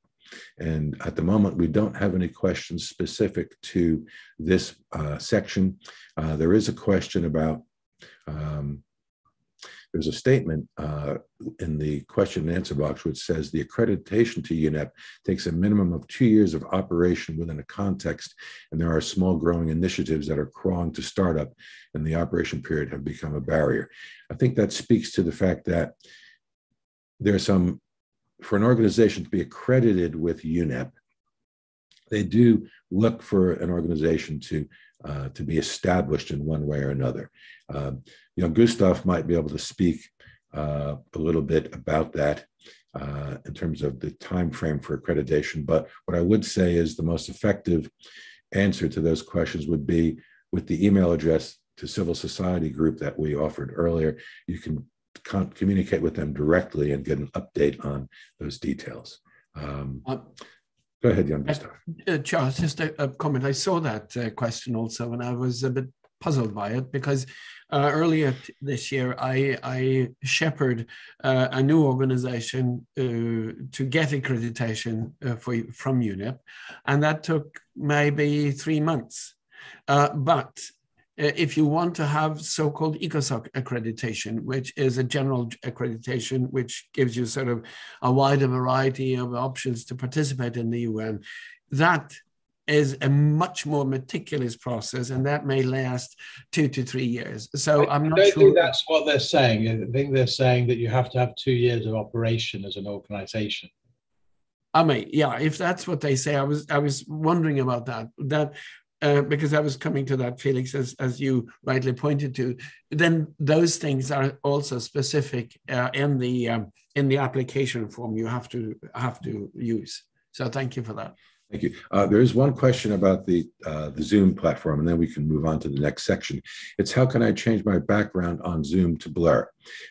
Speaker 1: And at the moment, we don't have any questions specific to this section. There is a question about, there's a statement in the question and answer box which says the accreditation to UNEP takes a minimum of 2 years of operation within a context, and there are small growing initiatives that are crawling to startup, and the operation period have become a barrier. I think that speaks to the fact that there's for an organization to be accredited with UNEP, they do look for an organization to be established in one way or another. Gustav might be able to speak a little bit about that in terms of the time frame for accreditation. But what I would say is the most effective answer to those questions would be with the email address to civil society group that we offered earlier. You can communicate with them directly and get an update on those details. Go ahead, Jan Gustav.
Speaker 2: Charles, just a comment. I saw that question also, and I was a bit puzzled by it because earlier this year, I shepherded a new organization to get accreditation from UNEP, and that took maybe 3 months. But if you want to have so-called ECOSOC accreditation, which is a general accreditation, which gives you sort of a wider variety of options to participate in the UN, that is a much more meticulous process, and that may last 2 to 3 years. So I'm not sure.
Speaker 3: I don't think that's what they're saying. I think they're saying that you have to have 2 years of operation as an organization.
Speaker 2: I mean, yeah, if that's what they say, I was wondering about that. Because I was coming to that, Felix, as you rightly pointed to. Then those things are also specific in the application form you have to use. So thank you for that.
Speaker 1: Thank you. There is one question about the Zoom platform, and then we can move on to the next section. It's how can I change my background on Zoom to blur?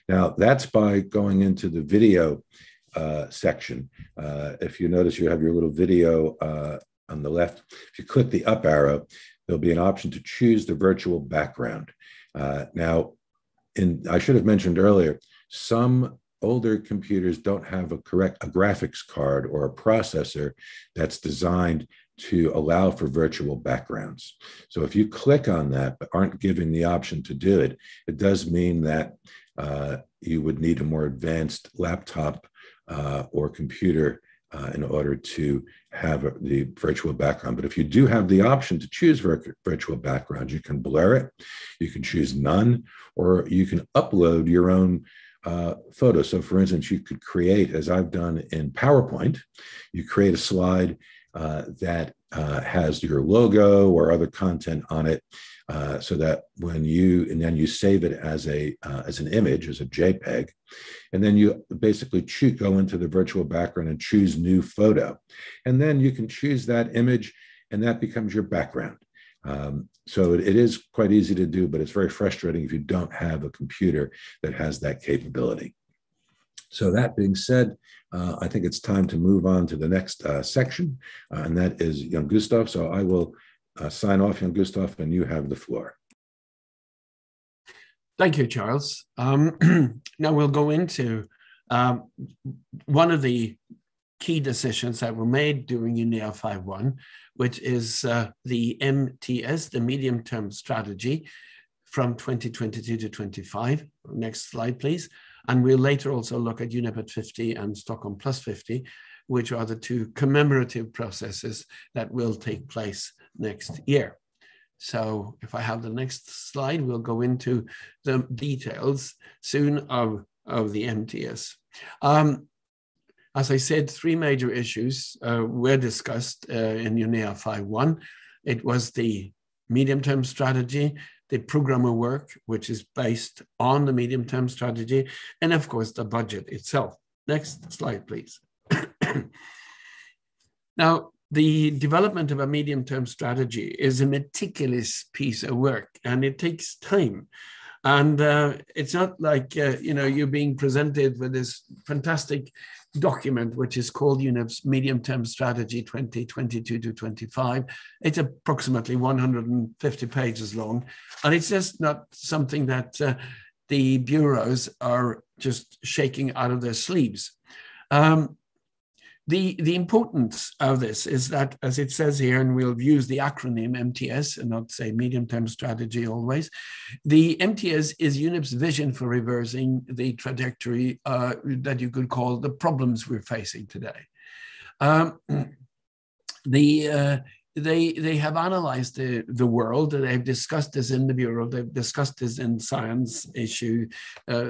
Speaker 1: Now, that's by going into the video section. If you notice, you have your little video on the left. If you click the up arrow, there'll be an option to choose the virtual background. Now, I should have mentioned earlier, some older computers don't have a graphics card or a processor that's designed to allow for virtual backgrounds. So if you click on that but aren't given the option to do it, it does mean that you would need a more advanced laptop or computer in order to have the virtual background. But if you do have the option to choose virtual background, you can blur it, you can choose none, or you can upload your own photo. So for instance, you could create, as I've done in PowerPoint, you create a slide that has your logo or other content on it, so that when then you save it as an image, as a JPEG, and then you basically go into the virtual background and choose new photo, and then you can choose that image, and that becomes your background. So it is quite easy to do, but it's very frustrating if you don't have a computer that has that capability. So that being said, I think it's time to move on to the next section, and that is Jan Gustav. So I will sign off, Jan Gustav, and you have the floor.
Speaker 2: Thank you, Charles. Now we'll go into one of the key decisions that were made during UNEA 5.1, which is the MTS, the medium-term strategy from 2022 to 25. Next slide, please. And we'll later also look at UNEP 50 and Stockholm plus 50, which are the two commemorative processes that will take place next year. So if I have the next slide, we'll go into the details soon of the MTS. As I said, 3 major issues were discussed in UNEA 5.1. It was the medium-term strategy, the program of work, which is based on the medium-term strategy, and of course, the budget itself. Next slide, please. Now, the development of a medium-term strategy is a meticulous piece of work, and it takes time. And it's not like, you're being presented with this fantastic document, which is called UNEP's Medium-Term Strategy 2022 to 25. It's approximately 150 pages long, and it's just not something that the bureaus are just shaking out of their sleeves. The importance of this is that, as it says here, and we'll use the acronym MTS and not say medium-term strategy always, the MTS is UNEP's vision for reversing the trajectory that you could call the problems we're facing today. They have analyzed the world, they've discussed this in the Bureau, they've discussed this in science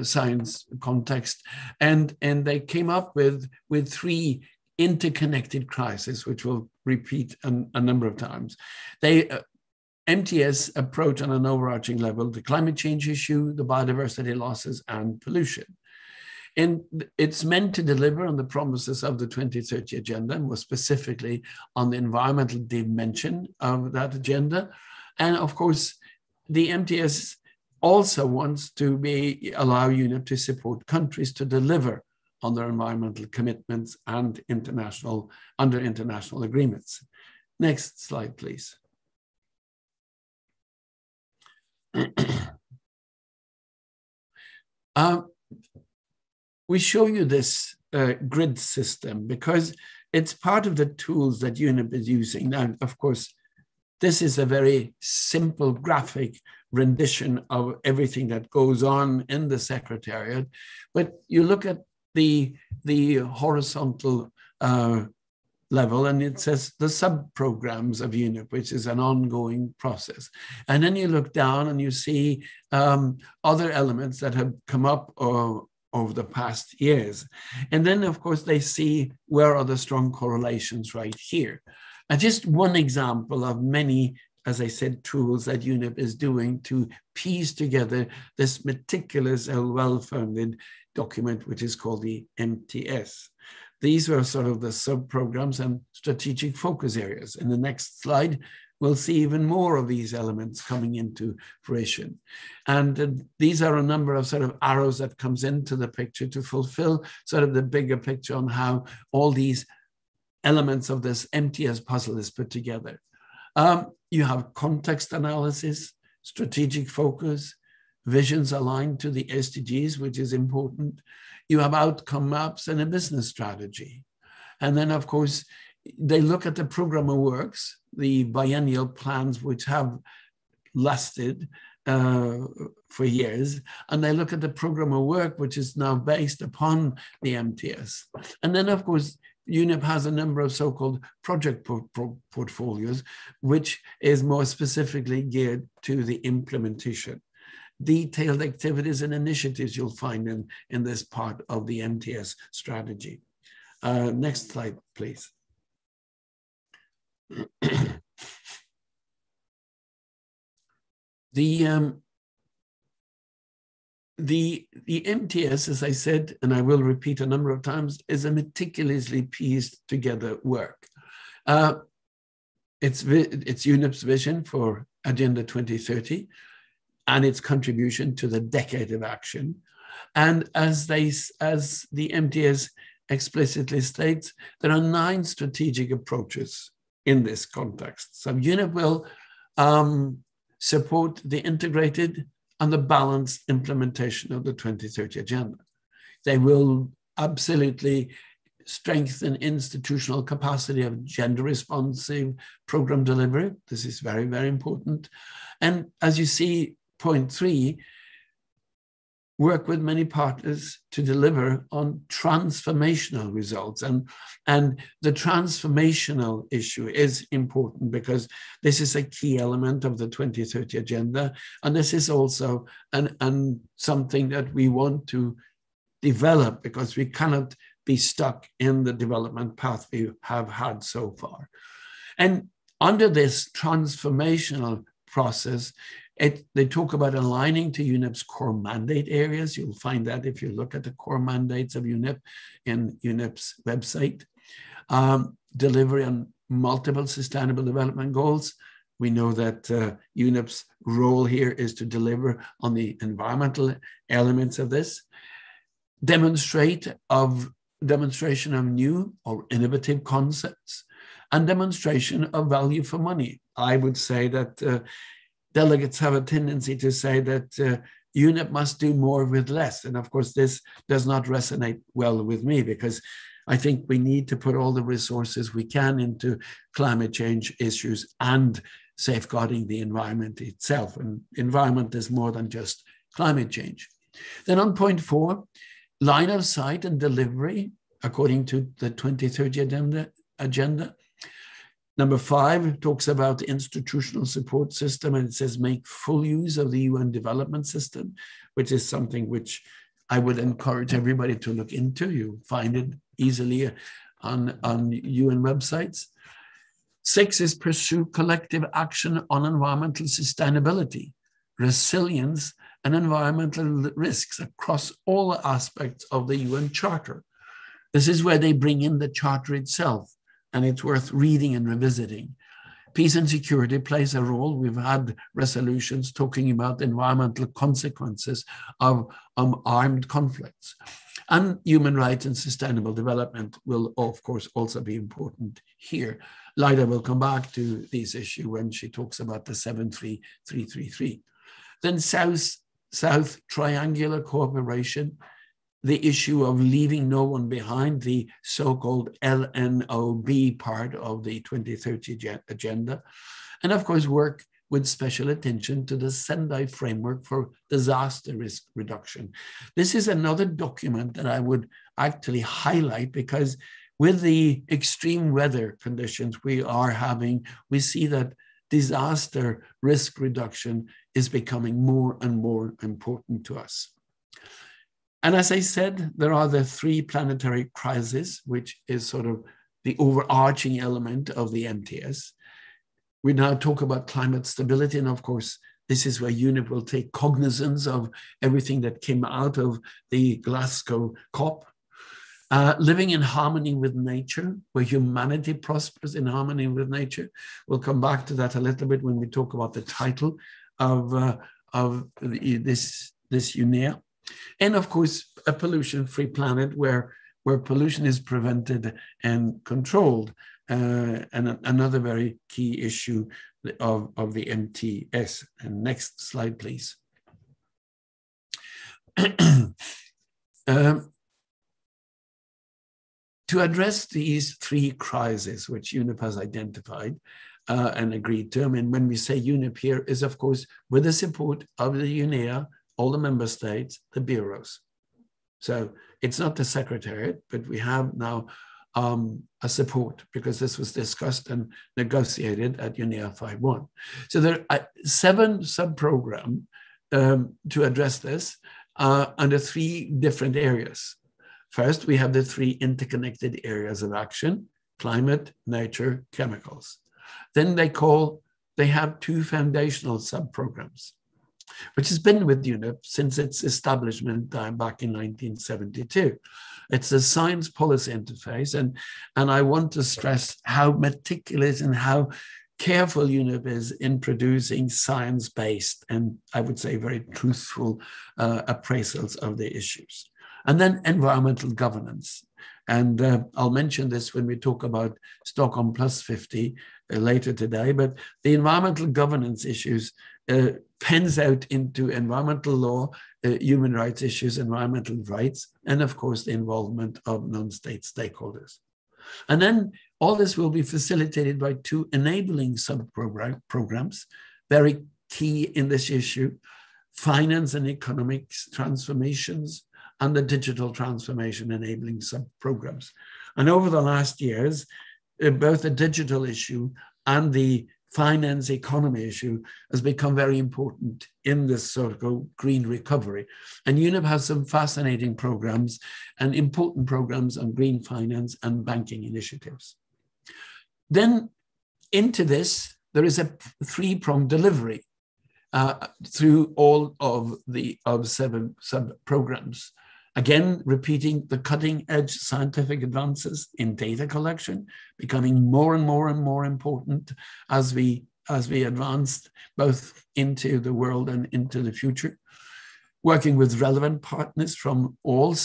Speaker 2: science context, and they came up with 3 interconnected crises, which we'll repeat a number of times. MTS approach on an overarching level, the climate change issue, the biodiversity losses, and pollution. And it's meant to deliver on the promises of the 2030 agenda, and more specifically on the environmental dimension of that agenda. And of course, the MTS also wants to allow UNEP to support countries to deliver on their environmental commitments and under international agreements. Next slide, please. We show you this grid system because it's part of the tools that UNEP is using. Now, of course, this is a very simple graphic rendition of everything that goes on in the Secretariat. But you look at the horizontal level, and it says the sub-programs of UNEP, which is an ongoing process. And then you look down and you see other elements that have come up over the past years. And then, of course, they see where are the strong correlations right here. And just one example of many, as I said, tools that UNEP is doing to piece together this meticulous and well-founded document, which is called the MTS. These were sort of the sub-programs and strategic focus areas. In the next slide, we'll see even more of these elements coming into fruition. And these are a number of sort of arrows that comes into the picture to fulfill sort of the bigger picture on how all these elements of this MTS puzzle is put together. You have context analysis, strategic focus, visions aligned to the SDGs, which is important. You have outcome maps and a business strategy. And then, of course, they look at the program of works, the biennial plans, which have lasted for years. And they look at the program of work, which is now based upon the MTS. And then, of course, UNEP has a number of so-called project portfolios, which is more specifically geared to the implementation. Detailed activities and initiatives you'll find in this part of the MTS strategy. Next slide, please. The MTS, as I said, and I will repeat a number of times, is a meticulously pieced together work. It's UNEP's vision for Agenda 2030 and its contribution to the decade of action. And as the MTS explicitly states, there are 9 strategic approaches in this context. So UNEP will support the integrated and the balanced implementation of the 2030 agenda. They will absolutely strengthen institutional capacity of gender responsive program delivery. This is very, very important. And as you see, point 3, work with many partners to deliver on transformational results. And the transformational issue is important because this is a key element of the 2030 agenda. And this is also something that we want to develop because we cannot be stuck in the development path we have had so far. And under this transformational process, they talk about aligning to UNEP's core mandate areas. You'll find that if you look at the core mandates of UNEP in UNEP's website. Delivery on multiple sustainable development goals. We know that UNEP's role here is to deliver on the environmental elements of this. Demonstration of new or innovative concepts and demonstration of value for money. I would say that delegates have a tendency to say that UNEP must do more with less. And of course, this does not resonate well with me because I think we need to put all the resources we can into climate change issues and safeguarding the environment itself. And environment is more than just climate change. Then on point 4, line of sight and delivery according to the 2030 agenda. Number 5 talks about the institutional support system, and it says make full use of the UN development system, which is something which I would encourage everybody to look into. You find it easily on UN websites. 6 is pursue collective action on environmental sustainability, resilience, and environmental risks across all aspects of the UN Charter. This is where they bring in the Charter itself, and it's worth reading and revisiting. Peace and security plays a role. We've had resolutions talking about environmental consequences of armed conflicts. And human rights and sustainable development will, of course, also be important here. Lyda will come back to this issue when she talks about the 73333. Then South triangular cooperation. the issue of leaving no one behind, the so-called LNOB part of the 2030 agenda. And of course, work with special attention to the Sendai framework for disaster risk reduction. This is another document that I would actually highlight, because with the extreme weather conditions we are having, we see that disaster risk reduction is becoming more and more important to us. And as I said, there are the 3 planetary crises, which is sort of the overarching element of the MTS. We now talk about climate stability, and of course, this is where UNEP will take cognizance of everything that came out of the Glasgow COP. Living in harmony with nature, where humanity prospers in harmony with nature. We'll come back to that a little bit when we talk about the title of this UNEA. And of course, a pollution-free planet where pollution is prevented and controlled. And another very key issue of the MTS. And next slide, please. To address these 3 crises, which UNEP has identified and agreed to, I mean, when we say UNEP here is, of course, with the support of the UNEA, all the member states, the bureaus. So it's not the Secretariat, but we have now a support, because this was discussed and negotiated at UNEA 5.1. So there are 7 sub-programs to address this under 3 different areas. First, we have the 3 interconnected areas of action: climate, nature, chemicals. Then they have 2 foundational sub-programs, which has been with UNEP since its establishment back in 1972. It's the science policy interface, and I want to stress how meticulous and how careful UNEP is in producing science-based and, I would say, very truthful appraisals of the issues. And then environmental governance. And I'll mention this when we talk about Stockholm Plus 50 later today, but the environmental governance issues pens out into environmental law, human rights issues, environmental rights, and of course, the involvement of non-state stakeholders. And then all this will be facilitated by 2 enabling sub-programs, very key in this issue: finance and economics transformations, and the digital transformation enabling sub-programs. And over the last years, both the digital issue and the finance economy issue has become very important in this sort of green recovery. And UNEP has some fascinating programs and important programs on green finance and banking initiatives. Then into this, there is a 3-pronged delivery through all of the 7 sub-programs. Again, repeating the cutting-edge scientific advances in data collection, becoming more and more and more important as we advance both into the world and into the future. Working with relevant partners from all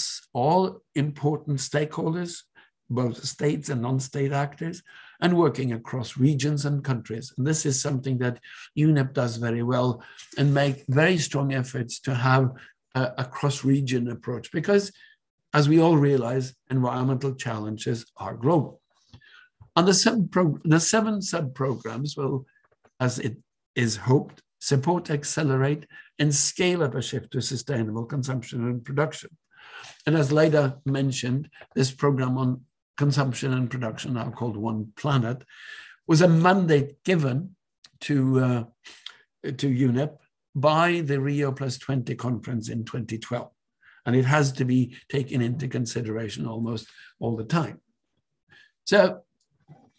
Speaker 2: important stakeholders, both states and non-state actors, and working across regions and countries. And this is something that UNEP does very well, and make very strong efforts to have a cross-region approach, because as we all realize, environmental challenges are global. And the 7 sub-programs will, as it is hoped, support, accelerate, and scale up a shift to sustainable consumption and production. And as Leila mentioned, this program on consumption and production, now called One Planet, was a mandate given to UNEP by the Rio +20 conference in 2012. And it has to be taken into consideration almost all the time. So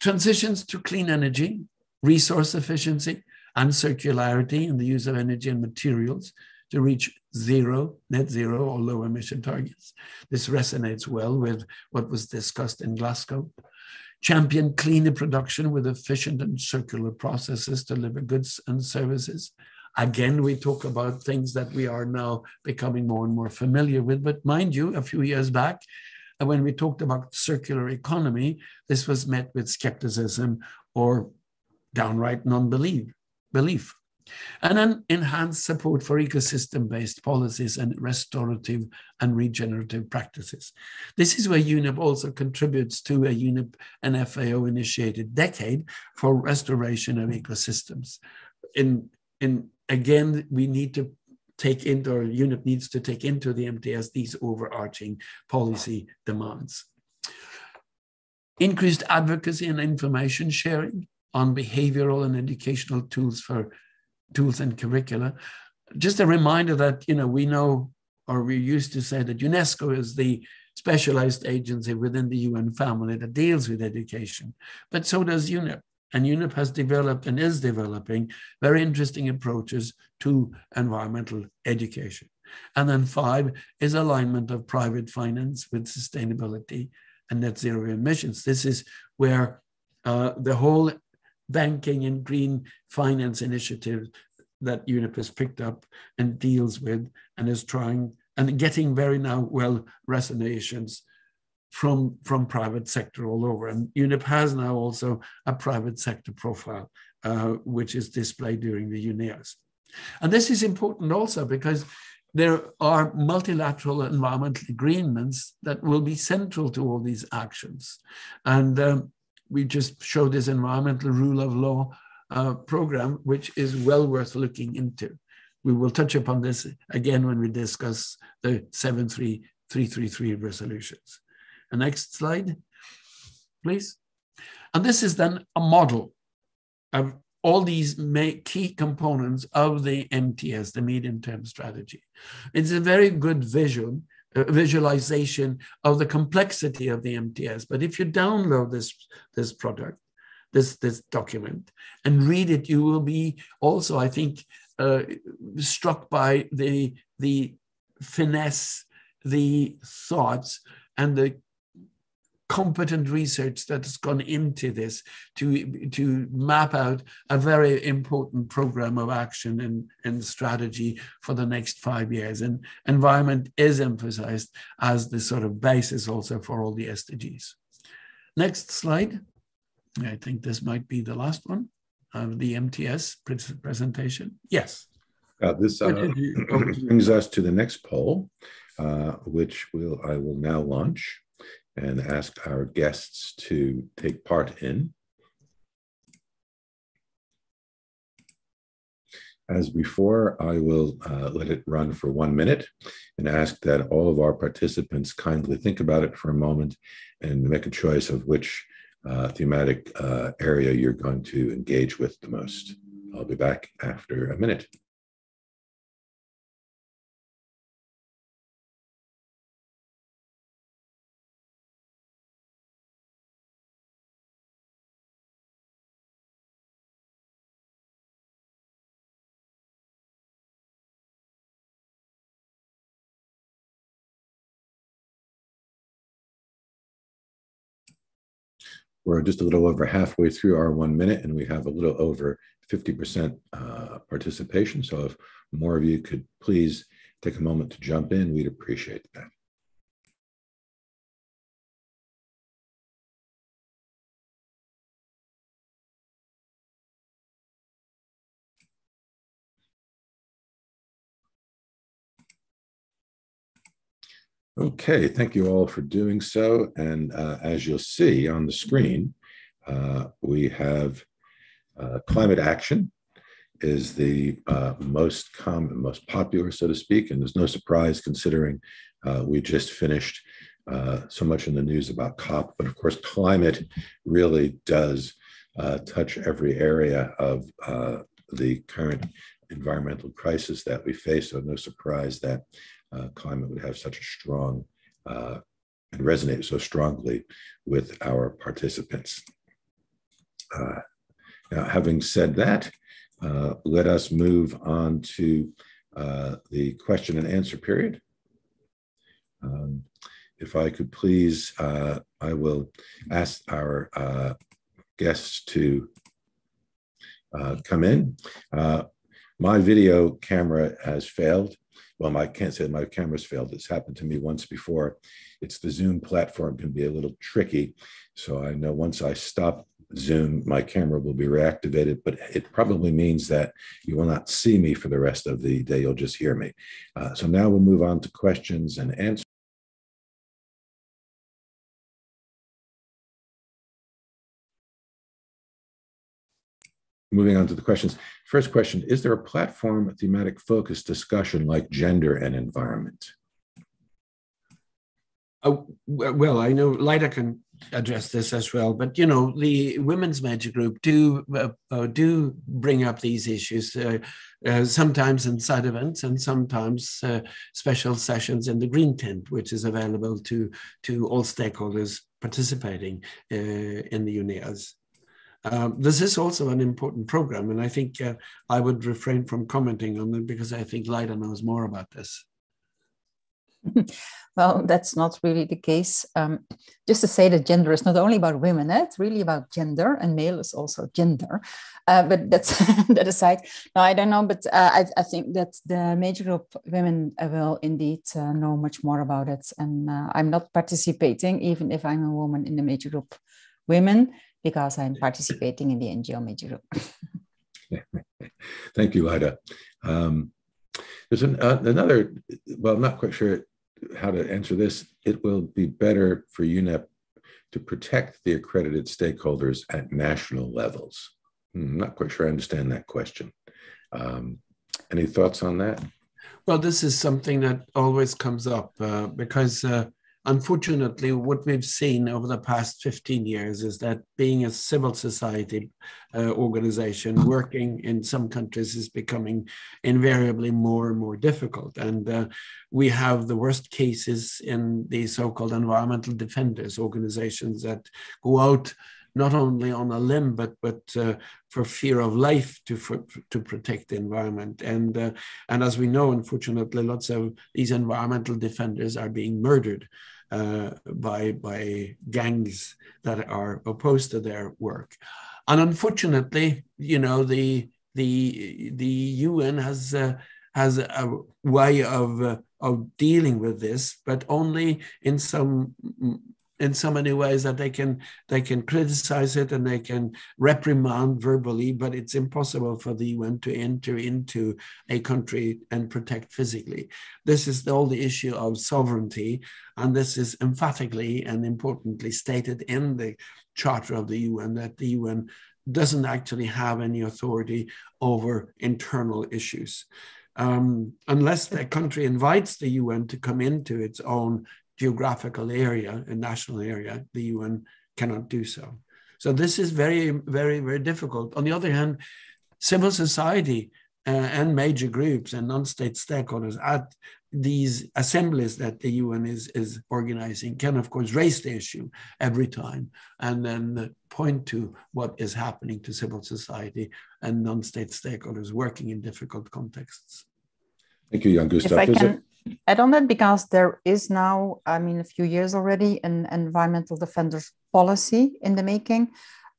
Speaker 2: transitions to clean energy, resource efficiency, and circularity in the use of energy and materials to reach net zero or low emission targets. This resonates well with what was discussed in Glasgow. Champion cleaner production with efficient and circular processes to deliver goods and services. Again, we talk about things that we are now becoming more and more familiar with. But mind you, a few years back, when we talked about circular economy, this was met with skepticism or downright non-belief. And then enhanced support for ecosystem-based policies and restorative and regenerative practices. This is where UNEP also contributes to a UNEP and FAO-initiated decade for restoration of ecosystems. Again, we need to take into, or UNEP needs to take into the MTS these overarching policy demands. Increased advocacy and information sharing on behavioral and educational tools and curricula. Just a reminder that, we know, or we used to say that UNESCO is the specialized agency within the UN family that deals with education, but so does UNEP. And UNEP has developed and is developing very interesting approaches to environmental education. And then 5 is alignment of private finance with sustainability and net zero emissions. This is where the whole banking and green finance initiative that UNEP has picked up and deals with and is trying and getting very now well resonations from private sector all over. And UNEP has now also a private sector profile, which is displayed during the UNEAs. And this is important also because there are multilateral environmental agreements that will be central to all these actions. And we just showed this environmental rule of law program, which is well worth looking into. We will touch upon this again when we discuss the 73333 resolutions. The next slide, please. And this is then a model of all these key components of the MTS, the medium-term strategy. It's a very good visualization of the complexity of the MTS. But if you download this product, this document, and read it, you will be also, I think, struck by the finesse, the thoughts, and the competent research that has gone into this to map out a very important program of action and strategy for the next 5 years. And environment is emphasized as the sort of basis also for all the SDGs. Next slide. I think this might be the last one of the MTS presentation. Yes.
Speaker 1: This brings us to the next poll, which I will now launch and ask our guests to take part in. As before, I will let it run for 1 minute and ask that all of our participants kindly think about it for a moment and make a choice of which thematic area you're going to engage with the most. I'll be back after a minute. We're just a little over halfway through our 1 minute, and we have a little over 50% participation. So if more of you could please take a moment to jump in, we'd appreciate that. Okay, thank you all for doing so. And as you'll see on the screen, we have climate action is the most common, most popular, so to speak. And there's no surprise considering we just finished so much in the news about COP. But of course, climate really does touch every area of the current environmental crisis that we face. So no surprise that climate would have such a strong and resonate so strongly with our participants. Now, having said that, let us move on to the question and answer period. If I could please, I will ask our guests to come in. My video camera has failed. Well, I can't say my camera's failed. It's happened to me once before. It's the Zoom platform can be a little tricky. So I know once I stop Zoom, my camera will be reactivated, but it probably means that you will not see me for the rest of the day. You'll just hear me. So now we'll move on to questions and answers. Moving on to the questions. First question, is there a platform thematic focus discussion like gender and environment?
Speaker 2: Well, I know Lida can address this as well, but you know, the women's major group do bring up these issues sometimes in side events and sometimes special sessions in the green tent, which is available to all stakeholders participating in the UNEAs. This is also an important program, and I think I would refrain from commenting on it because I think Lida knows more about this.
Speaker 4: Well, that's not really the case. Just to say that gender is not only about women, it's really about gender, and male is also gender. But that's that aside. No, I don't know, but I think that the major group women will indeed know much more about it. And I'm not participating, even if I'm a woman in the major group women, because I'm participating in the NGO major group.
Speaker 1: Thank you, Lida. There's another, well, I'm not quite sure how to answer this. It will be better for UNEP to protect the accredited stakeholders at national levels. I'm not quite sure I understand that question. Any thoughts on that?
Speaker 2: Well, this is something that always comes up because unfortunately, what we've seen over the past 15 years is that being a civil society organization working in some countries is becoming invariably more and more difficult. And we have the worst cases in the so-called environmental defenders organizations that go out not only on a limb, but for fear of life to protect the environment. And as we know, unfortunately, lots of these environmental defenders are being murdered by gangs that are opposed to their work. And unfortunately, you know, the UN has a way of dealing with this, but only in so many ways that they can criticize it and they can reprimand verbally, but it's impossible for the UN to enter into a country and protect physically. This is all the issue of sovereignty, and this is emphatically and importantly stated in the Charter of the UN, that the UN doesn't actually have any authority over internal issues. Unless the country invites the UN to come into its own geographical area and national area, the UN cannot do so. So this is very, very, very difficult. On the other hand, civil society and major groups and non-state stakeholders at these assemblies that the UN is organizing can, of course, raise the issue every time and then point to what is happening to civil society and non-state stakeholders working in difficult contexts.
Speaker 1: Thank you, Jan Gustav.
Speaker 4: If I can add on that, because there is now, I mean, a few years already, an environmental defenders policy in the making.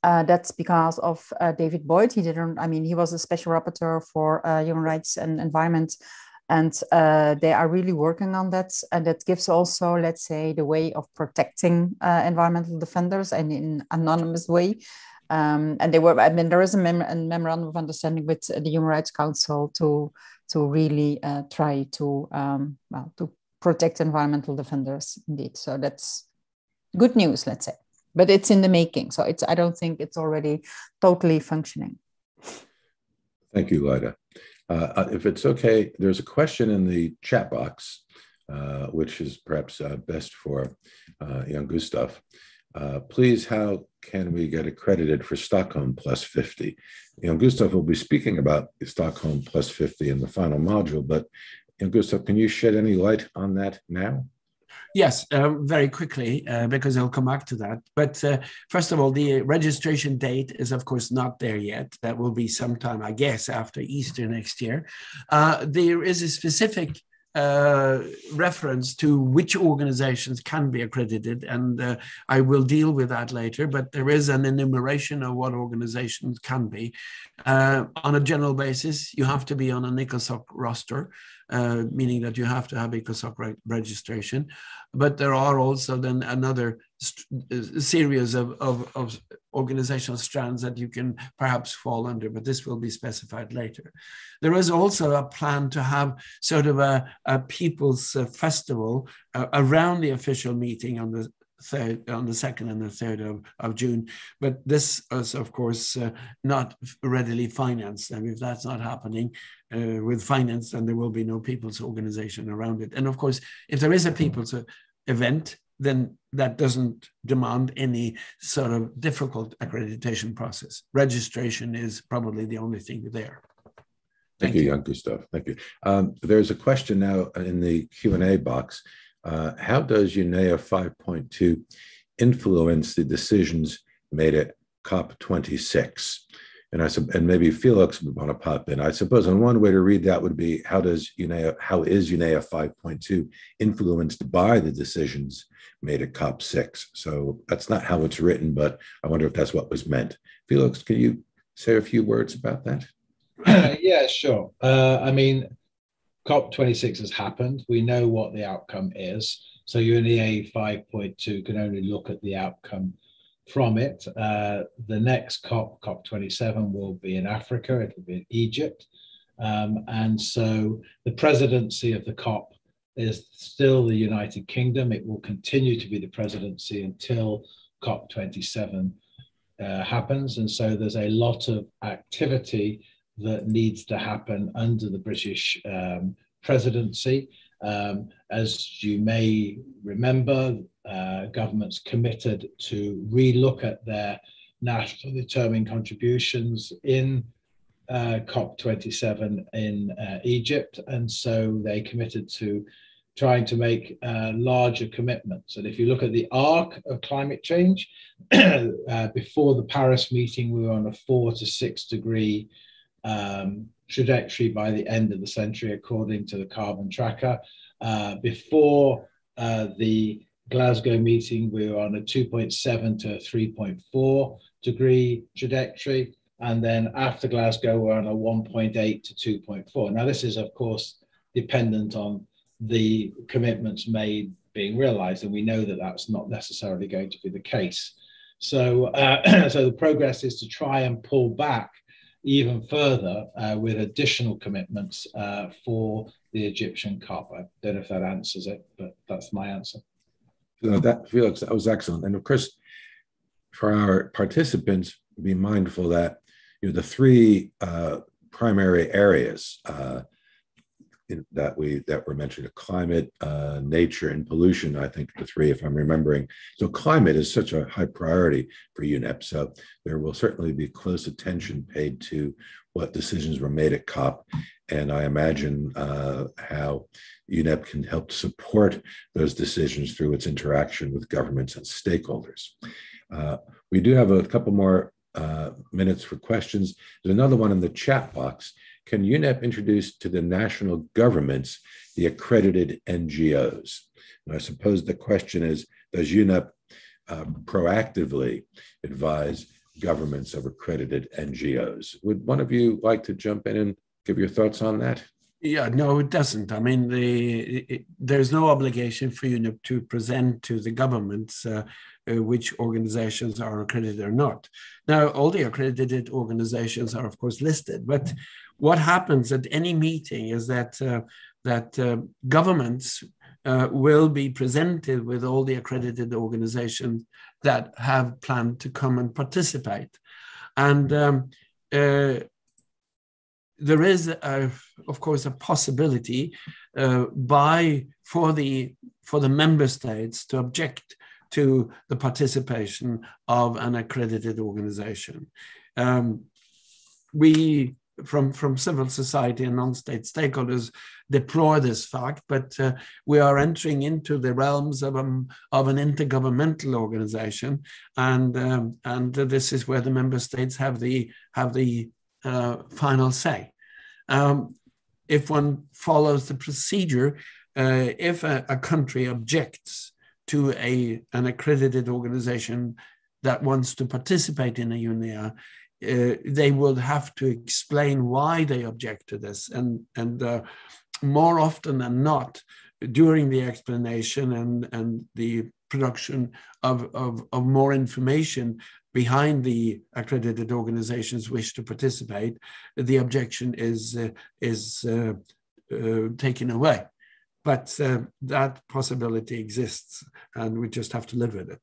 Speaker 4: That's because of David Boyd. He was a special rapporteur for human rights and environment. And they are really working on that. And that gives also, let's say, the way of protecting environmental defenders and in an anonymous way. And there is a memorandum of understanding with the Human Rights Council to really try to protect environmental defenders indeed. So that's good news, let's say. But it's in the making. So I don't think it's already totally functioning.
Speaker 1: Thank you, Lida. If it's okay, there's a question in the chat box, which is perhaps best for Jan Gustav. Please, how can we get accredited for Stockholm Plus 50? Jan Gustav will be speaking about Stockholm Plus 50 in the final module, but Jan Gustav, can you shed any light on that now?
Speaker 2: Yes, very quickly, because I'll come back to that. But first of all, the registration date is, of course, not there yet. That will be sometime, I guess, after Easter next year. There is a specific reference to which organizations can be accredited, and I will deal with that later, but there is an enumeration of what organizations can be. On a general basis, you have to be on an ECOSOC roster, meaning that you have to have ECOSOC registration, but there are also then another series of organizational strands that you can perhaps fall under, but this will be specified later. There is also a plan to have sort of a people's festival around the official meeting on the 2nd and the 3rd of June, but this is of course not readily financed, and if that's not happening with finance, then there will be no people's organization around it. And of course, if there is a people's event, then that doesn't demand any sort of difficult accreditation process. Registration is probably the only thing there.
Speaker 1: Thank you, Jan Gustav. Thank you. There's a question now in the Q&A box. How does UNEA 5.2 influence the decisions made at COP26? And maybe Felix would want to pop in. I suppose, and one way to read that would be, how is UNEA 5.2 influenced by the decisions made at COP6? So that's not how it's written, but I wonder if that's what was meant. Felix, can you say a few words about that?
Speaker 3: Yeah, sure. I mean, COP26 has happened. We know what the outcome is. So UNEA 5.2 can only look at the outcome from it. The next COP27, will be in Africa. It will be in Egypt. And so the presidency of the COP is still the United Kingdom. It will continue to be the presidency until COP27 happens. And so there's a lot of activity that needs to happen under the British presidency. As you may remember, governments committed to relook at their nationally determined contributions in COP27 in Egypt. And so they committed to trying to make larger commitments. And if you look at the arc of climate change, before the Paris meeting, we were on a 4 to 6 degree trajectory by the end of the century, according to the carbon tracker. Before the Glasgow meeting, we were on a 2.7 to 3.4 degree trajectory. And then after Glasgow, we're on a 1.8 to 2.4. Now, this is, of course, dependent on the commitments made being realized. And we know that that's not necessarily going to be the case. So, so the progress is to try and pull back even further with additional commitments for the Egyptian COP. I don't know if that answers it, but that's my answer.
Speaker 1: Felix, that was excellent. And of course, for our participants, be mindful that the three primary areas that were mentioned: climate, nature, and pollution. I think the three, if I'm remembering. So climate is such a high priority for UNEP. So there will certainly be close attention paid to what decisions were made at COP. And I imagine how UNEP can help support those decisions through its interaction with governments and stakeholders. We do have a couple more minutes for questions. There's another one in the chat box. Can UNEP introduce to the national governments the accredited NGOs? And I suppose the question is, does UNEP proactively advise governments of accredited NGOs? Would one of you like to jump in and give your thoughts on that?
Speaker 2: Yeah, no, it doesn't. I mean, there's no obligation for UNEP to present to the governments which organizations are accredited or not. Now, all the accredited organizations are, of course, listed, but what happens at any meeting is that governments will be presented with all the accredited organizations that have planned to come and participate. And there is, of course, a possibility for the member states to object to the participation of an accredited organization. We, from civil society and non-state stakeholders, deplore this fact, but we are entering into the realms of an intergovernmental organization, and this is where the member states have the final say. If one follows the procedure, if a country objects to an accredited organization that wants to participate in a UNEA, they will have to explain why they object to this. And more often than not, during the explanation and the production of more information behind the accredited organizations wish to participate, the objection is taken away. But that possibility exists, and we just have to live with it.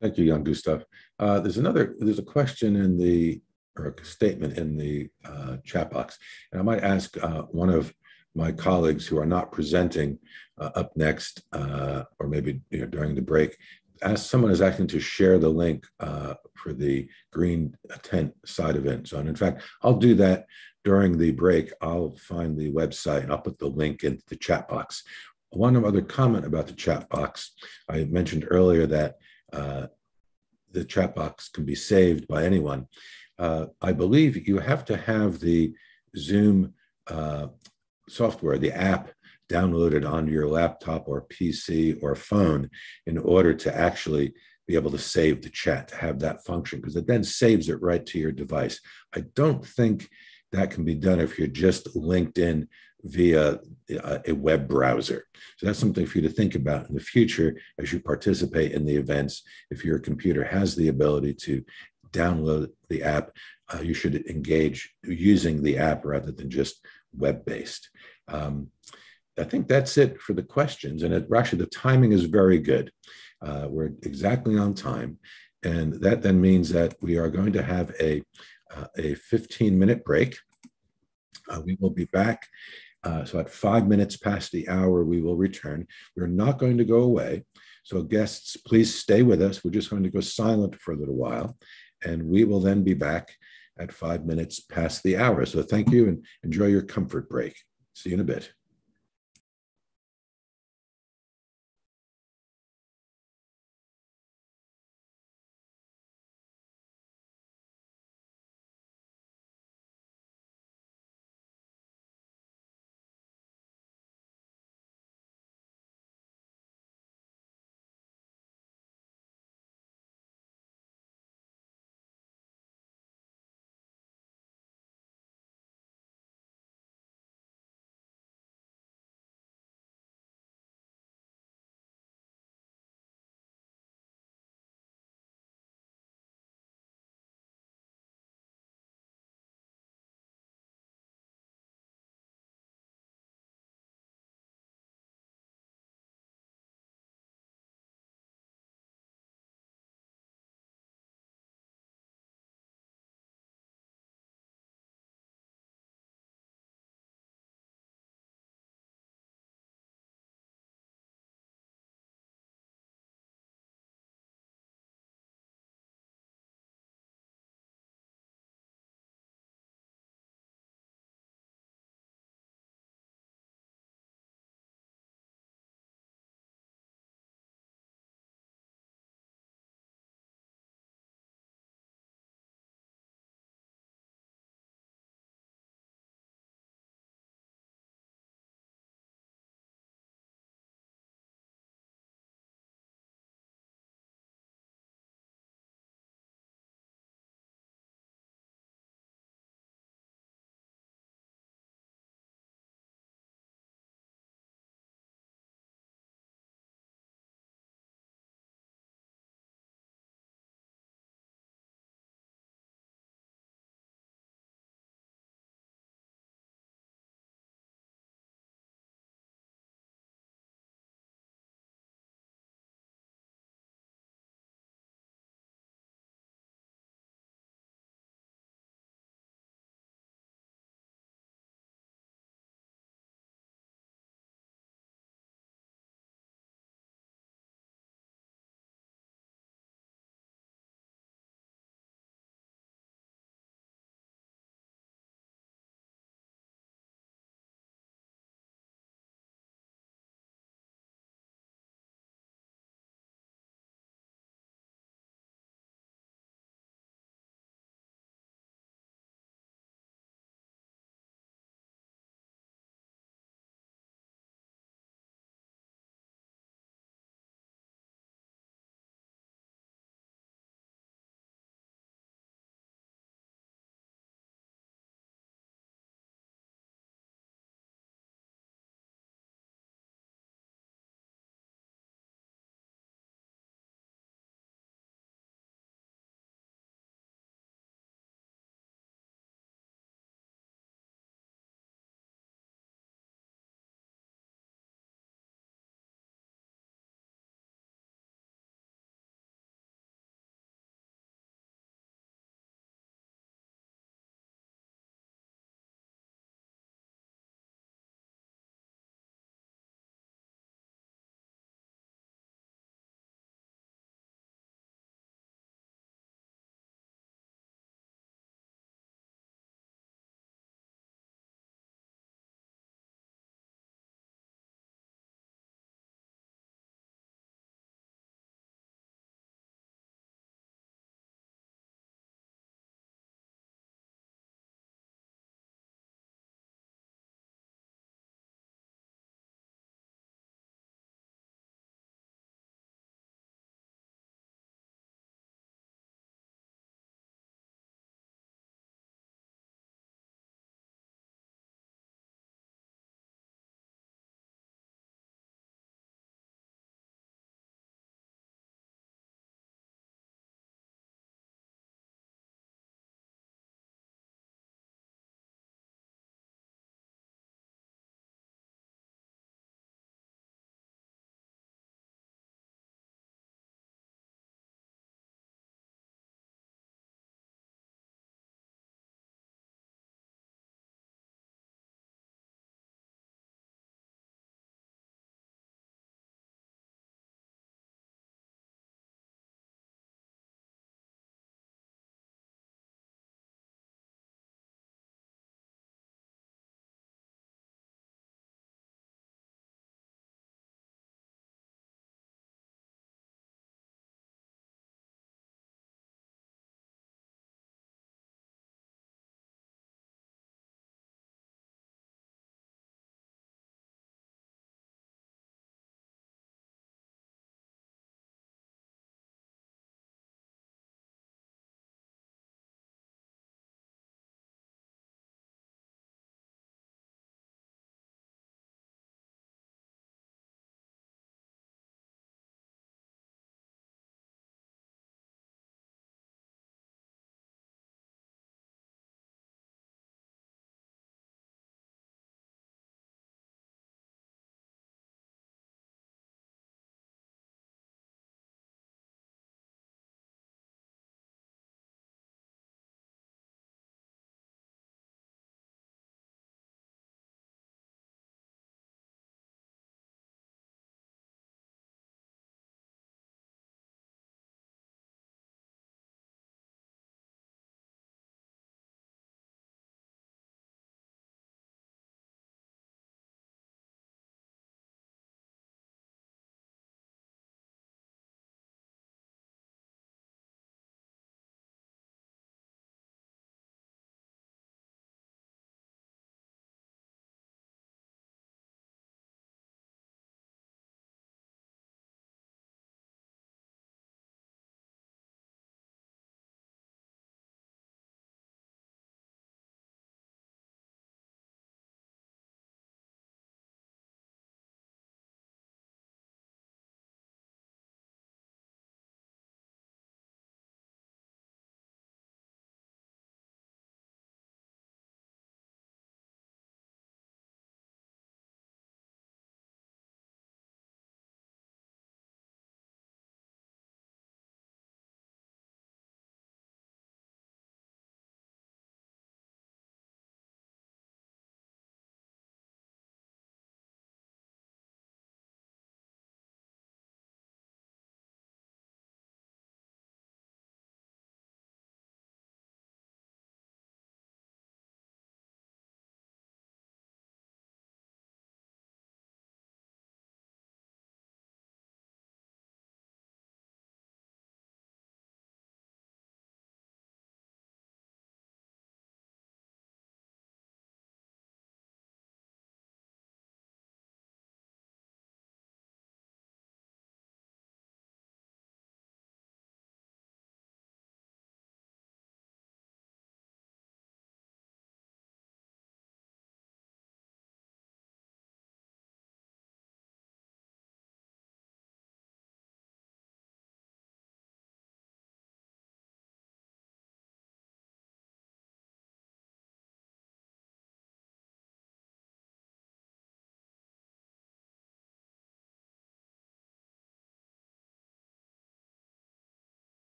Speaker 1: Thank you, Jan Gustav. There's a question in the, or a statement in the chat box, and I might ask one of my colleagues who are not presenting up next, or maybe during the break, ask someone is asking to share the link for the green tent side event. So, and in fact, I'll do that during the break. I'll find the website and I'll put the link into the chat box. One other comment about the chat box, I mentioned earlier that the chat box can be saved by anyone. I believe you have to have the Zoom software, the app, downloaded on your laptop or PC or phone in order to actually be able to save the chat, to have that function, because it then saves it right to your device. I don't think that can be done if you're just linked in via a web browser. So that's something for you to think about in the future as you participate in the events. If your computer has the ability to download the app, you should engage using the app rather than just web-based. I think that's it for the questions. And actually, the timing is very good. We're exactly on time. And that then means that we are going to have a 15-minute break. We will be back. So at 5 minutes past the hour, we will return. We're not going to go away. So guests, please stay with us. We're just going to go silent for a little while. And we will then be back at 5 minutes past the hour. So thank you and enjoy your comfort break. See you in a bit.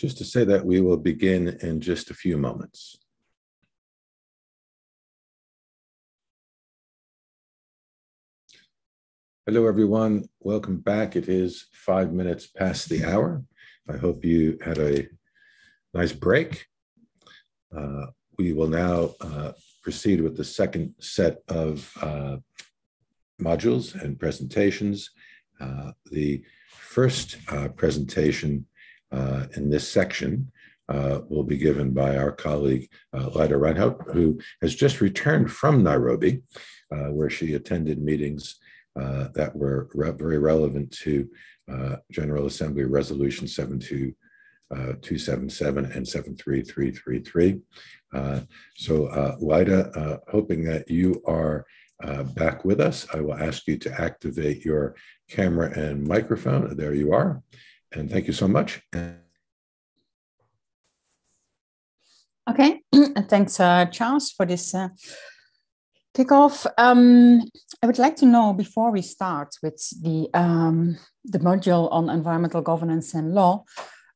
Speaker 1: just to say that we will begin in just a few moments. Hello, everyone. Welcome back. It is 5 minutes past the hour. I hope you had a nice break. We will now proceed with the second set of modules and presentations. The first presentation in this section will be given by our colleague Lyda Reinhout, who has just returned from Nairobi, where she attended meetings that were very relevant to General Assembly Resolution 72277 and 73333. So Lyda, hoping that you are back with us, I will ask you to activate your camera and microphone. There you are. And thank you so much.
Speaker 4: Okay, thanks, Charles, for this kickoff. I would like to know, before we start with the module on environmental governance and law,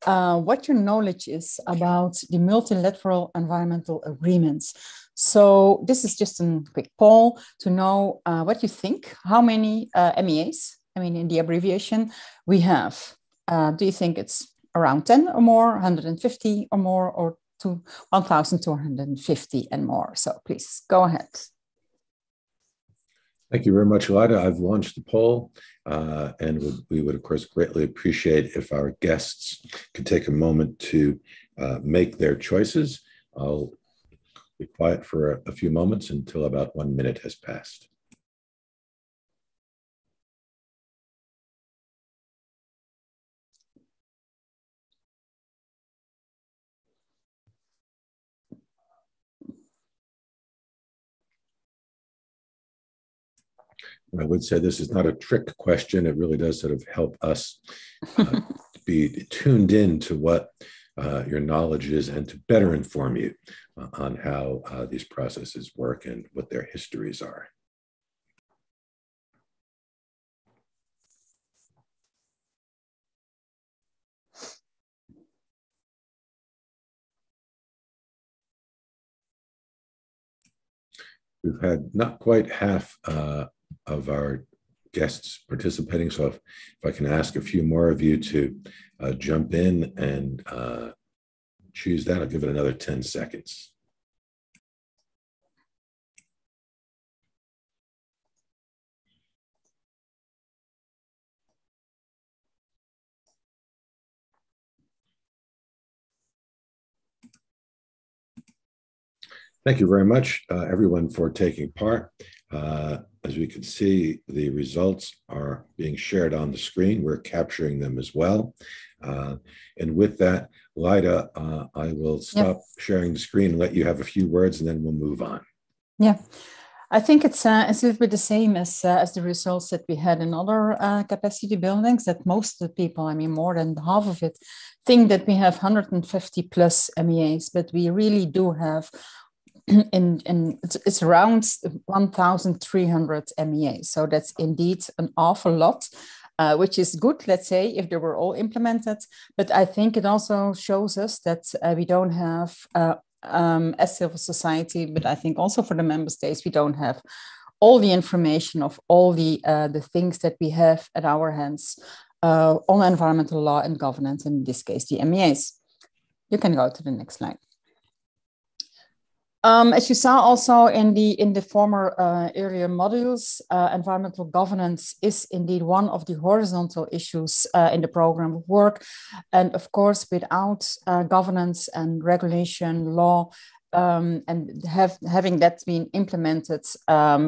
Speaker 4: what your knowledge is about the multilateral environmental agreements. So this is just a quick poll to know what you think, how many MEAs, I mean, in the abbreviation, we have. Do you think it's around 10 or more, 150 or more, or 1,250 and more? So please go ahead.
Speaker 1: Thank you very much, Lyda. I've launched the poll, and we would, of course, greatly appreciate if our guests could take a moment to make their choices. I'll be quiet for a few moments until about 1 minute has passed. I would say this is not a trick question. It really does sort of help us be tuned in to what your knowledge is and to better inform you on how these processes work and what their histories are. We've had not quite half of our guests participating. So if I can ask a few more of you to jump in and choose that, I'll give it another 10 seconds. Thank you very much, everyone, for taking part. As we can see, the results are being shared on the screen. We're capturing them as well. And with that, Lyda, I will stop sharing the screen and let you have a few words, and then we'll move on.
Speaker 4: Yeah, I think it's a little bit the same as the results that we had in other capacity buildings, that most of the people, I mean, more than half of it, think that we have 150 plus MEAs, but we really do have it's around 1,300 MEAs. So that's indeed an awful lot, which is good, let's say, if they were all implemented. But I think it also shows us that we don't have, as civil society, but I think also for the member states, we don't have all the information of all the things that we have at our hands on environmental law and governance, in this case, the MEAs. You can go to the next slide. As you saw also in the former earlier modules, environmental governance is indeed one of the horizontal issues in the program of work. And of course, without governance and regulation law, and having that been implemented,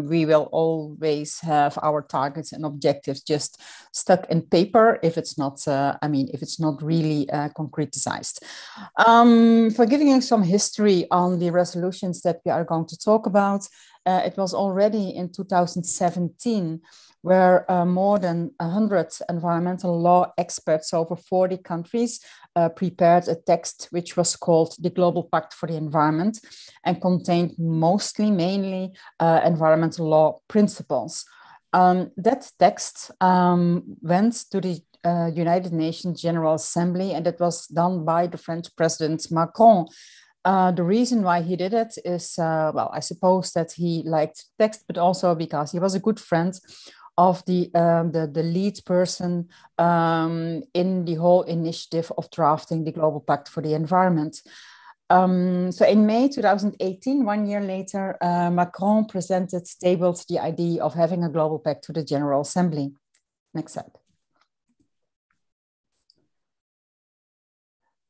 Speaker 4: we will always have our targets and objectives just stuck in paper if it's not, if it's not really concretized. For giving you some history on the resolutions that we are going to talk about, it was already in 2017 where more than 100 environmental law experts over 40 countries prepared a text which was called the Global Pact for the Environment and contained mainly environmental law principles. That text went to the United Nations General Assembly, and it was done by the French President Macron. The reason why he did it is, well, I suppose that he liked text, but also because he was a good friend of the lead person in the whole initiative of drafting the Global Pact for the Environment. So in May 2018, 1 year later, Macron tabled the idea of having a global pact to the General Assembly. Next slide.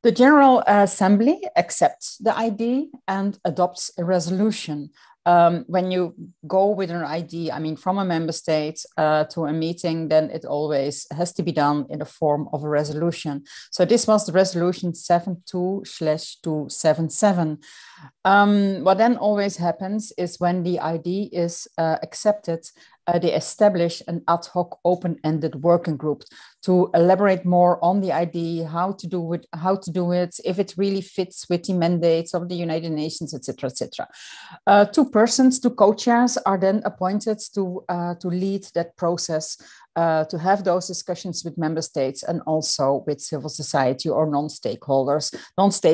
Speaker 4: The General Assembly accepts the idea and adopts a resolution. When you go with an idea, I mean, from a member state to a meeting, then it always has to be done in the form of a resolution. So this was the resolution 72/277. What then always happens is when the idea is accepted, they establish an ad hoc open-ended working group to elaborate more on the idea, how to do it, if it really fits with the mandates of the United Nations, etc., etc. Two co-chairs are then appointed to lead that process, to have those discussions with member states and also with civil society or non-state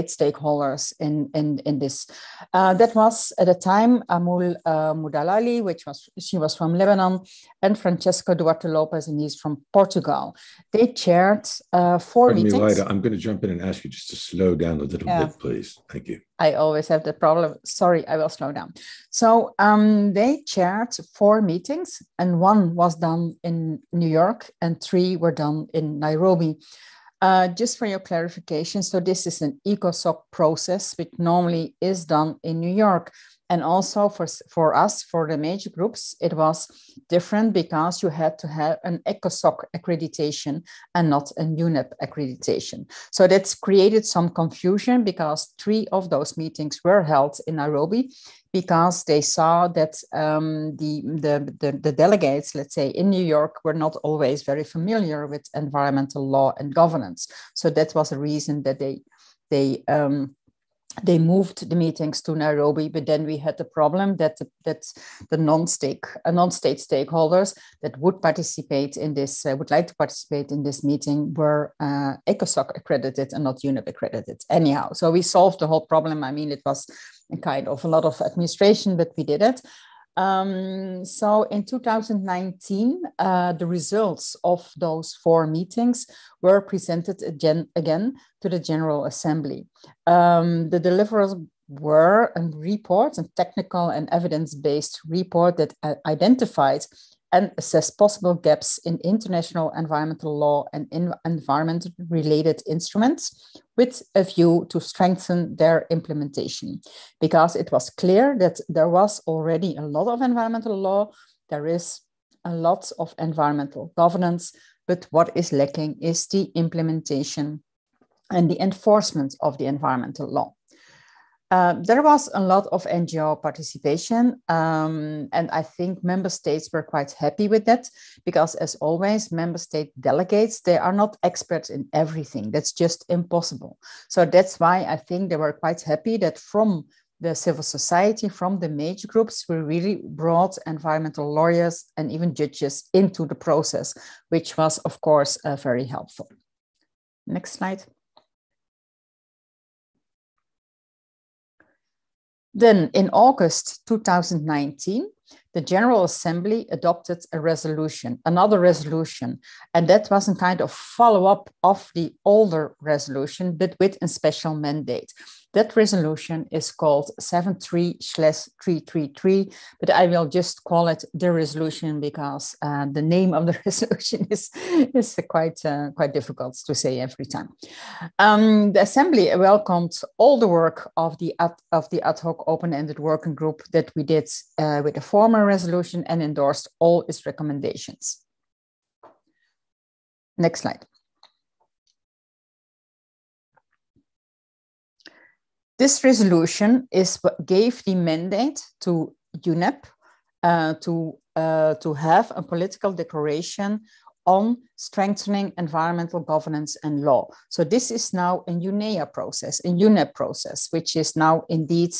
Speaker 4: stakeholders in this. That was at the time Amul Mudalali, she was from Lebanon, and Francesco Duarte Lopez, and he's from Portugal. They chaired 4 meetings.
Speaker 1: I'm going to jump in and ask you just to slow down a little bit, please. Thank you.
Speaker 4: I always have that problem. Sorry, I will slow down. So they chaired 4 meetings, and 1 was done in New York and 3 were done in Nairobi. Just for your clarification, so this is an ECOSOC process, which normally is done in New York. And also for us, for the major groups, it was different because you had to have an ECOSOC accreditation and not a UNEP accreditation. So that's created some confusion because 3 of those meetings were held in Nairobi because they saw that the delegates, let's say in New York, were not always very familiar with environmental law and governance. So that was a reason that they moved the meetings to Nairobi, but then we had the problem that the non-state stakeholders that would participate in this, would like to participate in this meeting, were ECOSOC accredited and not UNEP accredited. Anyhow, so we solved the whole problem. I mean, it was kind of a lot of administration, but we did it. So in 2019, the results of those 4 meetings were presented again to the General Assembly. The deliverables were a report, a technical and evidence-based report that identified and assessed possible gaps in international environmental law and environment-related instruments with a view to strengthen their implementation. Because it was clear that there was already a lot of environmental law, there is a lot of environmental governance, but what is lacking is the implementation and the enforcement of the environmental law. There was a lot of NGO participation, and I think member states were quite happy with that because, as always, member state delegates, they are not experts in everything. That's just impossible. So that's why I think they were quite happy that from the civil society, from the major groups, we really brought environmental lawyers and even judges into the process, which was, of course, very helpful. Next slide. Then in August 2019, the General Assembly adopted a resolution, another resolution, and that was a kind of follow-up of the older resolution, but with a special mandate. That resolution is called 73/333, but I will just call it the resolution because the name of the resolution is quite difficult to say every time. The Assembly welcomed all the work of the ad hoc open-ended working group that we did with the former resolution and endorsed all its recommendations. Next slide. This resolution gave the mandate to UNEP to have a political declaration on strengthening environmental governance and law. So this is now a UNEA process, a UNEP process, which is now indeed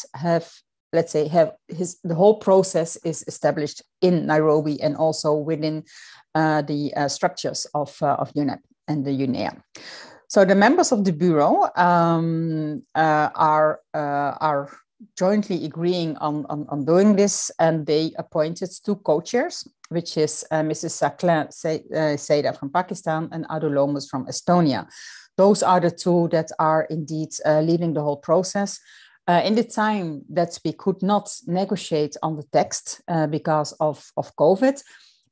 Speaker 4: the whole process is established in Nairobi and also within the structures of UNEP. and the UNEA. So the members of the Bureau are jointly agreeing on doing this, and they appointed 2 co-chairs, which is Mrs. Sakla Seda from Pakistan and Adu Lomus from Estonia. Those are the 2 that are indeed leading the whole process. In the time that we could not negotiate on the text because of COVID,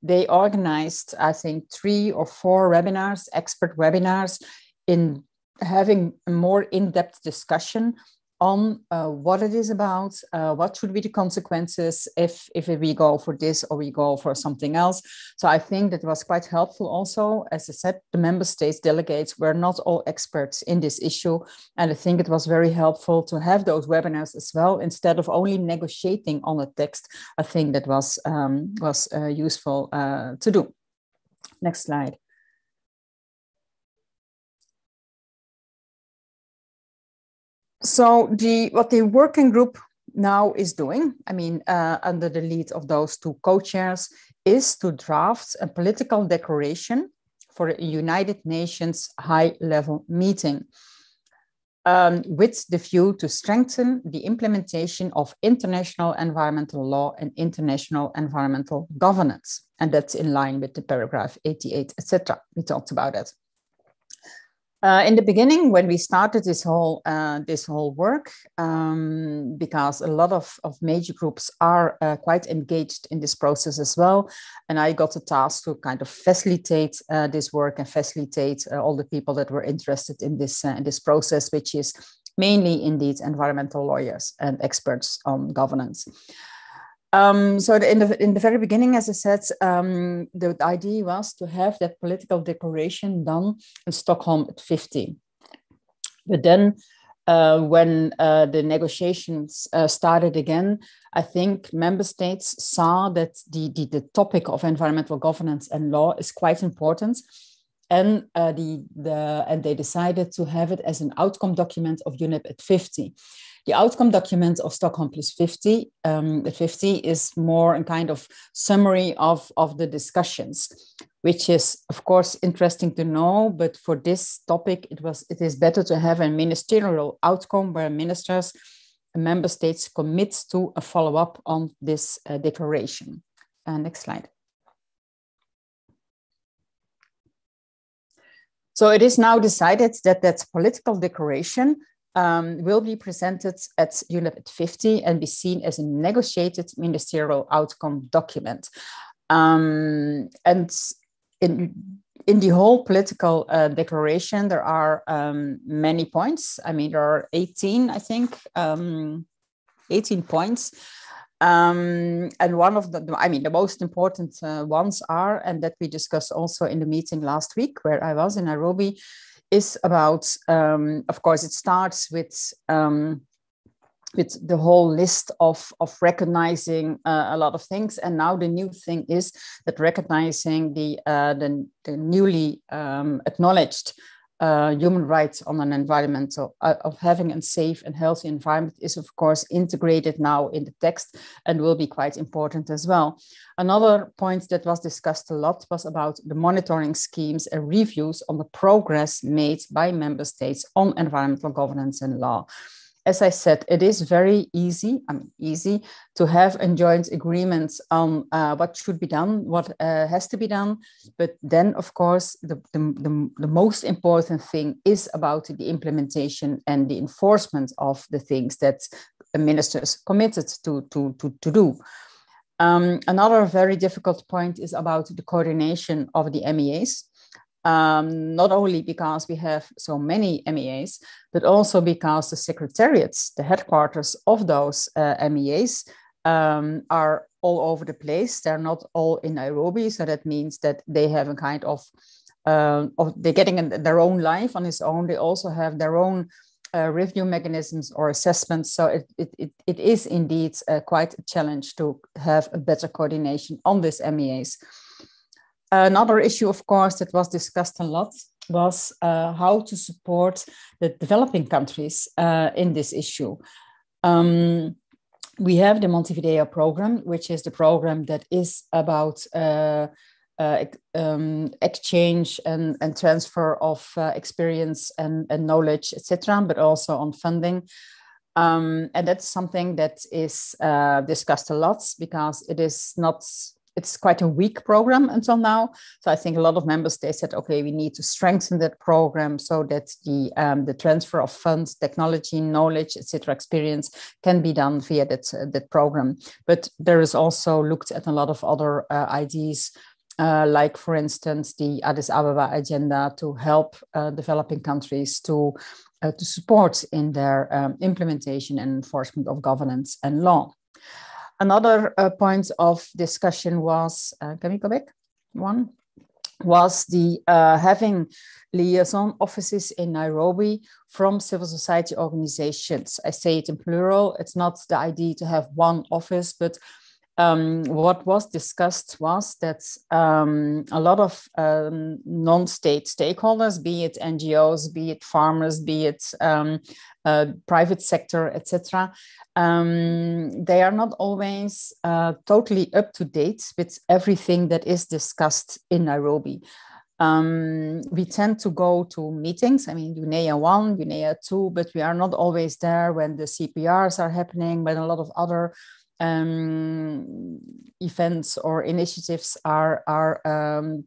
Speaker 4: they organized, I think, 3 or 4 webinars, expert webinars, in having a more in-depth discussion on what it is about, what should be the consequences if we go for this or we go for something else. So I think that was quite helpful also. As I said, the member states delegates were not all experts in this issue. And I think it was very helpful to have those webinars as well, instead of only negotiating on a text. I think that was useful to do. Next slide. So what the working group now is doing, I mean, under the lead of those 2 co-chairs, is to draft a political declaration for a United Nations high-level meeting with the view to strengthen the implementation of international environmental law and international environmental governance. And that's in line with the paragraph 88, etc. We talked about it. In the beginning, when we started this whole work, because a lot of major groups are quite engaged in this process as well, and I got the task to kind of facilitate this work and facilitate all the people that were interested in this process, which is mainly indeed environmental lawyers and experts on governance. So in the very beginning, as I said, the idea was to have that political declaration done in Stockholm at 50. But then when the negotiations started again, I think member states saw that the topic of environmental governance and law is quite important. And they decided to have it as an outcome document of UNEP at 50. The outcome document of Stockholm plus 50 at 50 is more a kind of summary of the discussions, which is, of course, interesting to know. But for this topic, it is better to have a ministerial outcome where ministers and member states commit to a follow-up on this declaration. Next slide. So it is now decided that that political declaration will be presented at UNEP at 50 and be seen as a negotiated ministerial outcome document. And in the whole political declaration, there are many points. I mean, there are 18, I think, 18 points. And one of the most important ones are, and that we discussed also in the meeting last week where I was in Nairobi, is about, of course, it starts with the whole list of recognizing a lot of things. And now the new thing is that recognizing the newly acknowledged human rights on an environmental, of having a safe and healthy environment is, of course, integrated now in the text and will be quite important as well. Another point that was discussed a lot was about the monitoring schemes and reviews on the progress made by member states on environmental governance and law. As I said, it is very easy to have joint agreements on what should be done, what has to be done. But then, of course, the most important thing is about the implementation and the enforcement of the things that the ministers committed to do. Another very difficult point is about the coordination of the MEAs. Not only because we have so many MEAs, but also because the secretariats, the headquarters of those MEAs are all over the place. They're not all in Nairobi. So that means that they have a kind of they're getting their own life on its own. They also have their own review mechanisms or assessments. So it is indeed quite a challenge to have a better coordination on these MEAs. Another issue, of course, that was discussed a lot was how to support the developing countries in this issue. We have the Montevideo program, which is the program that is about exchange and transfer of experience and knowledge, etc., but also on funding. And that's something that is discussed a lot because it's quite a weak program until now. So I think a lot of member states said, okay, we need to strengthen that program so that the transfer of funds, technology, knowledge, etc., experience can be done via that program. But there is also looked at a lot of other ideas, like, for instance, the Addis Ababa agenda to help developing countries to support in their implementation and enforcement of governance and law. Another point of discussion was, can we go back? Was the having liaison offices in Nairobi from civil society organizations. I say it in plural. It's not the idea to have one office, but what was discussed was that a lot of non-state stakeholders, be it NGOs, be it farmers, be it private sector, etc., they are not always totally up to date with everything that is discussed in Nairobi. We tend to go to meetings, I mean, UNEA 1, UNEA 2, but we are not always there when the CPRs are happening, when a lot of other events or initiatives are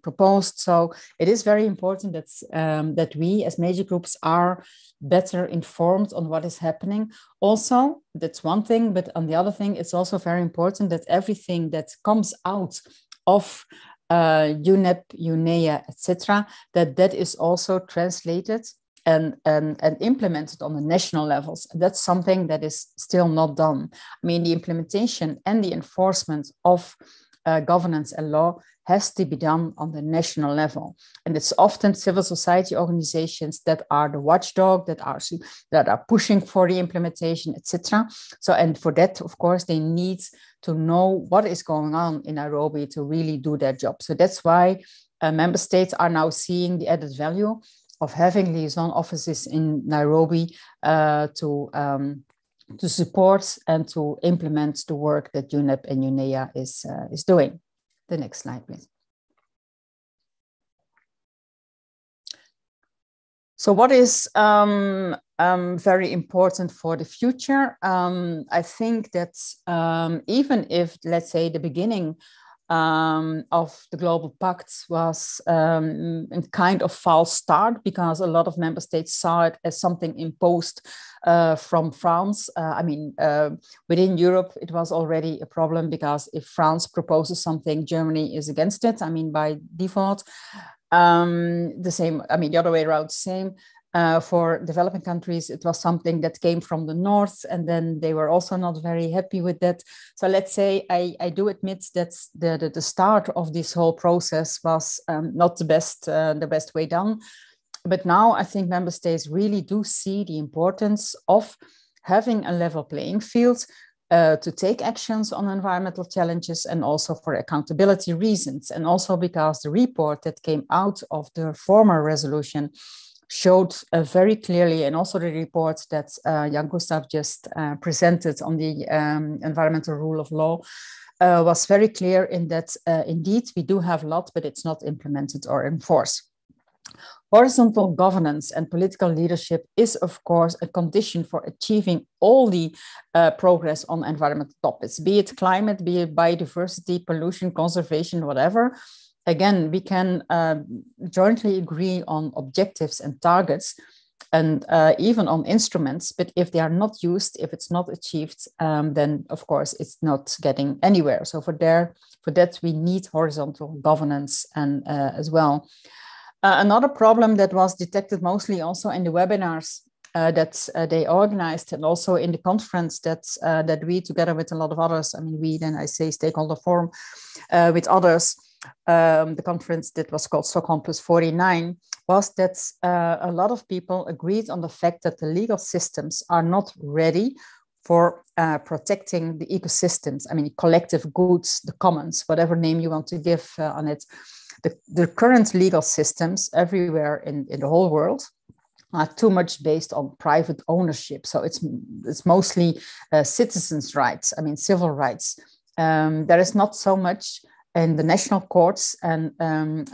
Speaker 4: proposed. So it is very important that we as major groups are better informed on what is happening. Also, that's one thing, but on the other thing, it's also very important that everything that comes out of UNEP, UNEA, etc., that is also translated and implemented on the national levels. That's something that is still not done. I mean, the implementation and the enforcement of governance and law has to be done on the national level. And it's often civil society organizations that are the watchdog, that are pushing for the implementation, etc. So, and for that, of course, they need to know what is going on in Nairobi to really do their job. So that's why member states are now seeing the added value of having liaison offices in Nairobi to support and to implement the work that UNEP and UNEA is doing. The next slide, please. So what is very important for the future? I think that even if, let's say, the beginning of the Global Pact was a kind of false start because a lot of member states saw it as something imposed from France. I mean, within Europe, it was already a problem because if France proposes something, Germany is against it. I mean, by default, the same, I mean, the other way around, same. For developing countries, it was something that came from the north, and then they were also not very happy with that. So let's say I do admit that the start of this whole process was not the best way done. But now I think member states really do see the importance of having a level playing field to take actions on environmental challenges and also for accountability reasons. And also because the report that came out of the former resolution showed very clearly, and also the report that Jan Gustav just presented on the environmental rule of law was very clear in that indeed we do have a lot, but it's not implemented or enforced. Horizontal governance and political leadership is, of course, a condition for achieving all the progress on environmental topics, be it climate, be it biodiversity, pollution, conservation, whatever. Again, we can jointly agree on objectives and targets and even on instruments, but if they are not used, if it's not achieved, then of course it's not getting anywhere. So for that, we need horizontal governance and as well. Another problem that was detected mostly also in the webinars that they organized and also in the conference that we, together with a lot of others, I mean, we, then I say stakeholder forum with others, the conference that was called Stockholm +49, was that a lot of people agreed on the fact that the legal systems are not ready for protecting the ecosystems. I mean, collective goods, the commons, whatever name you want to give on it. The current legal systems everywhere in the whole world are too much based on private ownership. So it's mostly citizens' rights, I mean, civil rights. There is not so much in the national courts and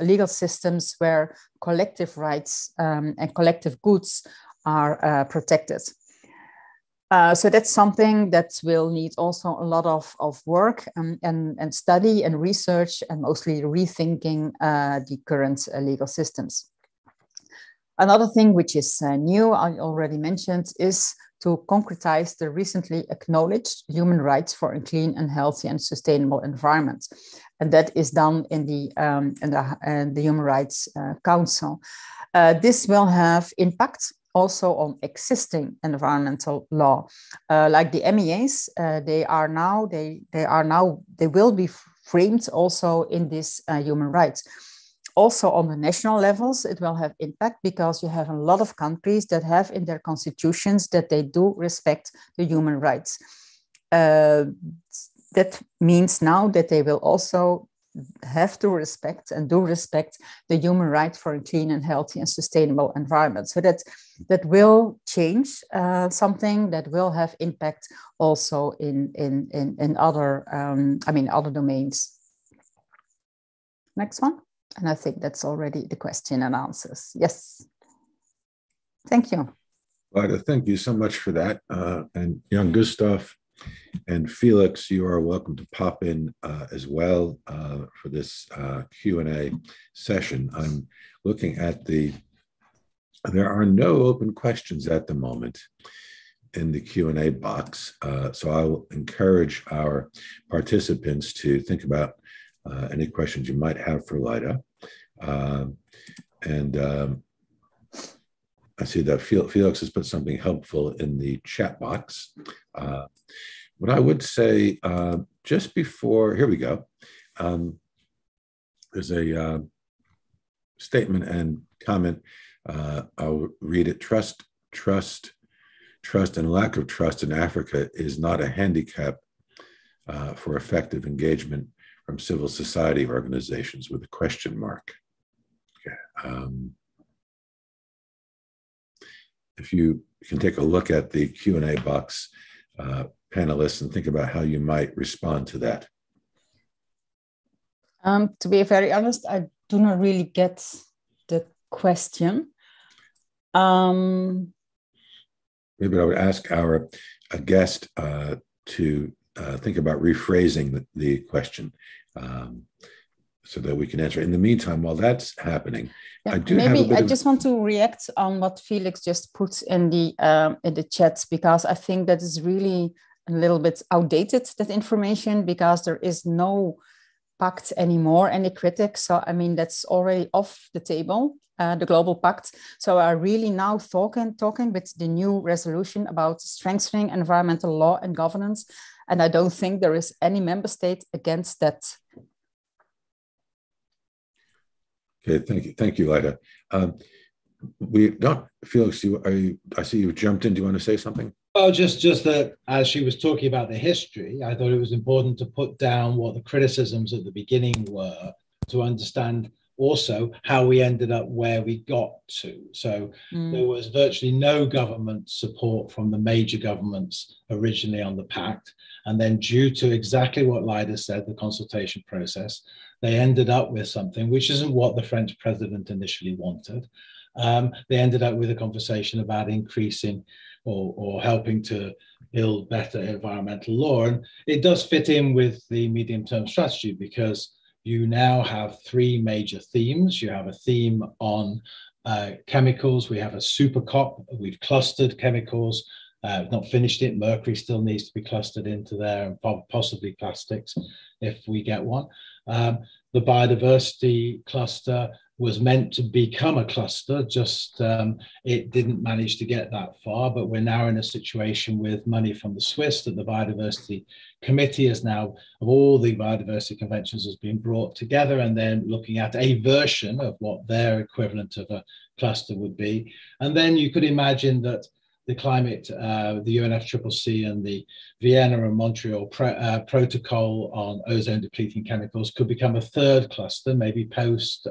Speaker 4: legal systems where collective rights and collective goods are protected. So that's something that will need also a lot of work and study and research, and mostly rethinking the current legal systems. Another thing which is new, I already mentioned, is to concretize the recently acknowledged human rights for a clean and healthy and sustainable environment. And that is done in the Human Rights Council. This will have impact also on existing environmental law, like the MEAs. They will be framed also in this human rights. Also on the national levels, it will have impact because you have a lot of countries that have in their constitutions that they do respect the human rights. That means now that they will also have to respect and do respect the human right for a clean and healthy and sustainable environment. So that will change something that will have impact also in other other domains. Next one. And I think that's already the question and answers. Yes. Thank you.
Speaker 1: Lida, thank you so much for that. And Jan Gustav and Felix, you are welcome to pop in as well for this Q&A session. I'm looking at there are no open questions at the moment in the Q&A box. So I will encourage our participants to think about any questions you might have for Lida. I see that Felix has put something helpful in the chat box. What I would say just before, here we go. There's a statement and comment. I'll read it. Trust, and lack of trust in Africa is not a handicap for effective engagement from civil society organizations, with a question mark. Okay. If you can take a look at the Q&A box, panelists, and think about how you might respond to that.
Speaker 4: To be very honest, I do not really get the question.
Speaker 1: Maybe I would ask our guest to think about rephrasing the question so that we can answer. In the meantime, while that's happening,
Speaker 4: yeah, I just want to react on what Felix just put in the chat, because I think that is really a little bit outdated, that information, because there is no pact anymore, any critics. So, I mean, that's already off the table, the global pact. So are really now talking with the new resolution about strengthening environmental law and governance. And I don't think there is any member state against that.
Speaker 1: Okay, thank you, Lida. Felix, I see you jumped in. Do you want to say something?
Speaker 3: Well, just that as she was talking about the history, I thought it was important to put down what the criticisms at the beginning were, to understand also how we ended up where we got to. So there was virtually no government support from the major governments originally on the pact. And then due to exactly what Lida said, the consultation process, they ended up with something which isn't what the French president initially wanted. They ended up with a conversation about increasing or helping to build better environmental law. And it does fit in with the medium-term strategy, because you now have three major themes. You have a theme on chemicals. We have a super COP. We've clustered chemicals. Not finished it. Mercury still needs to be clustered into there, and possibly plastics if we get one. The biodiversity cluster was meant to become a cluster, just it didn't manage to get that far, but we're now in a situation with money from the Swiss that the Biodiversity Committee is now, of all the biodiversity conventions, has been brought together, and then looking at a version of what their equivalent of a cluster would be. And then you could imagine that the climate, the UNFCCC and the Vienna and Montreal protocol on ozone depleting chemicals could become a third cluster, maybe post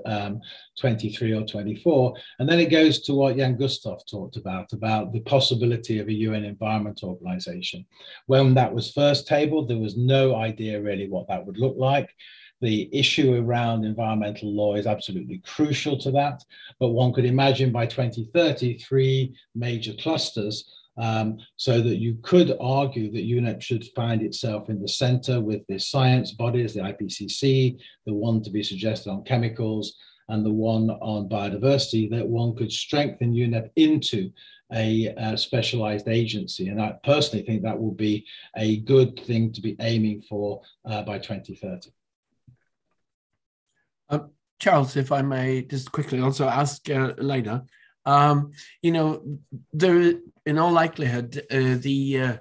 Speaker 3: 23 or 24. And then it goes to what Jan Gustav talked about the possibility of a UN Environment Organization. When that was first tabled, there was no idea really what that would look like. The issue around environmental law is absolutely crucial to that. But one could imagine by 2030, 3 major clusters, so that you could argue that UNEP should find itself in the center with the science bodies, the IPCC, the one to be suggested on chemicals, and the one on biodiversity, that one could strengthen UNEP into a specialized agency. And I personally think that will be a good thing to be aiming for by 2030.
Speaker 2: Charles, if I may just quickly also ask Lena, you know, there, in all likelihood, the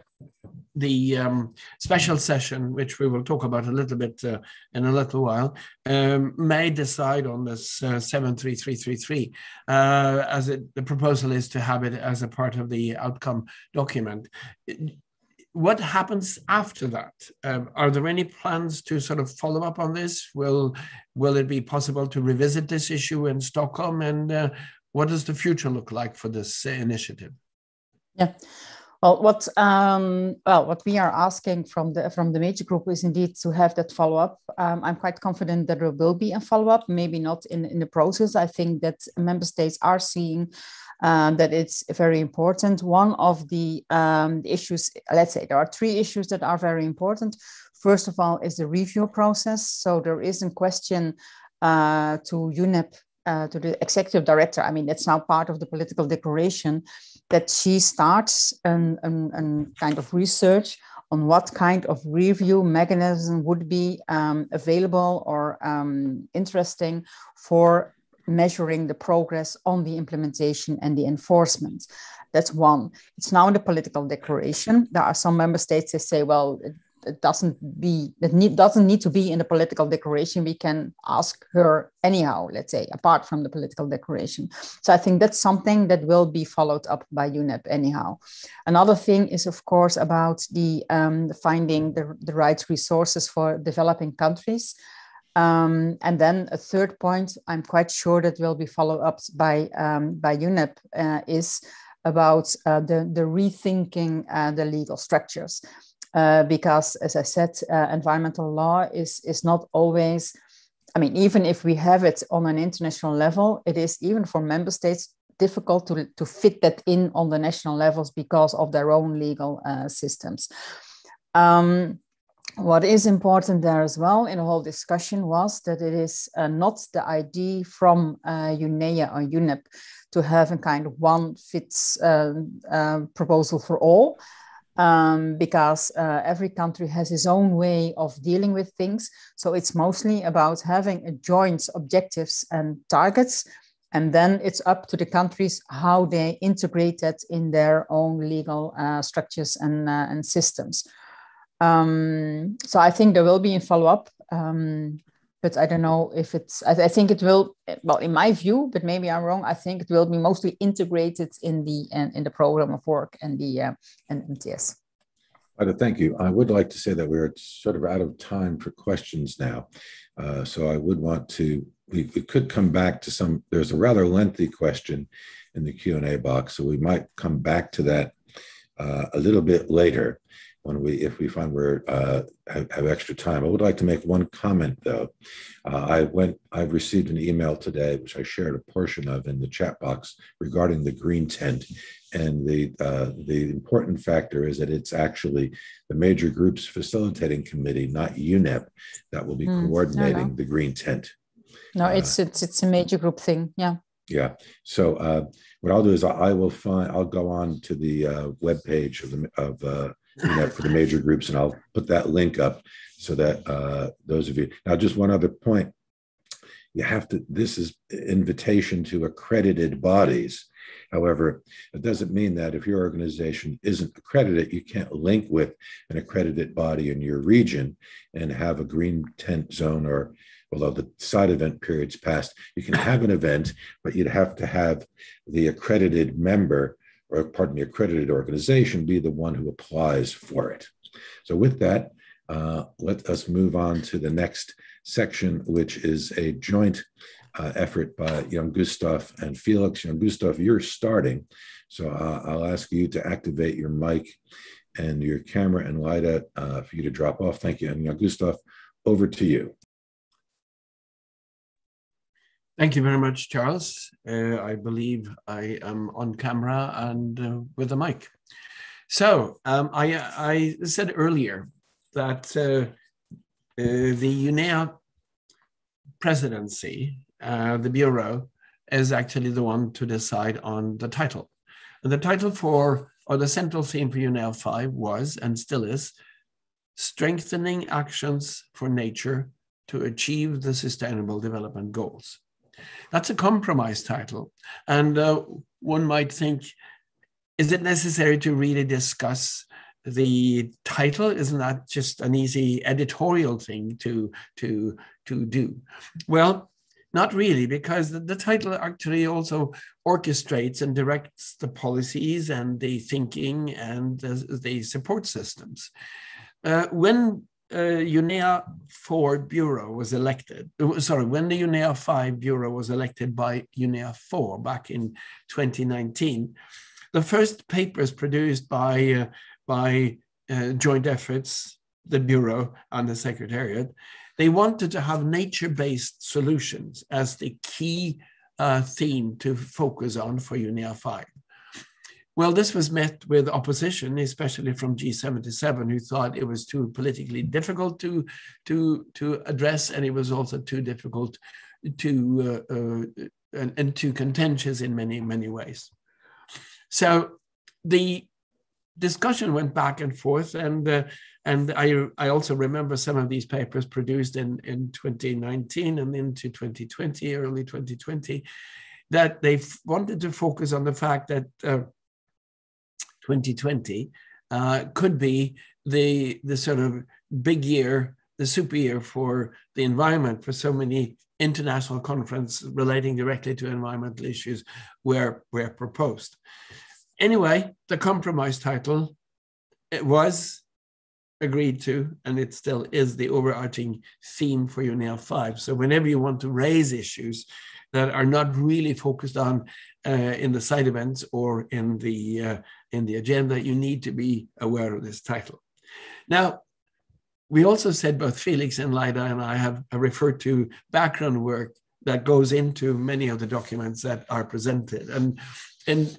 Speaker 2: special session, which we will talk about a little bit in a little while, may decide on this 73333, as the proposal is to have it as a part of the outcome document. What happens after that? Are there any plans to sort of follow up on this? Will it be possible to revisit this issue in Stockholm? And what does the future look like for this initiative?
Speaker 4: Yeah. Well, what we are asking from the major group is indeed to have that follow up. I'm quite confident that there will be a follow up. Maybe not in the process. I think that member states are seeing that it's very important. One of the issues, let's say there are 3 issues that are very important. First of all is the review process. So there is a question to UNEP, to the executive director. I mean, that's now part of the political declaration, that she starts a kind of research on what kind of review mechanism would be available or interesting for measuring the progress on the implementation and the enforcement. That's one. It's now in the political declaration. There are some member states that say, well, it doesn't need to be in the political declaration. We can ask her anyhow, let's say, apart from the political declaration. So I think that's something that will be followed up by UNEP anyhow. Another thing is, of course, about the finding the right resources for developing countries. And then a third point, I'm quite sure that will be followed up by UNEP is about the rethinking the legal structures. Because, as I said, environmental law is not always, I mean, even if we have it on an international level, it is even for member states difficult to fit that in on the national levels because of their own legal systems. What is important there as well in the whole discussion was that it is not the idea from UNEA or UNEP to have a kind of one fits proposal for all. Because every country has its own way of dealing with things. So it's mostly about having a joint objectives and targets. And then it's up to the countries how they integrate that in their own legal structures and systems. So I think there will be a follow-up. But I don't know if it's, I think it will, well, in my view, but maybe I'm wrong, I think it will be mostly integrated in the program of work and the MTS.
Speaker 1: Thank you. I would like to say that we're sort of out of time for questions now. So I would want to, we could come back to there's a rather lengthy question in the Q&A box. So we might come back to that a little bit later. If we find we're have extra time. I would like to make one comment though. I've received an email today, which I shared a portion of in the chat box regarding the green tent. And the important factor is that it's actually the major groups facilitating committee, not UNEP, that will be coordinating the green tent.
Speaker 4: No, it's a major group thing. Yeah.
Speaker 1: Yeah. So what I'll do is I'll go on to the webpage of UNEP for the major groups, and I'll put that link up so that those of you, now just one other point, this is invitation to accredited bodies. However, it doesn't mean that if your organization isn't accredited, you can't link with an accredited body in your region and have a green tent zone, or although the side event period's passed, you can have an event, but you'd have to have the accredited member, or pardon me, accredited organization be the one who applies for it. So with that, let us move on to the next section, which is a joint effort by Jan Gustav and Felix. Jan Gustav, you're starting, so I'll ask you to activate your mic and your camera, and Lida for you to drop off. Thank you. And Jan Gustav, over to you.
Speaker 2: Thank you very much, Charles. I believe I am on camera and with a mic. So I said earlier that the UNEA presidency, the Bureau, is actually the one to decide on the title. And the title or the central theme for UNEA 5 was, and still is, Strengthening Actions for Nature to Achieve the Sustainable Development Goals. That's a compromise title. And one might think, is it necessary to really discuss the title? Isn't that just an easy editorial thing to do? Well, not really, because the title actually also orchestrates and directs the policies and the thinking and the support systems. When UNEA 4 Bureau was elected, when the UNEA 5 Bureau was elected by UNEA 4 back in 2019, the first papers produced by joint efforts, the Bureau and the Secretariat, they wanted to have nature-based solutions as the key theme to focus on for UNEA 5. Well, this was met with opposition, especially from G77, who thought it was too politically difficult to address, and it was also too difficult and too contentious in many ways. So the discussion went back and forth, and I also remember some of these papers produced in 2019 and into 2020, early 2020, that they wanted to focus on the fact that 2020 could be the sort of big year, the super year for the environment, for so many international conferences relating directly to environmental issues were proposed. Anyway, the compromise title, it was agreed to, and it still is the overarching theme for UNEA 5. So whenever you want to raise issues that are not really focused on in the side events or in the agenda, you need to be aware of this title. Now, we also said, both Felix and Leida and I have referred to background work that goes into many of the documents that are presented. And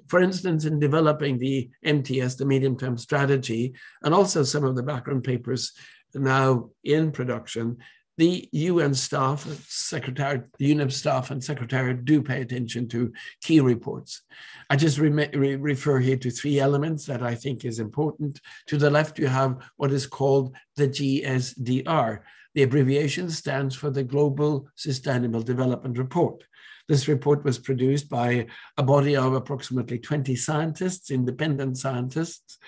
Speaker 2: for instance, in developing the MTS, the medium-term strategy, and also some of the background papers now in production, the UN staff, Secretariat, the UNEP staff and Secretariat do pay attention to key reports. I just refer here to three elements that I think is important. To the left, you have what is called the GSDR. The abbreviation stands for the Global Sustainable Development Report. This report was produced by a body of approximately 20 scientists, independent scientists,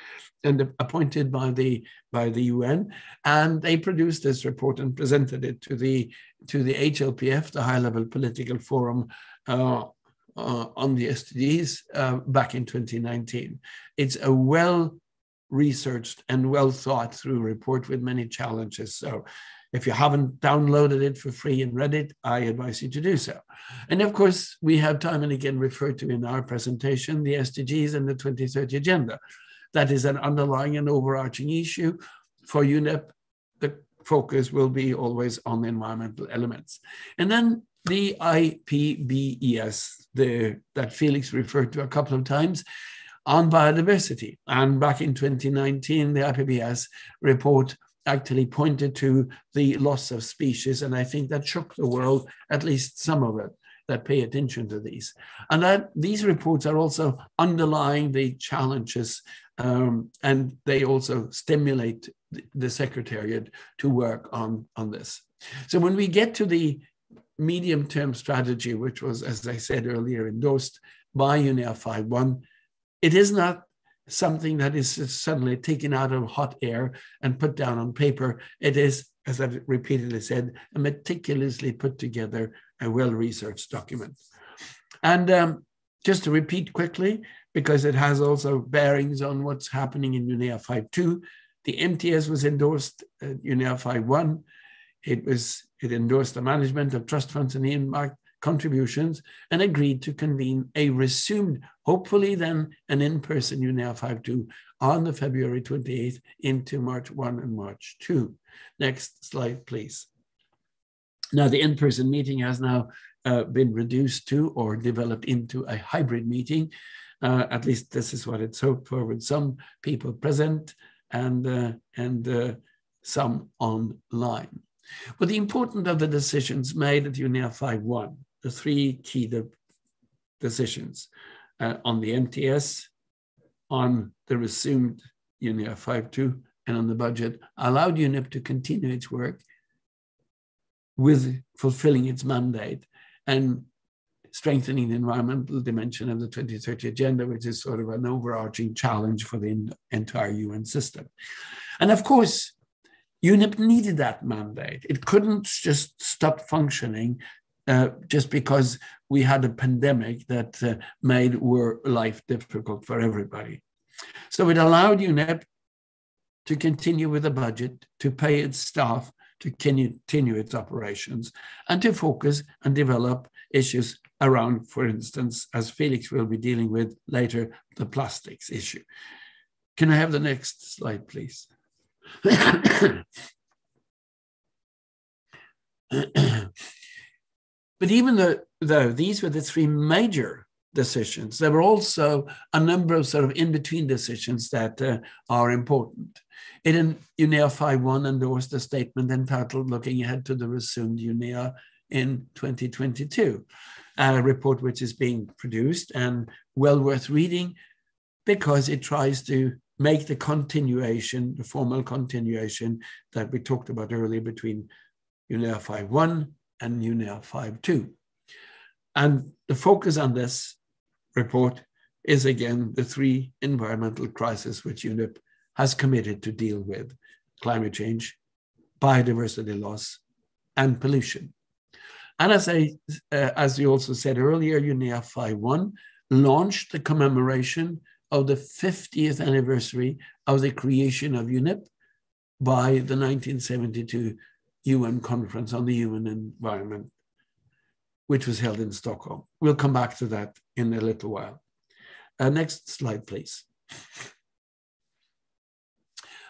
Speaker 2: and appointed by the UN, and they produced this report and presented it to the HLPF, the High-Level Political Forum on the SDGs, back in 2019. It's a well-researched and well-thought-through report with many challenges. So if you haven't downloaded it for free and read it, I advise you to do so. And of course, we have time and again referred to in our presentation the SDGs and the 2030 Agenda. That is an underlying and overarching issue. For UNEP, the focus will be always on the environmental elements. And then the IPBES, that Felix referred to a couple of times, on biodiversity. And back in 2019, the IPBES report actually pointed to the loss of species. And I think that shook the world, at least some of it, that pay attention to these. And that these reports are also underlying the challenges, and they also stimulate the Secretariat to work on this. So when we get to the medium-term strategy, which was, as I said earlier, endorsed by UNEA 5.1, it is not something that is suddenly taken out of hot air and put down on paper. It is, as I've repeatedly said, a meticulously put together, a well-researched document. And just to repeat quickly, because it has also bearings on what's happening in UNEA 5.2, the MTS was endorsed at UNEA 5.1. It endorsed the management of trust funds and impact contributions and agreed to convene a resumed, hopefully then an in-person UNEA 5.2 on the February 28th into March 1 and March 2. Next slide, please. Now, the in-person meeting has now been reduced to or developed into a hybrid meeting. At least this is what it's hoped for, with some people present and some online. But the importance of the decisions made at UNEA 5.1, the three key decisions on the MTS, on the resumed UNEA 5.2, and on the budget, allowed UNEP to continue its work with fulfilling its mandate and strengthening the environmental dimension of the 2030 agenda, which is sort of an overarching challenge for the entire UN system. And of course, UNEP needed that mandate. It couldn't just stop functioning just because we had a pandemic that made life difficult for everybody. So it allowed UNEP to continue with the budget, to pay its staff, to continue its operations, and to focus and develop issues around, for instance, as Felix will be dealing with later, the plastics issue. Can I have the next slide, please? But even though these were the three major decisions, there were also a number of sort of in-between decisions that are important. In UNEA 5.1 endorsed a statement entitled "Looking Ahead to the Resumed UNEA in 2022," a report which is being produced and well worth reading because it tries to make the continuation, the formal continuation that we talked about earlier between UNEA 5.1 and UNEA 5.2. And the focus on this report is again the three environmental crises which UNEP has committed to deal with: climate change, biodiversity loss, and pollution. And as you also said earlier, UNEA 5.1 launched the commemoration of the 50th anniversary of the creation of UNEP by the 1972 UN Conference on the Human Environment, which was held in Stockholm. We'll come back to that in a little while. Next slide, please.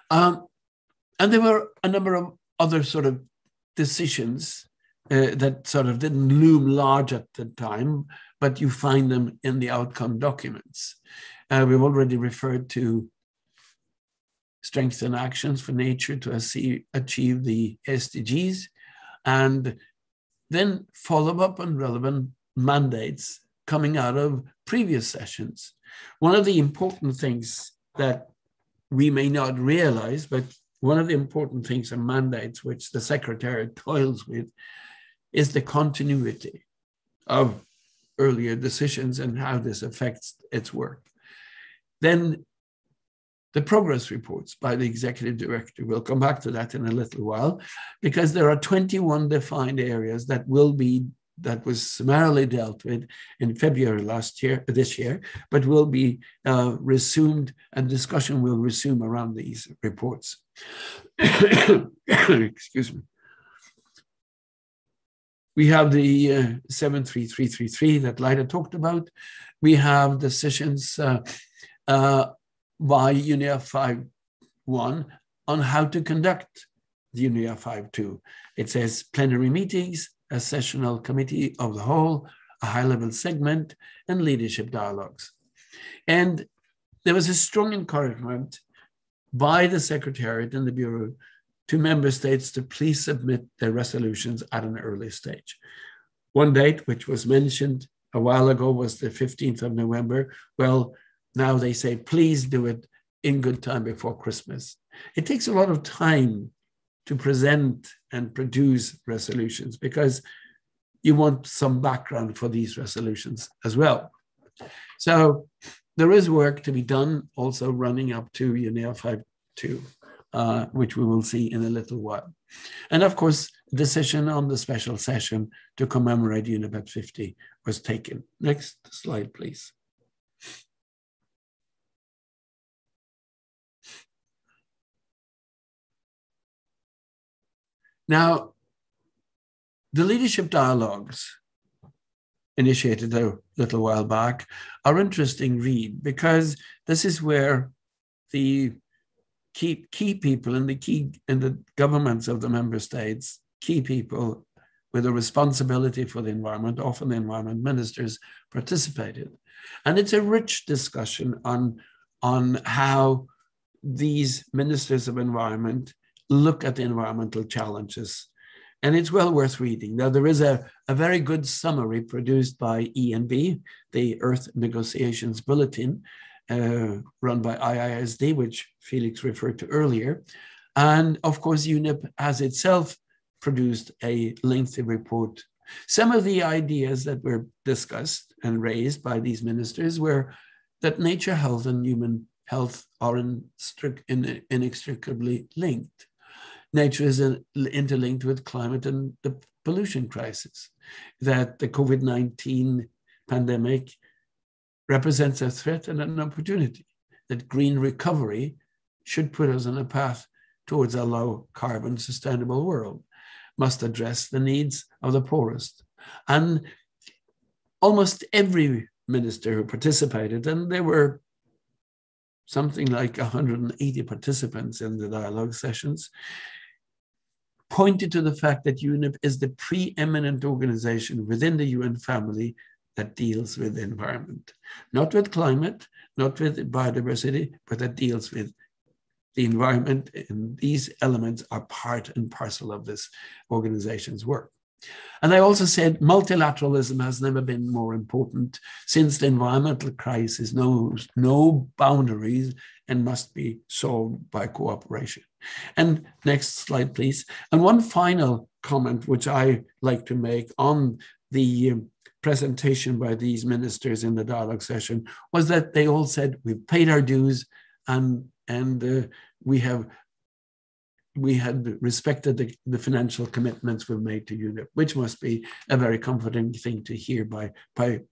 Speaker 2: And there were a number of other sort of decisions that sort of didn't loom large at the time, but you find them in the outcome documents. We've already referred to strengthen actions for nature to achieve the SDGs, and then follow up on relevant mandates coming out of previous sessions. One of the important things that we may not realize, but one of the important things and mandates which the Secretariat toils with is the continuity of earlier decisions and how this affects its work. Then the progress reports by the Executive Director, we'll come back to that in a little while, because there are 21 defined areas that was summarily dealt with in February this year, but will be resumed, and discussion will resume around these reports. Excuse me. We have the 73333 that Lyda talked about. We have decisions by UNEA 5.1 on how to conduct the UNEA 5.2. It says plenary meetings, a sessional committee of the whole, a high-level segment, and leadership dialogues. And there was a strong encouragement by the Secretariat and the Bureau to member states to please submit their resolutions at an early stage. One date, which was mentioned a while ago, was the 15th of November. Well, now they say, please do it in good time before Christmas. It takes a lot of time to present and produce resolutions because you want some background for these resolutions as well. So there is work to be done also running up to UNEA 5.2, which we will see in a little while. And of course, decision on the special session to commemorate UNEP 50 was taken. Next slide, please. Now, the leadership dialogues initiated a little while back are interesting read because this is where the key people in the governments of the member states, key people with a responsibility for the environment. Often the environment ministers participated. And it's a rich discussion on how these ministers of environment look at the environmental challenges. And it's well worth reading. Now, there is a very good summary produced by ENB, the Earth Negotiations Bulletin, run by IISD, which Felix referred to earlier. And of course, UNEP has itself produced a lengthy report. Some of the ideas that were discussed and raised by these ministers were that nature health and human health are inextricably linked. Nature is interlinked with climate and the pollution crisis, that the COVID-19 pandemic represents a threat and an opportunity, that green recovery should put us on a path towards a low carbon sustainable world, must address the needs of the poorest. And almost every minister who participated, and there were something like 180 participants in the dialogue sessions, pointed to the fact that UNEP is the preeminent organization within the UN family that deals with the environment. Not with climate, not with biodiversity, but that deals with the environment, and these elements are part and parcel of this organization's work. And I also said multilateralism has never been more important, since the environmental crisis knows no boundaries and must be solved by cooperation. And next slide, please. And one final comment, which I like to make on the presentation by these ministers in the dialogue session, was that they all said, we've paid our dues and we had respected the financial commitments we've made to UNEP, which must be a very comforting thing to hear by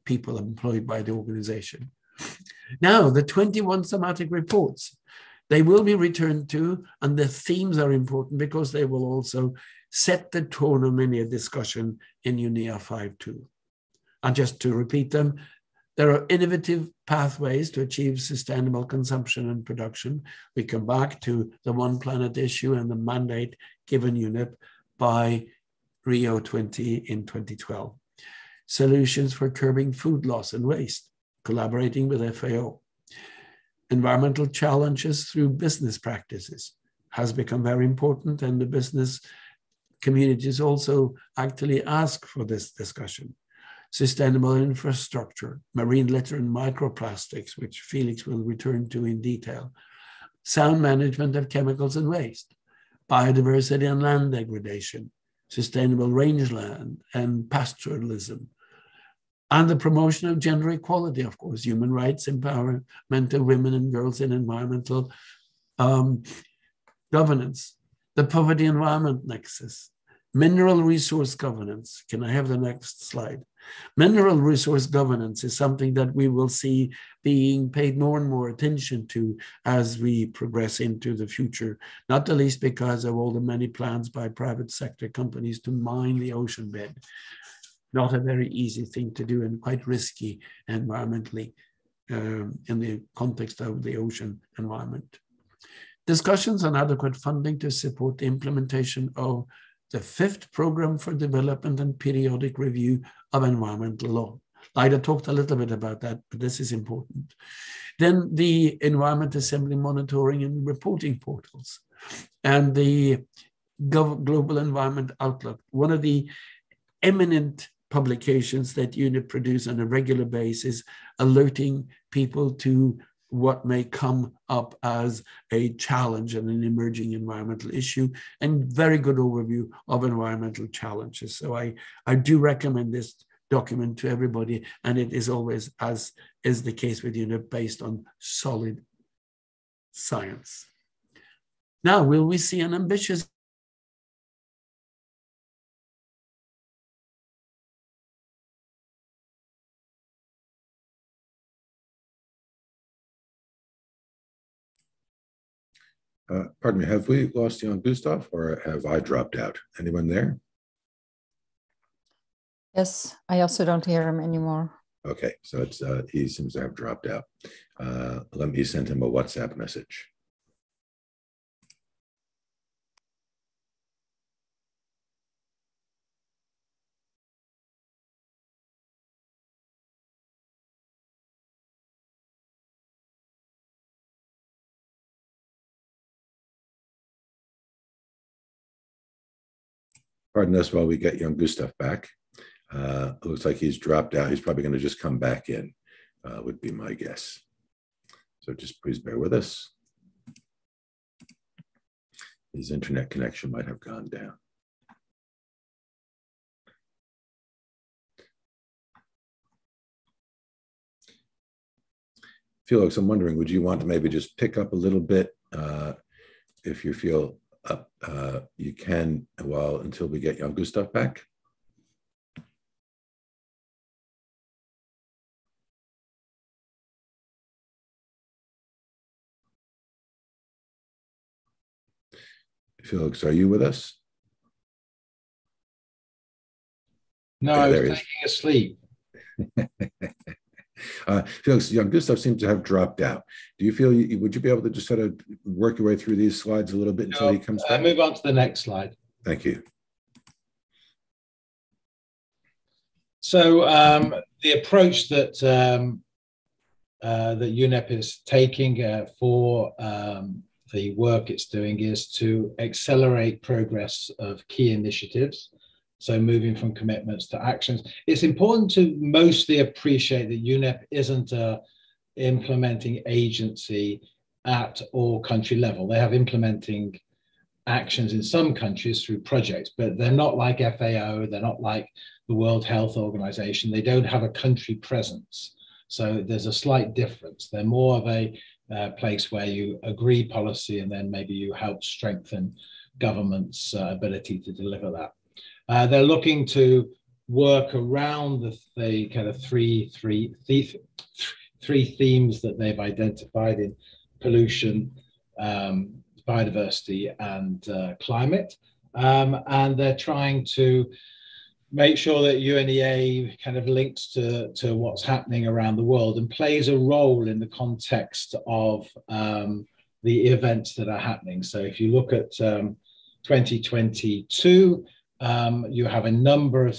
Speaker 2: people employed by the organization. Now, the 21 thematic reports, they will be returned to, and the themes are important because they will also set the tone of many a discussion in UNEA 5.2. And just to repeat them, there are innovative pathways to achieve sustainable consumption and production. We come back to the One Planet issue and the mandate given UNEP by Rio 20 in 2012. Solutions for curbing food loss and waste, collaborating with FAO. Environmental challenges through business practices has become very important, and the business communities also actually ask for this discussion. Sustainable infrastructure, marine litter and microplastics, which Felix will return to in detail, sound management of chemicals and waste, biodiversity and land degradation, sustainable rangeland and pastoralism, and the promotion of gender equality, of course, human rights, empowerment of women and girls in environmental governance, the poverty environment nexus, mineral resource governance. Can I have the next slide? Mineral resource governance is something that we will see being paid more and more attention to as we progress into the future, not the least because of all the many plans by private sector companies to mine the ocean bed. Not a very easy thing to do and quite risky environmentally in the context of the ocean environment. Discussions on adequate funding to support the implementation of the 5th Program for Development and Periodic Review of Environmental Law. Ida talked a little bit about that, but this is important. Then the Environment Assembly Monitoring and Reporting Portals and the Global Environment Outlook, one of the eminent publications that UNEP produce on a regular basis, alerting people to what may come up as a challenge and an emerging environmental issue, and very good overview of environmental challenges. So I do recommend this document to everybody, and it is always, as is the case with UNEP, based on solid science. Now, will we see an ambitious
Speaker 1: pardon me, have we lost Jan Gustav, or have I dropped out? Anyone there?
Speaker 4: Yes, I also don't hear him anymore.
Speaker 1: Okay, so it's he seems to have dropped out. Let me send him a WhatsApp message. Pardon us while we get young Gustav back. It looks like he's dropped out. He's probably going to just come back in, would be my guess. So just please bear with us. His internet connection might have gone down. Felix, I'm wondering, would you want to maybe just pick up a little bit if you feel up, you can, until we get young Gustav back? Felix, are you with us?
Speaker 3: No, I was taking a sleep.
Speaker 1: Felix, young Gustav seems to have dropped out. Do you feel, would you be able to just sort of work your way through these slides a little bit until he comes back?
Speaker 3: Move on to the next slide.
Speaker 1: Thank you.
Speaker 3: So the approach that that UNEP is taking for the work it's doing is to accelerate progress of key initiatives. So moving from commitments to actions. It's important to mostly appreciate that UNEP isn't an implementing agency at all country level. They have implementing actions in some countries through projects, but they're not like FAO, they're not like the World Health Organization. They don't have a country presence. So there's a slight difference. They're more of a place where you agree policy and then maybe you help strengthen government's ability to deliver that. They're looking to work around the kind of three themes that they've identified in pollution, biodiversity, and climate. And they're trying to make sure that UNEA kind of links to what's happening around the world and plays a role in the context of the events that are happening. So if you look at 2022, you have a number of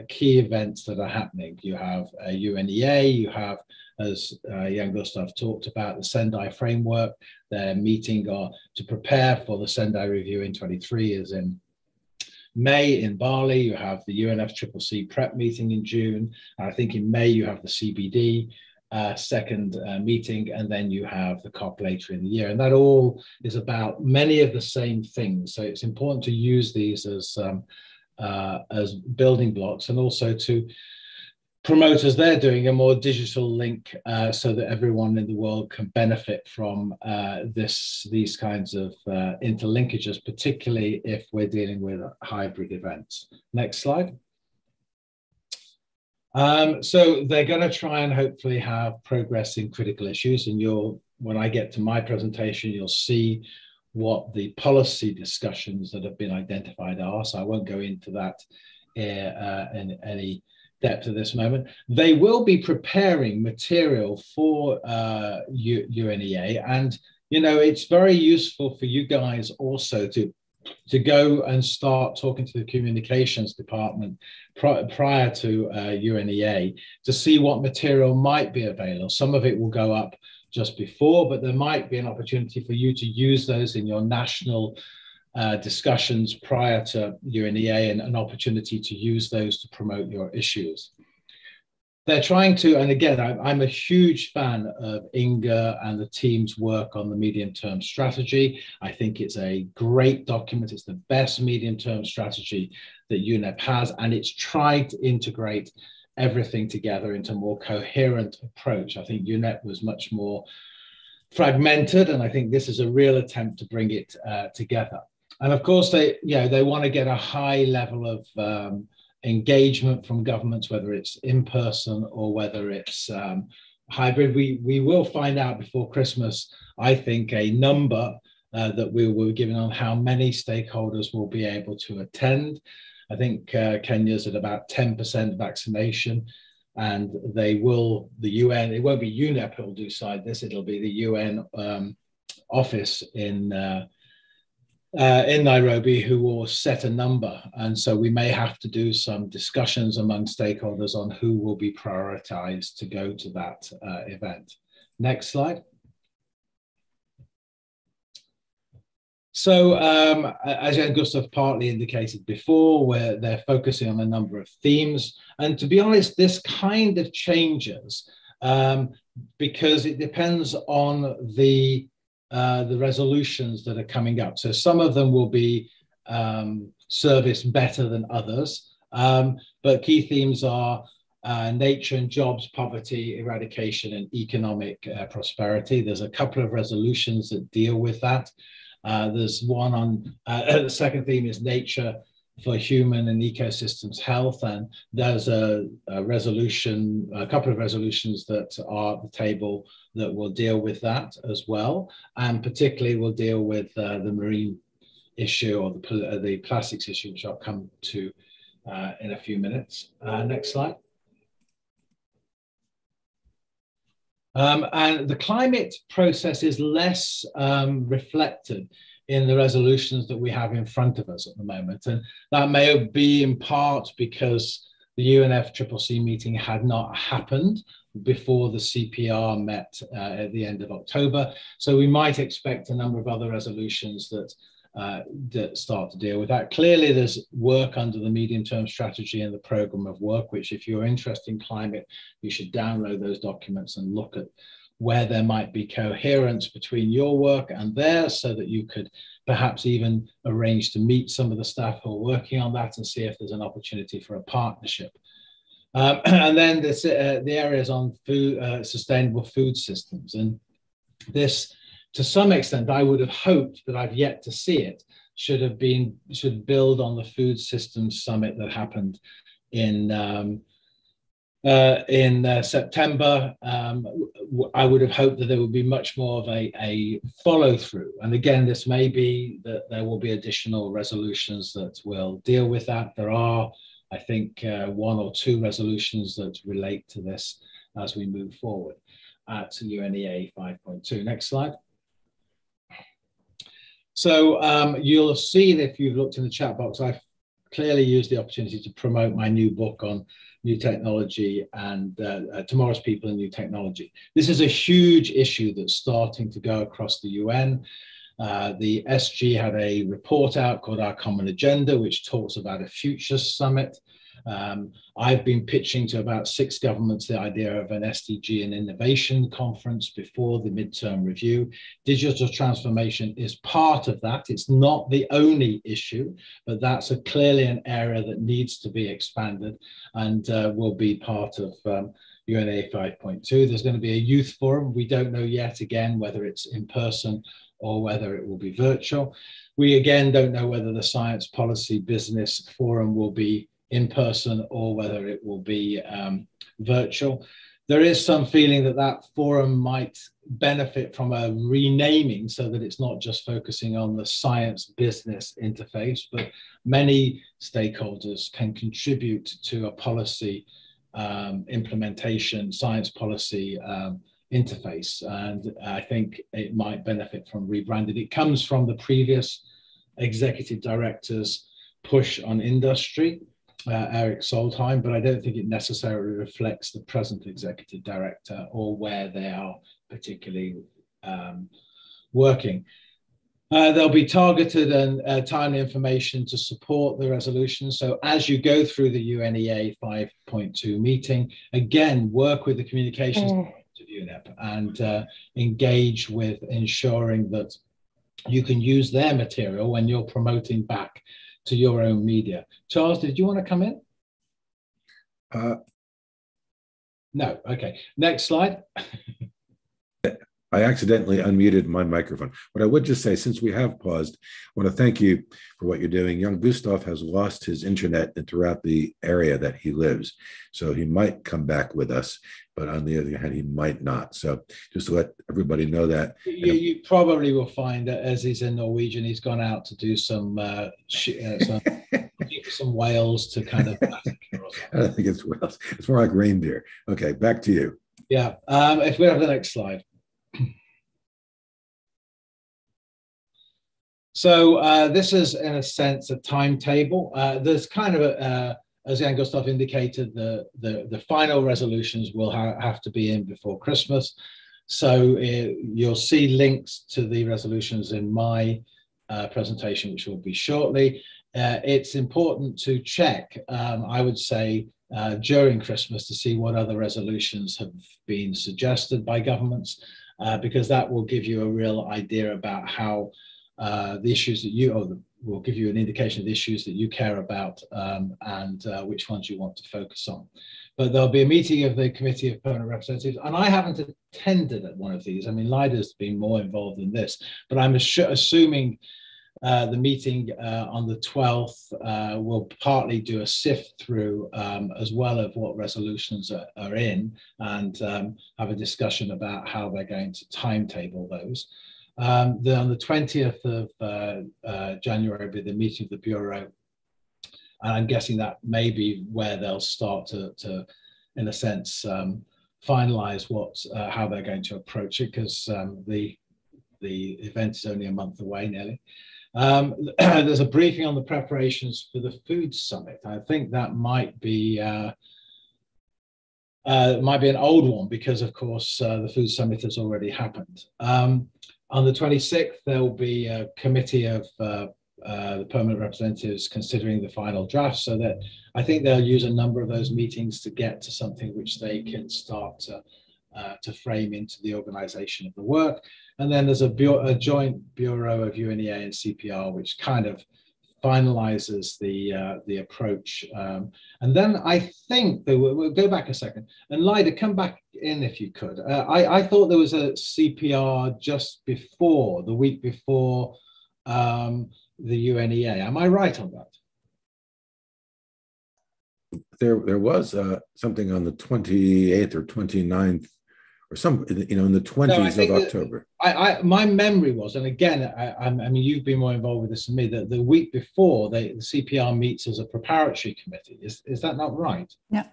Speaker 3: key events that are happening. You have UNEA, you have, as Jan Gustav talked about, the Sendai framework. They're meeting to prepare for the Sendai review in 23 is in May in Bali. You have the UNFCCC prep meeting in June. I think in May you have the CBD second meeting, and then you have the COP later in the year. And that all is about many of the same things. So it's important to use these as building blocks, and also to promote, as they're doing, a more digital link so that everyone in the world can benefit from these kinds of interlinkages, particularly if we're dealing with hybrid events. Next slide. So they're going to try and hopefully have progress in critical issues, and when I get to my presentation, you'll see what the policy discussions that have been identified are. So I won't go into that in any depth at this moment. They will be preparing material for UNEA, and it's very useful for you guys also to go and start talking to the communications department prior to UNEA to see what material might be available. Some of it will go up just before, but there might be an opportunity for you to use those in your national discussions prior to UNEA, and an opportunity to use those to promote your issues. They're trying to, and again, I'm a huge fan of Inga and the team's work on the medium-term strategy. I think it's a great document. It's the best medium-term strategy that UNEP has, and it's tried to integrate everything together into a more coherent approach. I think UNEP was much more fragmented, and I think this is a real attempt to bring it together. And of course, they want to get a high level of engagement from governments, whether it's in person or whether it's hybrid. We will find out before Christmas, I think, a number that we will be given on how many stakeholders will be able to attend. I think Kenya's at about 10% vaccination, and the UN, it won't be UNEP who will decide this, it'll be the UN office in Nairobi who will set a number. And so we may have to do some discussions among stakeholders on who will be prioritized to go to that event. Next slide. So as Jan Gustav partly indicated before, where they're focusing on a number of themes. And to be honest, this kind of changes because it depends on the resolutions that are coming up. So some of them will be serviced better than others. But key themes are nature and jobs, poverty, eradication, and economic prosperity. There's a couple of resolutions that deal with that. There's one on, the second theme is nature for human and ecosystems health. And there's a resolution, a couple of resolutions that are at the table that will deal with that as well. And particularly will deal with the marine issue or the plastics issue, which I'll come to in a few minutes. Next slide. And the climate process is less reflected in the resolutions that we have in front of us at the moment. And that may be in part because the UNFCCC meeting had not happened before the CPR met at the end of October. So we might expect a number of other resolutions that start to deal with that. Clearly, there's work under the medium-term strategy and the program of work, which if you're interested in climate, you should download those documents and look at where there might be coherence between your work and theirs, so that you could perhaps even arrange to meet some of the staff who are working on that and see if there's an opportunity for a partnership. And then the areas on food, sustainable food systems. And this, to some extent, I would have hoped, but I've yet to see it, should build on the food systems summit that happened in September. I would have hoped that there would be much more of a follow through. And again, this may be that there will be additional resolutions that will deal with that. There are, I think, one or two resolutions that relate to this as we move forward at UNEA 5.2. Next slide. So you'll have seen, if you've looked in the chat box, I've clearly used the opportunity to promote my new book on new technology and tomorrow's people and new technology. This is a huge issue that's starting to go across the UN. The SG had a report out called Our Common Agenda, which talks about a future summit. I've been pitching to about 6 governments the idea of an SDG and innovation conference before the midterm review. Digital transformation is part of that. It's not the only issue, but that's clearly an area that needs to be expanded and will be part of UNEA 5.2. There's going to be a youth forum. We don't know yet, again, whether it's in person or whether it will be virtual. We, again, don't know whether the Science Policy Business Forum will be in person or whether it will be virtual. There is some feeling that that forum might benefit from a renaming so that it's not just focusing on the science business interface, but many stakeholders can contribute to a policy implementation, science policy interface. And I think it might benefit from rebranding. It comes from the previous executive director's push on industry, Eric Solheim, but I don't think it necessarily reflects the present executive director or where they are particularly working. There'll be targeted and timely information to support the resolution. So as you go through the UNEA 5.2 meeting, again, work with the communications of UNEP and engage with ensuring that you can use their material when you're promoting back to your own media. Charles, did you want to come in? No, okay. Next slide.
Speaker 1: I accidentally unmuted my microphone. But I would just say, since we have paused, I want to thank you for what you're doing. Young Gustav has lost his internet throughout the area that he lives. So he might come back with us, but on the other hand, he might not. So just to let everybody know that.
Speaker 3: You probably will find that as he's in Norwegian, he's gone out to do some whales to kind of.
Speaker 1: I don't think it's whales. It's more like reindeer. Okay, back to you.
Speaker 3: Yeah, if we have the next slide. So this is, in a sense, a timetable. There's kind of, as Jan Gustav indicated, the final resolutions will have to be in before Christmas. So you'll see links to the resolutions in my presentation, which will be shortly. It's important to check, I would say, during Christmas to see what other resolutions have been suggested by governments, because that will give you a real idea about how the issues that will give you an indication of the issues that you care about, and which ones you want to focus on. But there'll be a meeting of the Committee of Permanent Representatives, and I haven't attended at one of these. I mean, Lyda's been more involved in this, but I'm assuming the meeting on the 12th will partly do a sift through as well of what resolutions are in, and have a discussion about how they're going to timetable those. Then on the 20th of January will be the meeting of the Bureau, and I'm guessing that may be where they'll start to in a sense, finalize how they're going to approach it, because the event is only a month away nearly. There's a briefing on the preparations for the food summit. I think that might be an old one, because of course the food summit has already happened. On the 26th, there will be a committee of the permanent representatives considering the final draft, so that I think they'll use a number of those meetings to get to something which they can start to frame into the organization of the work. And then there's a joint bureau of UNEA and CPR, which kind of finalizes the approach. And then I think we'll go back a second. And Lyda, come back in if you could. I thought there was a CPR just before, the week before the UNEA. Am I right on that?
Speaker 1: There was something on the 28th or 29th, or some, in the 20s of October.
Speaker 3: My memory was, and again, I mean, you've been more involved with this than me, that the week before the CPR meets as a preparatory committee. Is that not right?
Speaker 4: Yeah,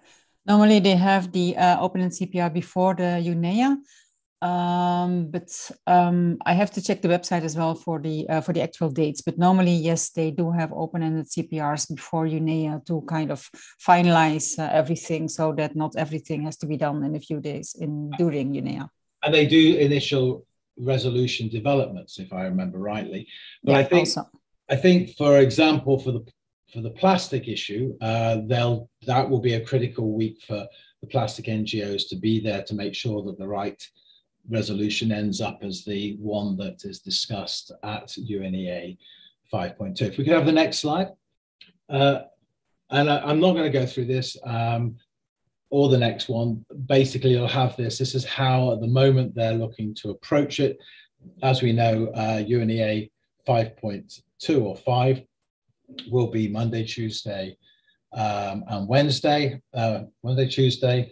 Speaker 4: normally they have the open CPR before the UNEA, but I have to check the website as well for the actual dates. But normally, yes, they do have open-ended CPRs before UNEA to kind of finalize everything, so that not everything has to be done in a few days during UNEA.
Speaker 3: And they do initial resolution developments, if I remember rightly. But yeah, I think, for example, for the plastic issue, that will be a critical week for the plastic NGOs to be there to make sure that the right resolution ends up as the one that is discussed at UNEA 5.2. If we could have the next slide. And I'm not going to go through this or the next one. Basically, you'll have this. This is how, at the moment, they're looking to approach it. As we know, UNEA 5.2 or 5 will be Monday, Tuesday, and Wednesday. Monday, Tuesday,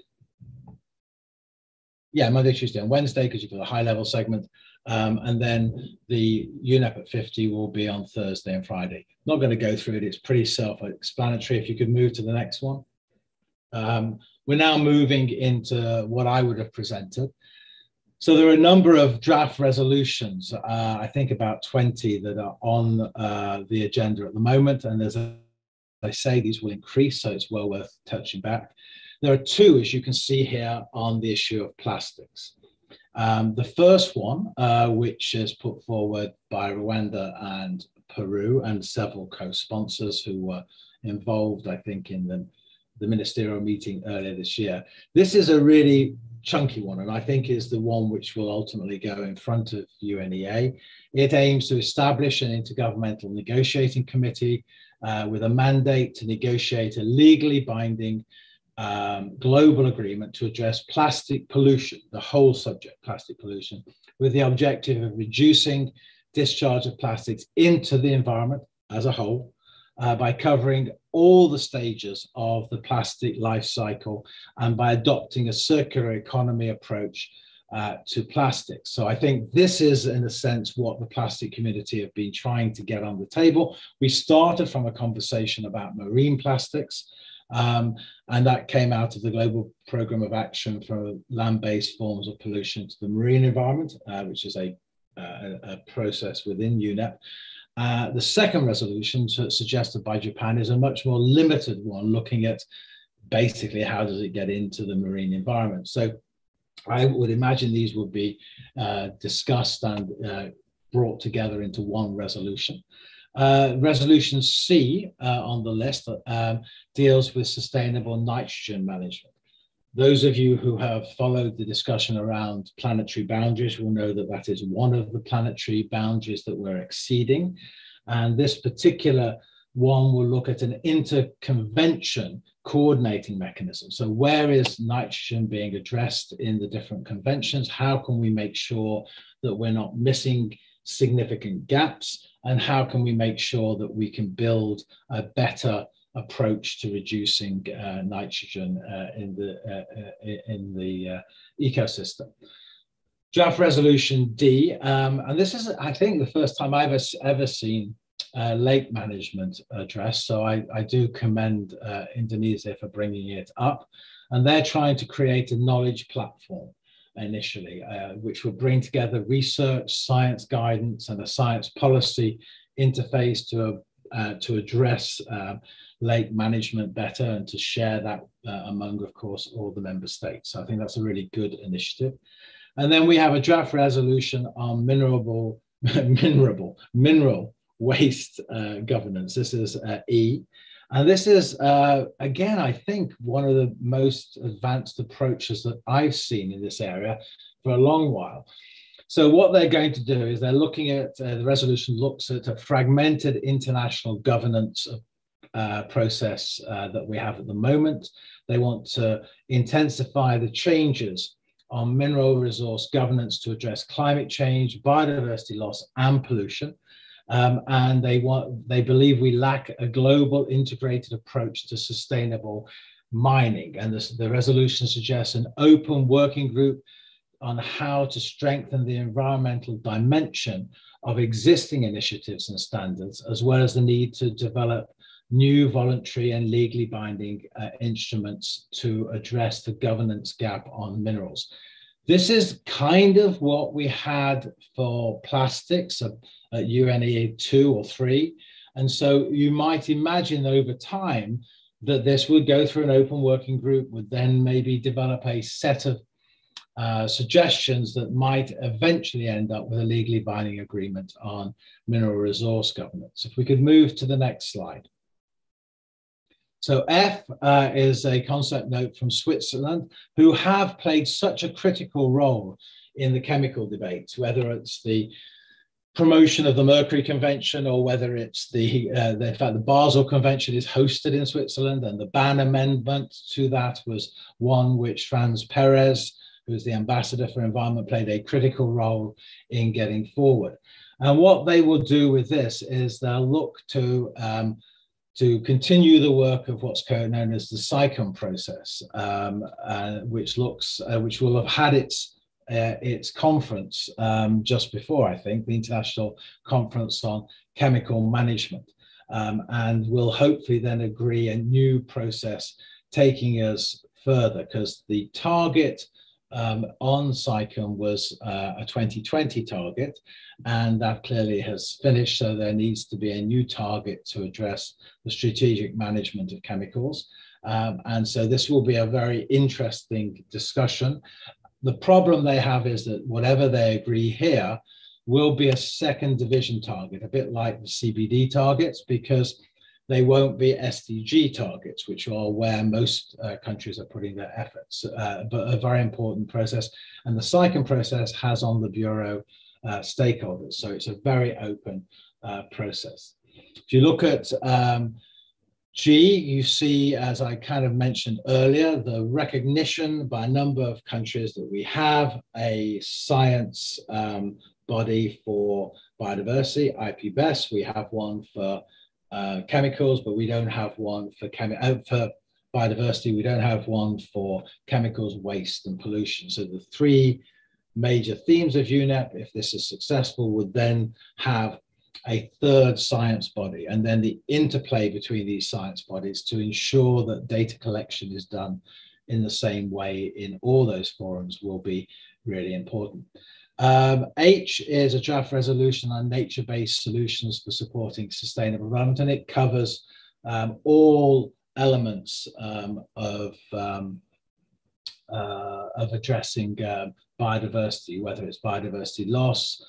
Speaker 3: and Wednesday, because you've got a high-level segment. And then the UNEP at 50 will be on Thursday and Friday. Not going to go through it. It's pretty self-explanatory. If you could move to the next one. We're now moving into what I would have presented. So there are a number of draft resolutions, I think about 20 that are on the agenda at the moment. And as I say, these will increase, so it's well worth touching back. There are two, as you can see here, on the issue of plastics. The first one, which is put forward by Rwanda and Peru and several co-sponsors who were involved, I think, in the ministerial meeting earlier this year. This is a really chunky one, and I think is the one which will ultimately go in front of UNEA. It aims to establish an intergovernmental negotiating committee with a mandate to negotiate a legally binding global agreement to address plastic pollution, the whole subject, plastic pollution, with the objective of reducing discharge of plastics into the environment as a whole by covering all the stages of the plastic life cycle and by adopting a circular economy approach to plastics. So I think this is, in a sense, what the plastic community have been trying to get on the table. We started from a conversation about marine plastics, and that came out of the Global Programme of Action for Land-Based Forms of Pollution to the Marine Environment, which is a process within UNEP. The second resolution suggested by Japan is a much more limited one, looking at basically how does it get into the marine environment. So I would imagine these would be discussed and brought together into one resolution. Resolution C on the list deals with sustainable nitrogen management. Those of you who have followed the discussion around planetary boundaries will know that that is one of the planetary boundaries that we're exceeding. And this particular one will look at an interconvention coordinating mechanism. So where is nitrogen being addressed in the different conventions? How can we make sure that we're not missing significant gaps? And how can we make sure that we can build a better approach to reducing nitrogen in the ecosystem? Draft Resolution D, and this is, I think, the first time I've ever seen lake management addressed. So I do commend Indonesia for bringing it up. And they're trying to create a knowledge platform initially, which will bring together research, science guidance, and a science policy interface to address lake management better and to share that among, of course, all the member states. So I think that's a really good initiative. And then we have a draft resolution on mineral waste governance. This is E. And this is, again, I think one of the most advanced approaches that I've seen in this area for a long while. So what they're going to do is they're looking at, the resolution looks at a fragmented international governance process that we have at the moment. They want to intensify the changes on mineral resource governance to address climate change, biodiversity loss, and pollution. And they believe we lack a global integrated approach to sustainable mining. And the resolution suggests an open working group on how to strengthen the environmental dimension of existing initiatives and standards, as well as the need to develop new voluntary and legally binding instruments to address the governance gap on minerals. This is kind of what we had for plastics at UNEA 2 or 3. And so you might imagine over time that this would go through an open working group, would then maybe develop a set of suggestions that might eventually end up with a legally binding agreement on mineral resource governance. If we could move to the next slide. So F is a concept note from Switzerland, who have played such a critical role in the chemical debate, whether it's the promotion of the Mercury Convention or whether it's in fact, the Basel Convention is hosted in Switzerland, and the ban amendment to that was one which Franz Perez, who's the ambassador for environment, played a critical role in getting forward. And what they will do with this is they'll look to continue the work of what's known as the SICOM process, which will have had its conference just before, I think, the International Conference on Chemical Management, and will hopefully then agree a new process taking us further, because the target on SICOM was a 2020 target, and that clearly has finished. So there needs to be a new target to address the strategic management of chemicals. And so this will be a very interesting discussion. The problem they have is that whatever they agree here will be a second division target, a bit like the CBD targets, because they won't be SDG targets, which are where most countries are putting their efforts, but a very important process. And the SICOM process has on the Bureau stakeholders. So it's a very open process. If you look at G, you see, as I kind of mentioned earlier, the recognition by a number of countries that we have a science body for biodiversity, IPBES. We have one for chemicals, but we don't have one for biodiversity. We don't have one for chemicals, waste, and pollution. So the three major themes of UNEP, if this is successful, would then have a third science body, and then the interplay between these science bodies to ensure that data collection is done in the same way in all those forums will be really important. H is a draft resolution on nature-based solutions for supporting sustainable development, and it covers all elements of addressing biodiversity, whether it's biodiversity loss,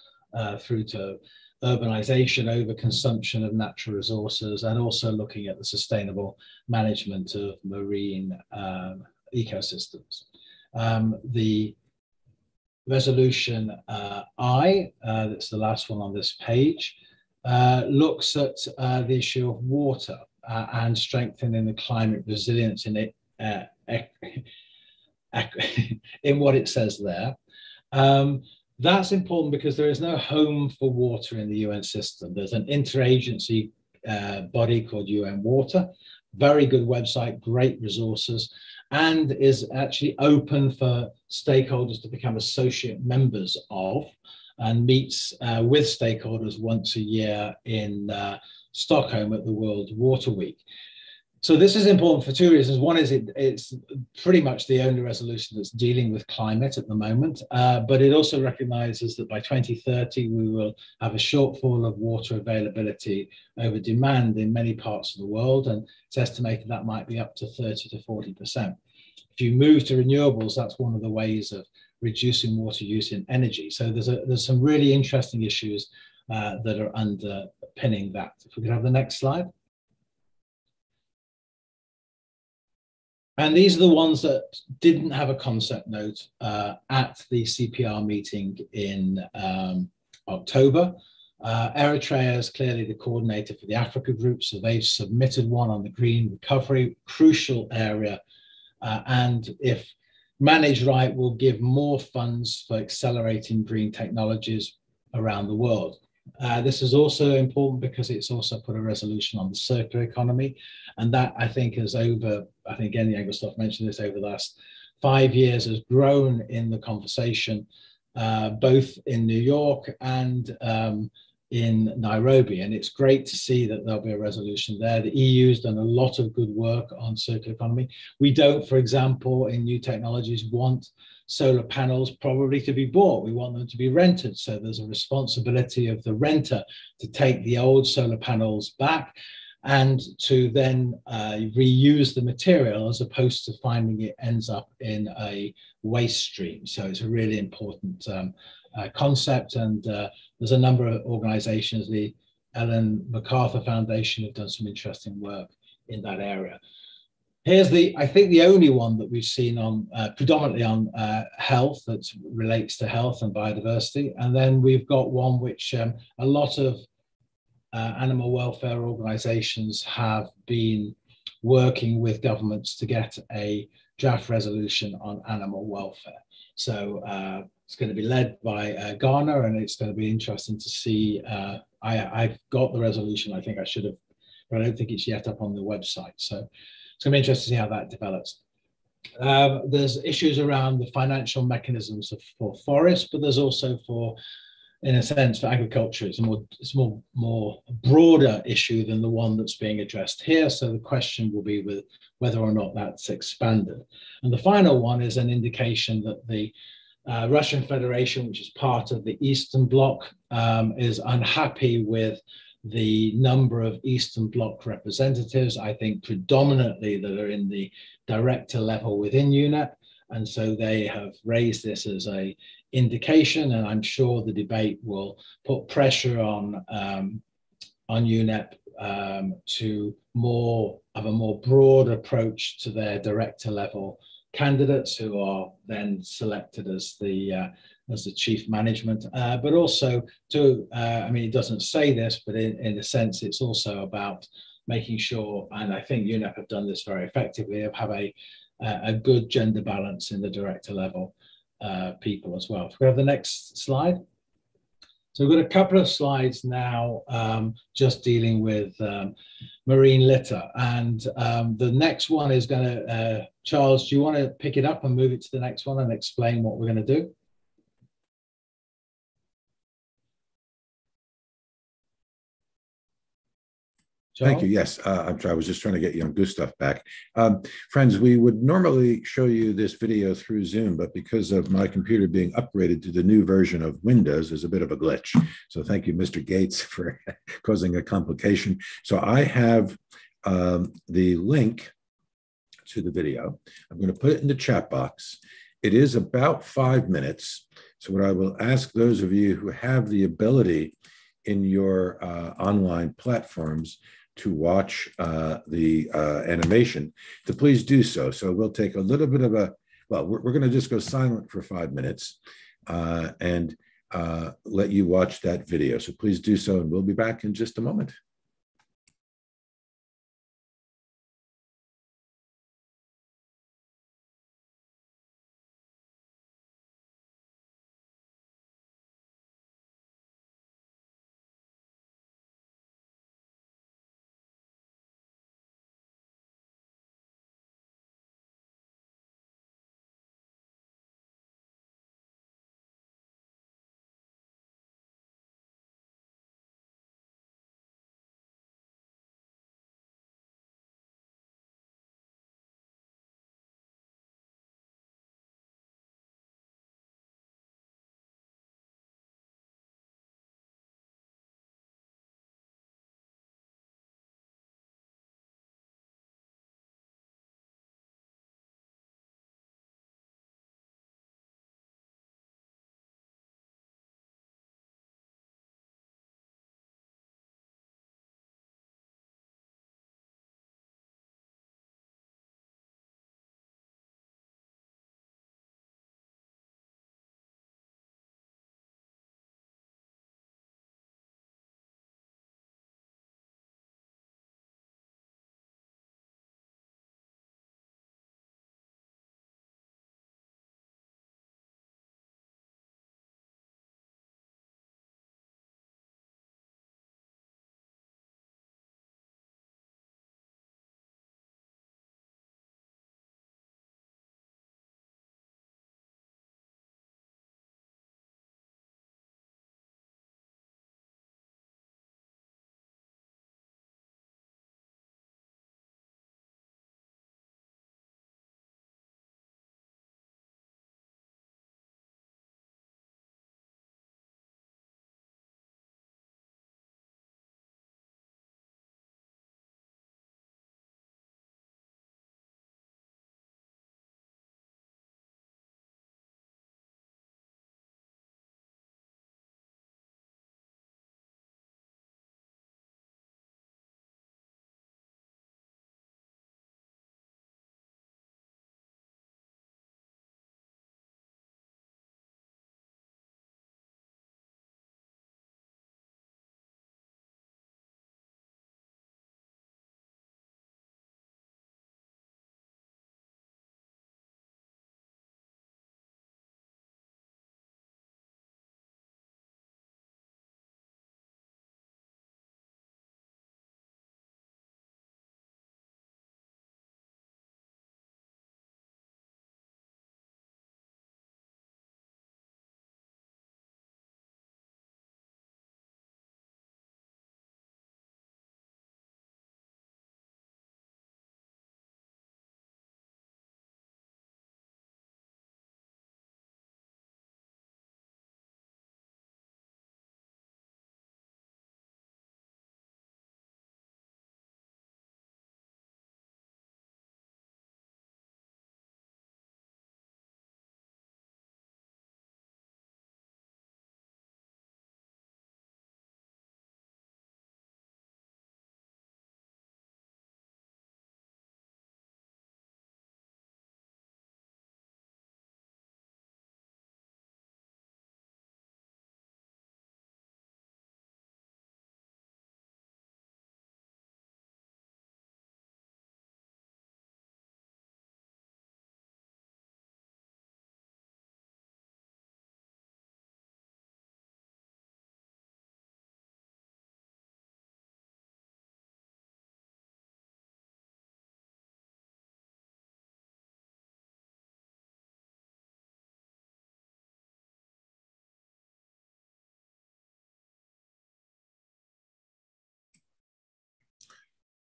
Speaker 3: through to urbanization, overconsumption of natural resources, and also looking at the sustainable management of marine ecosystems. The resolution I, that's the last one on this page, looks at the issue of water and strengthening the climate resilience in it, in what it says there. That's important because there is no home for water in the UN system. There's an interagency body called UN Water, very good website, great resources, and is actually open for stakeholders to become associate members of, and meets with stakeholders once a year in Stockholm at the World Water Week. So this is important for two reasons. One is it's pretty much the only resolution that's dealing with climate at the moment, but it also recognizes that by 2030, we will have a shortfall of water availability over demand in many parts of the world, and it's estimated that might be up to 30 to 40%. If you move to renewables, that's one of the ways of reducing water use in energy. So there's some really interesting issues that are underpinning that. If we could have the next slide. And these are the ones that didn't have a concept note at the CPR meeting in October. Eritrea is clearly the coordinator for the Africa group, so they've submitted one on the green recovery, crucial area, and if managed right, will give more funds for accelerating green technologies around the world. This is also important because it's also put a resolution on the circular economy, and that I think has again, Engelstoff mentioned this, over the last 5 years has grown in the conversation, both in New York and in Nairobi, and it's great to see that there'll be a resolution there. The EU's done a lot of good work on circular economy. We don't, for example, in new technologies, want solar panels probably to be bought. We want them to be rented. So there's a responsibility of the renter to take the old solar panels back and to then reuse the material, as opposed to finding it ends up in a waste stream. So it's a really important concept, and there's a number of organizations, the Ellen MacArthur Foundation, have done some interesting work in that area. Here's I think the only one that we've seen on predominantly on health, that relates to health and biodiversity. And then we've got one which a lot of animal welfare organizations have been working with governments to get a draft resolution on animal welfare. So it's going to be led by Ghana, and it's going to be interesting to see. I've got the resolution, I think I should have, but I don't think it's yet up on the website. So it's going to be interesting to see how that develops. There's issues around the financial mechanisms for forests, but there's also in a sense, for agriculture. It's a more broader issue than the one that's being addressed here. So the question will be with whether or not that's expanded. And the final one is an indication that the Russian Federation, which is part of the Eastern Bloc, is unhappy with the number of Eastern Bloc representatives, I think predominantly that are in the director level within UNEP. And so they have raised this as an indication, and I'm sure the debate will put pressure on UNEP to have a more broad approach to their director level candidates, who are then selected as the chief management, but also to, I mean, it doesn't say this, but in a sense, it's also about making sure, and I think UNEP have done this very effectively, of have a good gender balance in the director level people as well. If we have the next slide. So we've got a couple of slides now just dealing with marine litter. And the next one is going to, Charles, do you want to pick it up and move it to the next one and explain what we're going to do?
Speaker 1: Charles? Thank you. Yes, I was just trying to get young Gustav back. Friends, we would normally show you this video through Zoom, but because of my computer being upgraded to the new version of Windows, there's a bit of a glitch. So thank you, Mr. Gates, for causing a complication. So I have the link to the video. I'm going to put it in the chat box. It is about 5 minutes. So what I will ask those of you who have the ability in your online platforms to watch the animation, to please do so. So we'll take a little bit of a, well, we're going to just go silent for 5 minutes and let you watch that video. So please do so, and we'll be back in just a moment.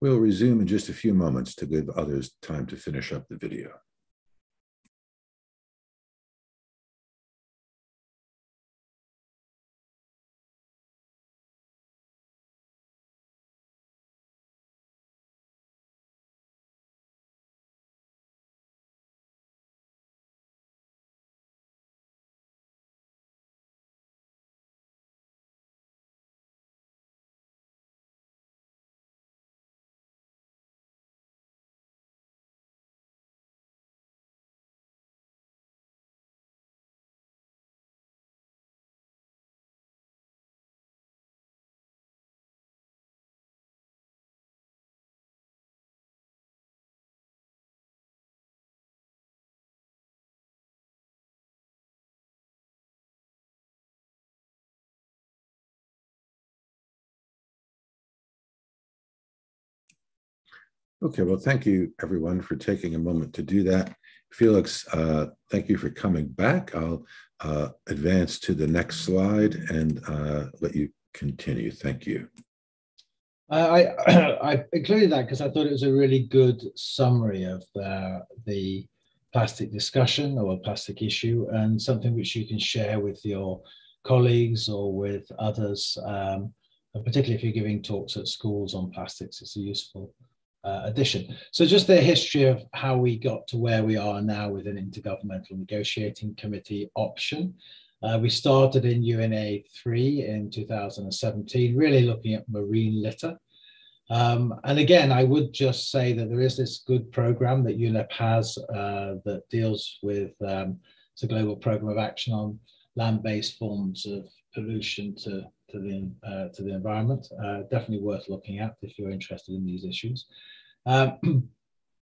Speaker 1: We'll resume in just a few moments to give others time to finish up the video. Okay, well, thank you everyone for taking a moment to do that. Felix, thank you for coming back. I'll advance to the next slide and let you continue. Thank you.
Speaker 3: I included that because I thought it was a really good summary of the plastic discussion or plastic issue, and something which you can share with your colleagues or with others, particularly if you're giving talks at schools on plastics. It's a useful addition. So just the history of how we got to where we are now with an intergovernmental negotiating committee option. We started in UNEA 3 in 2017, really looking at marine litter. And again, I would just say that there is this good program that UNEP has that deals with it's a global program of action on land-based forms of pollution to the environment. Definitely worth looking at if you're interested in these issues. It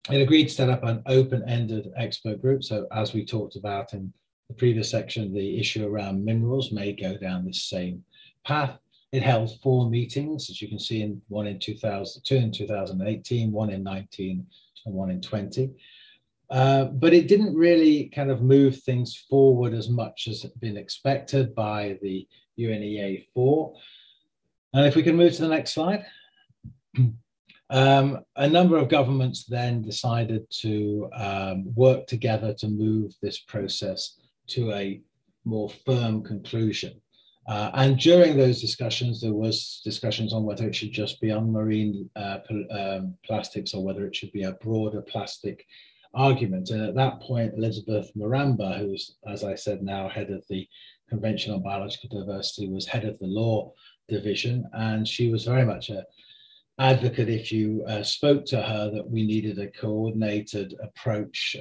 Speaker 3: agreed to set up an open-ended expert group. So as we talked about in the previous section, the issue around minerals may go down this same path. It held 4 meetings, as you can see, one in 2002 in 2018, one in 19, and one in 20. But it didn't really kind of move things forward as much as had been expected by the UNEA 4. And if we can move to the next slide. A number of governments then decided to work together to move this process to a more firm conclusion. And during those discussions, there was discussions on whether it should just be on marine plastics or whether it should be a broader plastic argument. And at that point, Elizabeth Maramba, who's, as I said, now head of the Convention on Biological Diversity, was head of the law division. And she was very much an advocate, if you spoke to her, that we needed a coordinated approach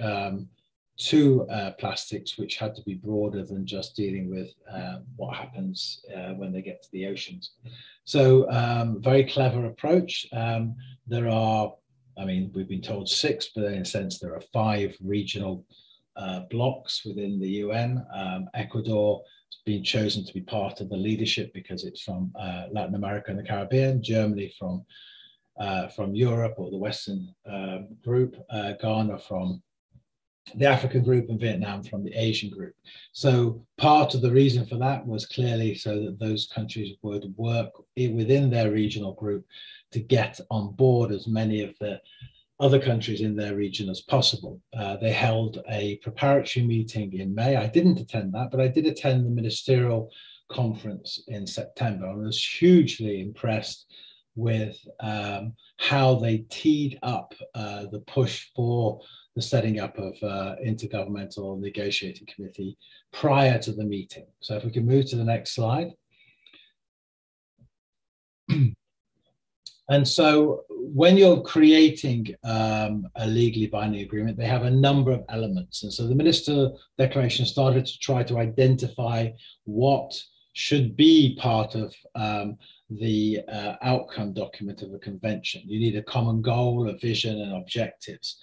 Speaker 3: to plastics, which had to be broader than just dealing with what happens when they get to the oceans. So very clever approach. There are, I mean, we've been told 6, but in a sense, there are 5 regional blocks within the UN. Ecuador has been chosen to be part of the leadership because it's from Latin America and the Caribbean, Germany from Europe or the Western group, Ghana from the African group, and Vietnam from the Asian group. So part of the reason for that was clearly so that those countries would work within their regional group to get on board as many of the other countries in their region as possible. They held a preparatory meeting in May. I didn't attend that, but I did attend the ministerial conference in September. I was hugely impressed with how they teed up the push for the setting up of intergovernmental negotiating committee prior to the meeting. So if we can move to the next slide. And so when you're creating a legally binding agreement, they have a number of elements. And so the minister declaration started to try to identify what should be part of the outcome document of a convention. You need a common goal, a vision, and objectives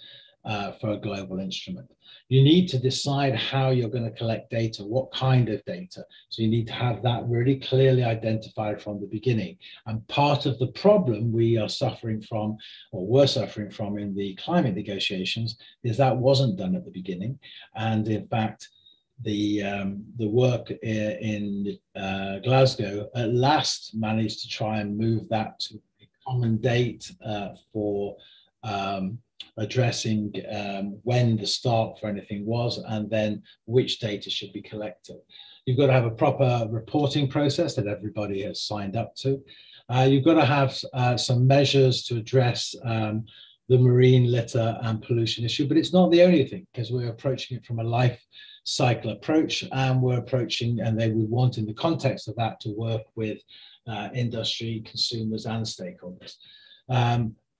Speaker 3: for a global instrument. You need to decide how you're going to collect data, what kind of data. So you need to have that really clearly identified from the beginning. And part of the problem we are suffering from, or were suffering from in the climate negotiations, is that wasn't done at the beginning. And in fact, the work in Glasgow at last managed to try and move that to a common date for addressing when the start for anything was, and then which data should be collected. You've got to have a proper reporting process that everybody has signed up to. You've got to have some measures to address the marine litter and pollution issue, but it's not the only thing, because we're approaching it from a life cycle approach, and we're approaching, and they would want in the context of that to work with industry, consumers, and stakeholders.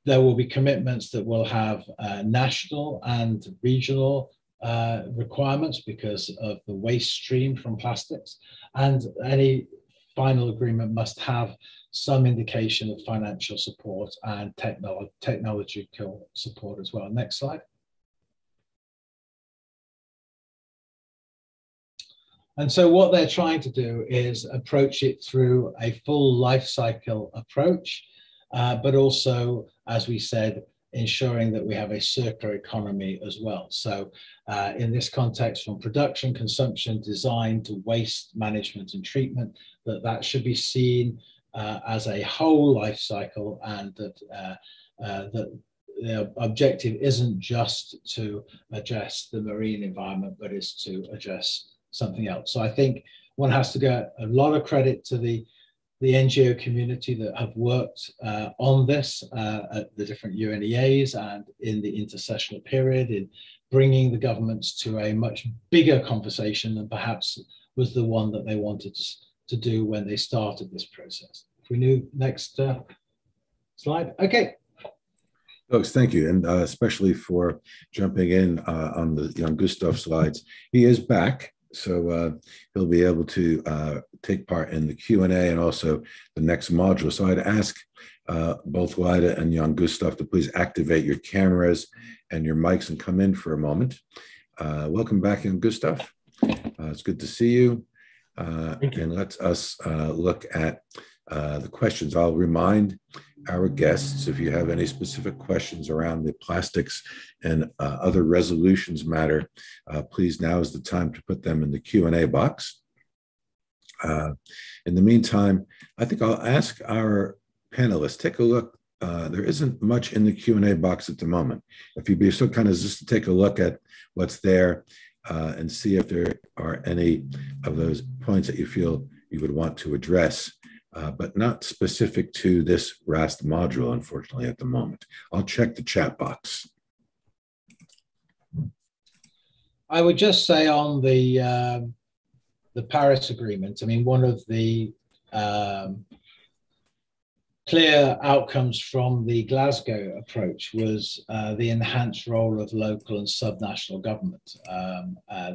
Speaker 3: There will be commitments that will have national and regional requirements because of the waste stream from plastics, and any final agreement must have some indication of financial support and technological support as well. Next slide. And so what they're trying to do is approach it through a full life cycle approach, but also, as we said, ensuring that we have a circular economy as well. So in this context, from production, consumption, design to waste management and treatment, that should be seen as a whole life cycle, and that the objective isn't just to address the marine environment, but is to address something else. So I think one has to get a lot of credit to the NGO community that have worked on this at the different UNEAs and in the intersessional period, in bringing the governments to a much bigger conversation than perhaps was the one that they wanted to do when they started this process. If we knew, next slide. Okay.
Speaker 1: Folks, thank you, and especially for jumping in on the Jan Gustav slides. He is back, so he'll be able to take part in the Q&A and also the next module. So I'd ask both Lyda and Jan Gustav to please activate your cameras and your mics and come in for a moment. Welcome back, Jan Gustav. It's good to see you. And let us look at the questions. I'll remind our guests, if you have any specific questions around the plastics and other resolutions matter, please, now is the time to put them in the Q&A box. In the meantime, I think I'll ask our panelists, take a look. There isn't much in the Q&A box at the moment. If you'd be so kind as just to take a look at what's there and see if there are any of those points that you feel you would want to address. But not specific to this RAST module, unfortunately, at the moment. I'll check the chat box.
Speaker 3: I would just say on the Paris Agreement, I mean, one of the clear outcomes from the Glasgow approach was the enhanced role of local and subnational government.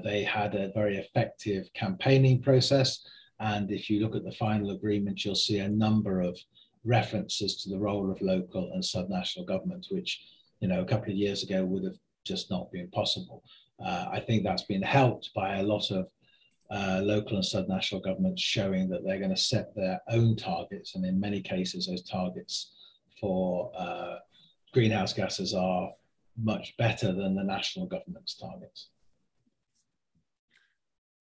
Speaker 3: They had a very effective campaigning process. And if you look at the final agreement, you'll see a number of references to the role of local and subnational government, which, you know, a couple of years ago would have just not been possible. I think that's been helped by a lot of local and subnational governments showing that they're going to set their own targets. And in many cases, those targets for greenhouse gases are much better than the national government's targets.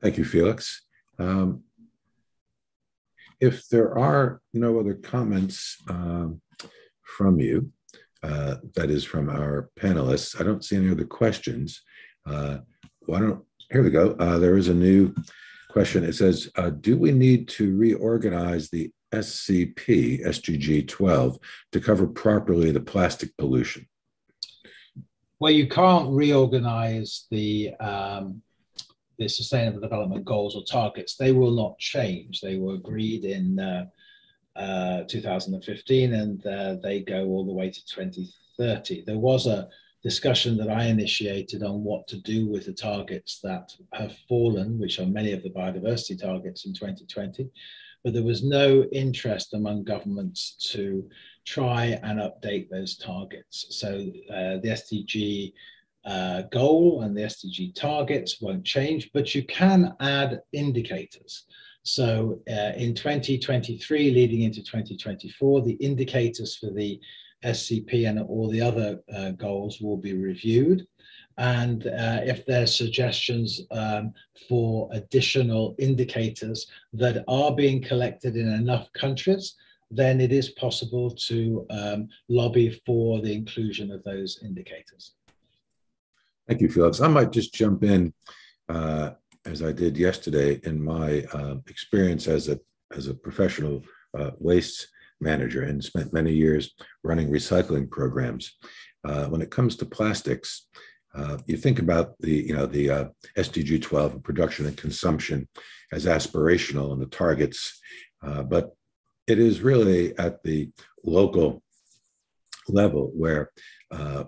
Speaker 1: Thank you, Felix. If there are no other comments from you, that is from our panelists, I don't see any other questions. Here we go. There is a new question. It says, do we need to reorganize the SCP, SDG 12, to cover properly the plastic pollution?
Speaker 3: Well, you can't reorganize the Sustainable Development Goals or targets. They will not change. They were agreed in 2015, and they go all the way to 2030. There was a discussion that I initiated on what to do with the targets that have fallen, which are many of the biodiversity targets in 2020, but there was no interest among governments to try and update those targets. So the SDG goal and the SDG targets won't change, but you can add indicators. So in 2023, leading into 2024, the indicators for the SCP and all the other goals will be reviewed. And if there's suggestions for additional indicators that are being collected in enough countries, then it is possible to lobby for the inclusion of those indicators.
Speaker 1: Thank you, Felix. I might just jump in, as I did yesterday, in my experience as a professional waste manager and spent many years running recycling programs. When it comes to plastics, you think about the SDG 12, production and consumption, as aspirational and the targets, but it is really at the local level where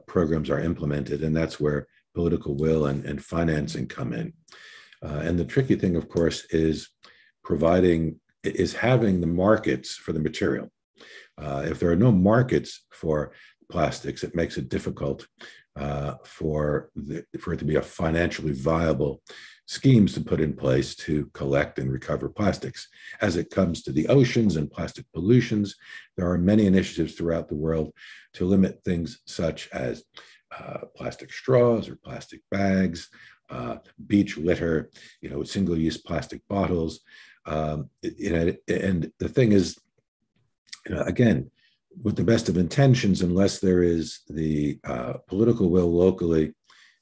Speaker 1: programs are implemented, and that's where political will and financing come in. And the tricky thing, of course, is having the markets for the material. If there are no markets for plastics, it makes it difficult for it to be a financially viable schemes to put in place to collect and recover plastics. As it comes to the oceans and plastic pollutions, there are many initiatives throughout the world to limit things such as plastic straws or plastic bags, beach litter, single-use plastic bottles. And the thing is, again, with the best of intentions, unless there is the political will locally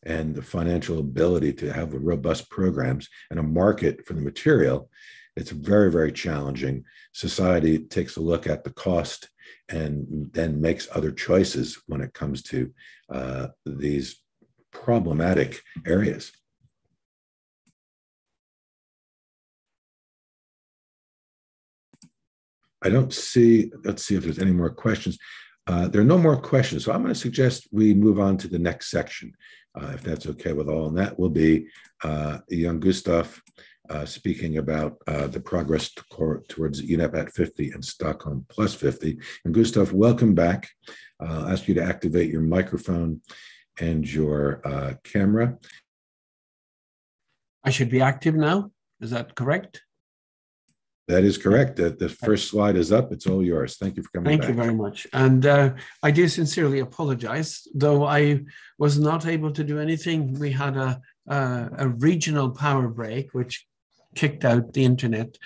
Speaker 1: and the financial ability to have robust programs and a market for the material, it's very, very challenging. Society takes a look at the cost and then makes other choices when it comes to these problematic areas. I don't see, let's see if there's any more questions. There are no more questions, so I'm going to suggest we move on to the next section, if that's okay with all. And that will be young Gustav speaking about the progress towards UNEP at 50 and Stockholm plus 50. And Gustav, welcome back. I'll ask you to activate your microphone and your camera.
Speaker 2: I should be active now. Is that correct?
Speaker 1: That is correct. The first slide is up. It's all yours. Thank you for coming back.
Speaker 2: Thank you very much. And I do sincerely apologize, though I was not able to do anything. We had a regional power break, which kicked out the internet.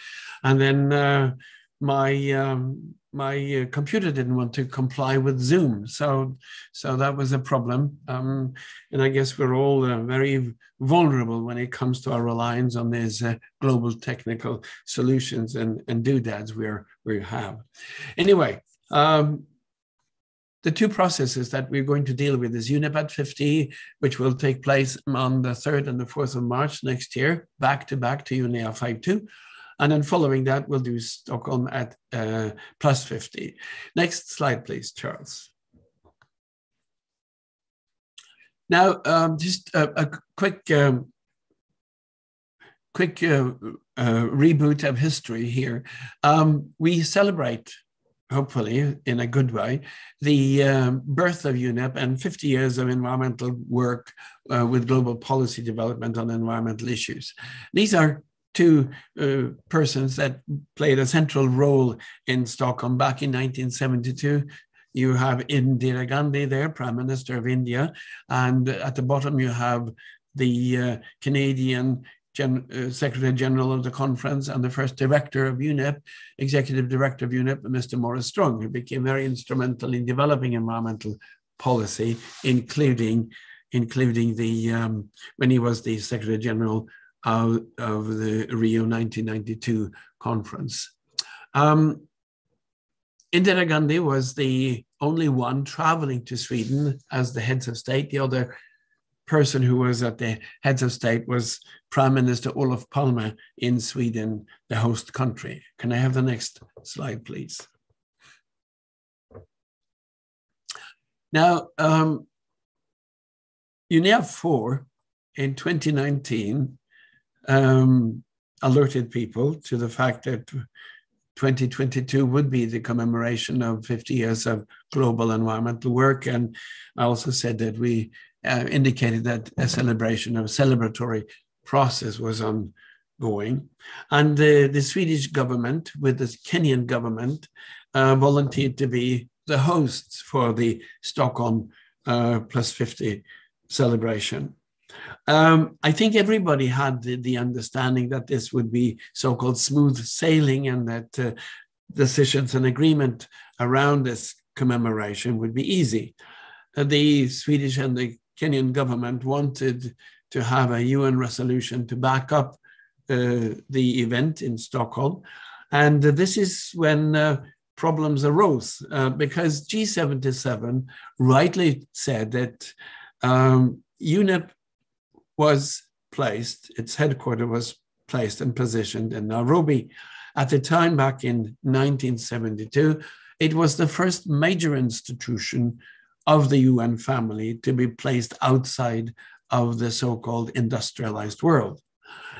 Speaker 2: And then my computer didn't want to comply with Zoom. So that was a problem. And I guess we're all very vulnerable when it comes to our reliance on these global technical solutions and doodads we have. Anyway, the two processes that we're going to deal with is UNEP at 50, which will take place on the 3rd and the 4th of March next year, back to UNEA 5.2. And then following that, we'll do Stockholm at plus 50. Next slide, please, Charles. Now, just a quick reboot of history here. We celebrate, hopefully in a good way, the birth of UNEP and 50 years of environmental work with global policy development on environmental issues. These are two persons that played a central role in Stockholm back in 1972. You have Indira Gandhi there, Prime Minister of India, and at the bottom you have the Canadian Secretary General of the conference and the first director of UNEP, Executive Director of UNEP, Mr. Maurice Strong, who became very instrumental in developing environmental policy, including the when he was the Secretary General of the Rio 1992 conference. Indira Gandhi was the only one traveling to Sweden as the heads of state. The other person who was at the heads of state was Prime Minister Olof Palme in Sweden, the host country. Can I have the next slide, please? Now, UNEA 4 in 2019 alerted people to the fact that 2022 would be the commemoration of 50 years of global environmental work. And I also said that we indicated that a celebratory process was ongoing. And the Swedish government with the Kenyan government volunteered to be the hosts for the Stockholm plus 50 celebration. I think everybody had the understanding that this would be so-called smooth sailing and that decisions and agreement around this commemoration would be easy. The Swedish and the Kenyan government wanted to have a UN resolution to back up the event in Stockholm. And this is when problems arose because G77 rightly said that UNEP was placed, its headquarters was placed and positioned in Nairobi. At the time, back in 1972, it was the first major institution of the UN family to be placed outside of the so-called industrialized world.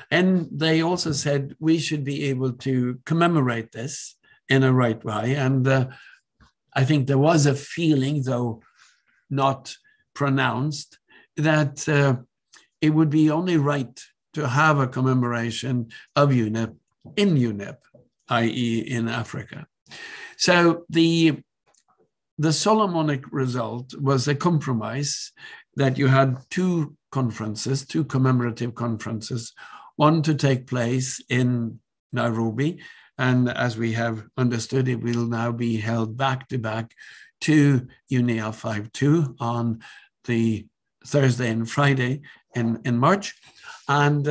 Speaker 2: And they also said we should be able to commemorate this in a right way. And I think there was a feeling, though not pronounced, that it would be only right to have a commemoration of UNEP in UNEP, i.e. in Africa. So the Solomonic result was a compromise that you had two conferences, two commemorative conferences, one to take place in Nairobi, and as we have understood, it will now be held back to back to UNEA 5.2 on the Thursday and Friday in March, and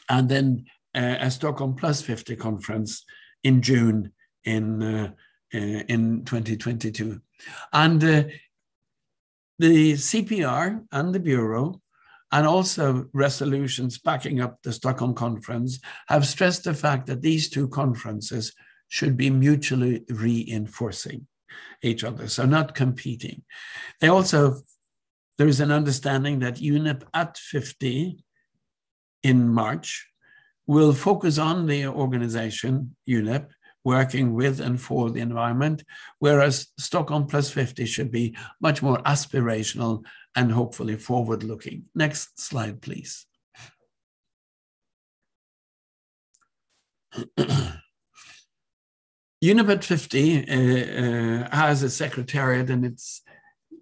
Speaker 2: then a Stockholm Plus 50 conference in June in 2022. And the CPR and the Bureau, and also resolutions backing up the Stockholm conference, have stressed the fact that these two conferences should be mutually reinforcing each other, so not competing. There is an understanding that UNEP at 50 in March will focus on the organization, UNEP, working with and for the environment, whereas Stockholm Plus 50 should be much more aspirational and hopefully forward-looking. Next slide, please. UNEP at 50 has a secretariat, and it's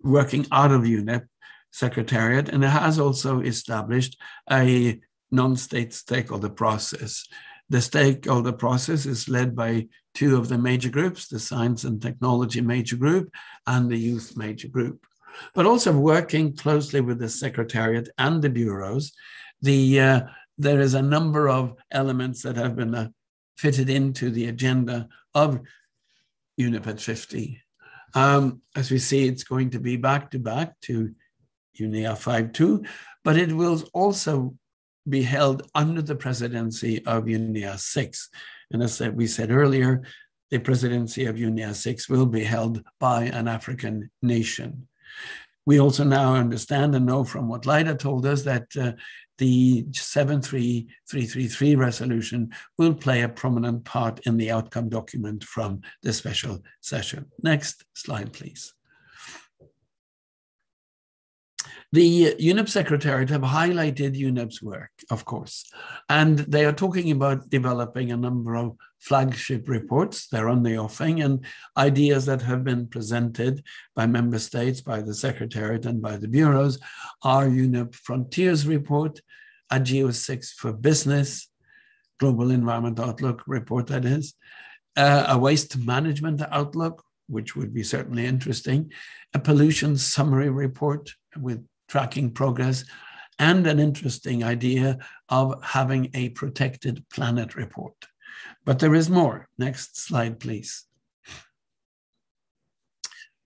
Speaker 2: working out of UNEP secretariat, and it has also established a non-state stakeholder process. The stakeholder process is led by two of the major groups, the Science and Technology major group and the Youth major group. But also working closely with the Secretariat and the bureaus, there is a number of elements that have been fitted into the agenda of UNEP at 50. As we see, it's going to be back to UNEA 5.2, but it will also be held under the presidency of UNEA 6. And as we said earlier, the presidency of UNEA 6 will be held by an African nation. We also now understand and know from what Leida told us that the 73333 resolution will play a prominent part in the outcome document from the special session. Next slide, please. The UNEP Secretariat have highlighted UNEP's work, of course, and they are talking about developing a number of flagship reports. They're on the offing, and ideas that have been presented by member states, by the Secretariat and by the bureaus are UNEP Frontiers Report, a Geo6 for Business, Global Environment Outlook report that is, a Waste Management Outlook, which would be certainly interesting, a Pollution Summary Report with tracking progress, and an interesting idea of having a Protected Planet report. But there is more. Next slide, please.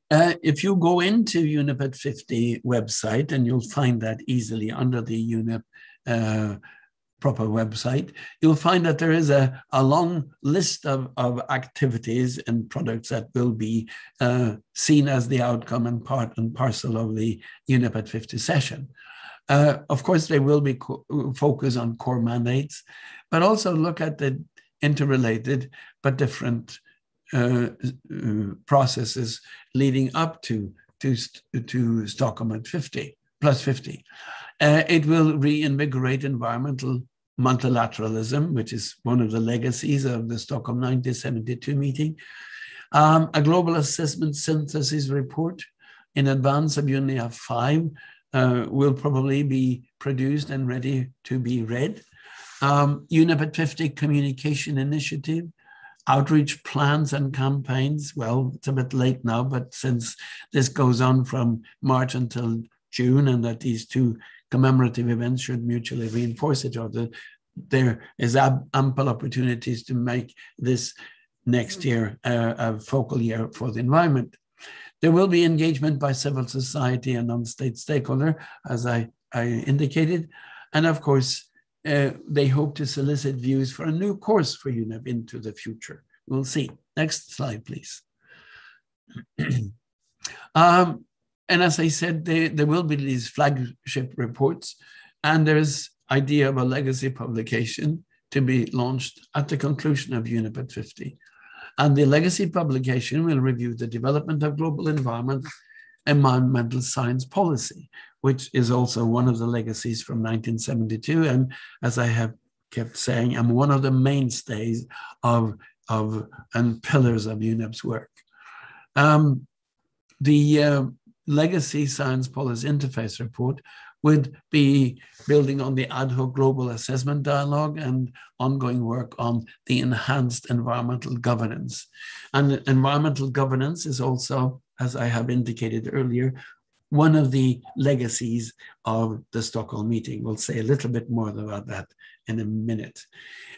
Speaker 2: If you go into UNEP at 50 website, and you'll find that easily under the UNEP proper website, you'll find that there is a long list of activities and products that will be seen as the outcome and part and parcel of the UNEP at 50 session. Of course, they will be focus on core mandates, but also look at the interrelated but different processes leading up to Stockholm at 50, plus 50. It will reinvigorate environmental multilateralism, which is one of the legacies of the Stockholm 1972 meeting. A global assessment synthesis report in advance of UNEA 5 will probably be produced and ready to be read. UNEP at 50 communication initiative, outreach plans and campaigns. Well, it's a bit late now, but since this goes on from March until June, and that these two commemorative events should mutually reinforce each other, there is ample opportunities to make this next year a focal year for the environment. There will be engagement by civil society and non-state stakeholder, as I indicated. And of course, they hope to solicit views for a new course for UNEP into the future. We'll see. Next slide, please. And as I said, there will be these flagship reports, and there's idea of a legacy publication to be launched at the conclusion of UNEP at 50. And the legacy publication will review the development of global environment environmental science policy, which is also one of the legacies from 1972. And as I have kept saying, I'm one of the mainstays of and pillars of UNEP's work. The Legacy Science Policy Interface Report would be building on the ad hoc global assessment dialogue and ongoing work on the enhanced environmental governance. And environmental governance is also, as I have indicated earlier, one of the legacies of the Stockholm meeting. We'll say a little bit more about that in a minute.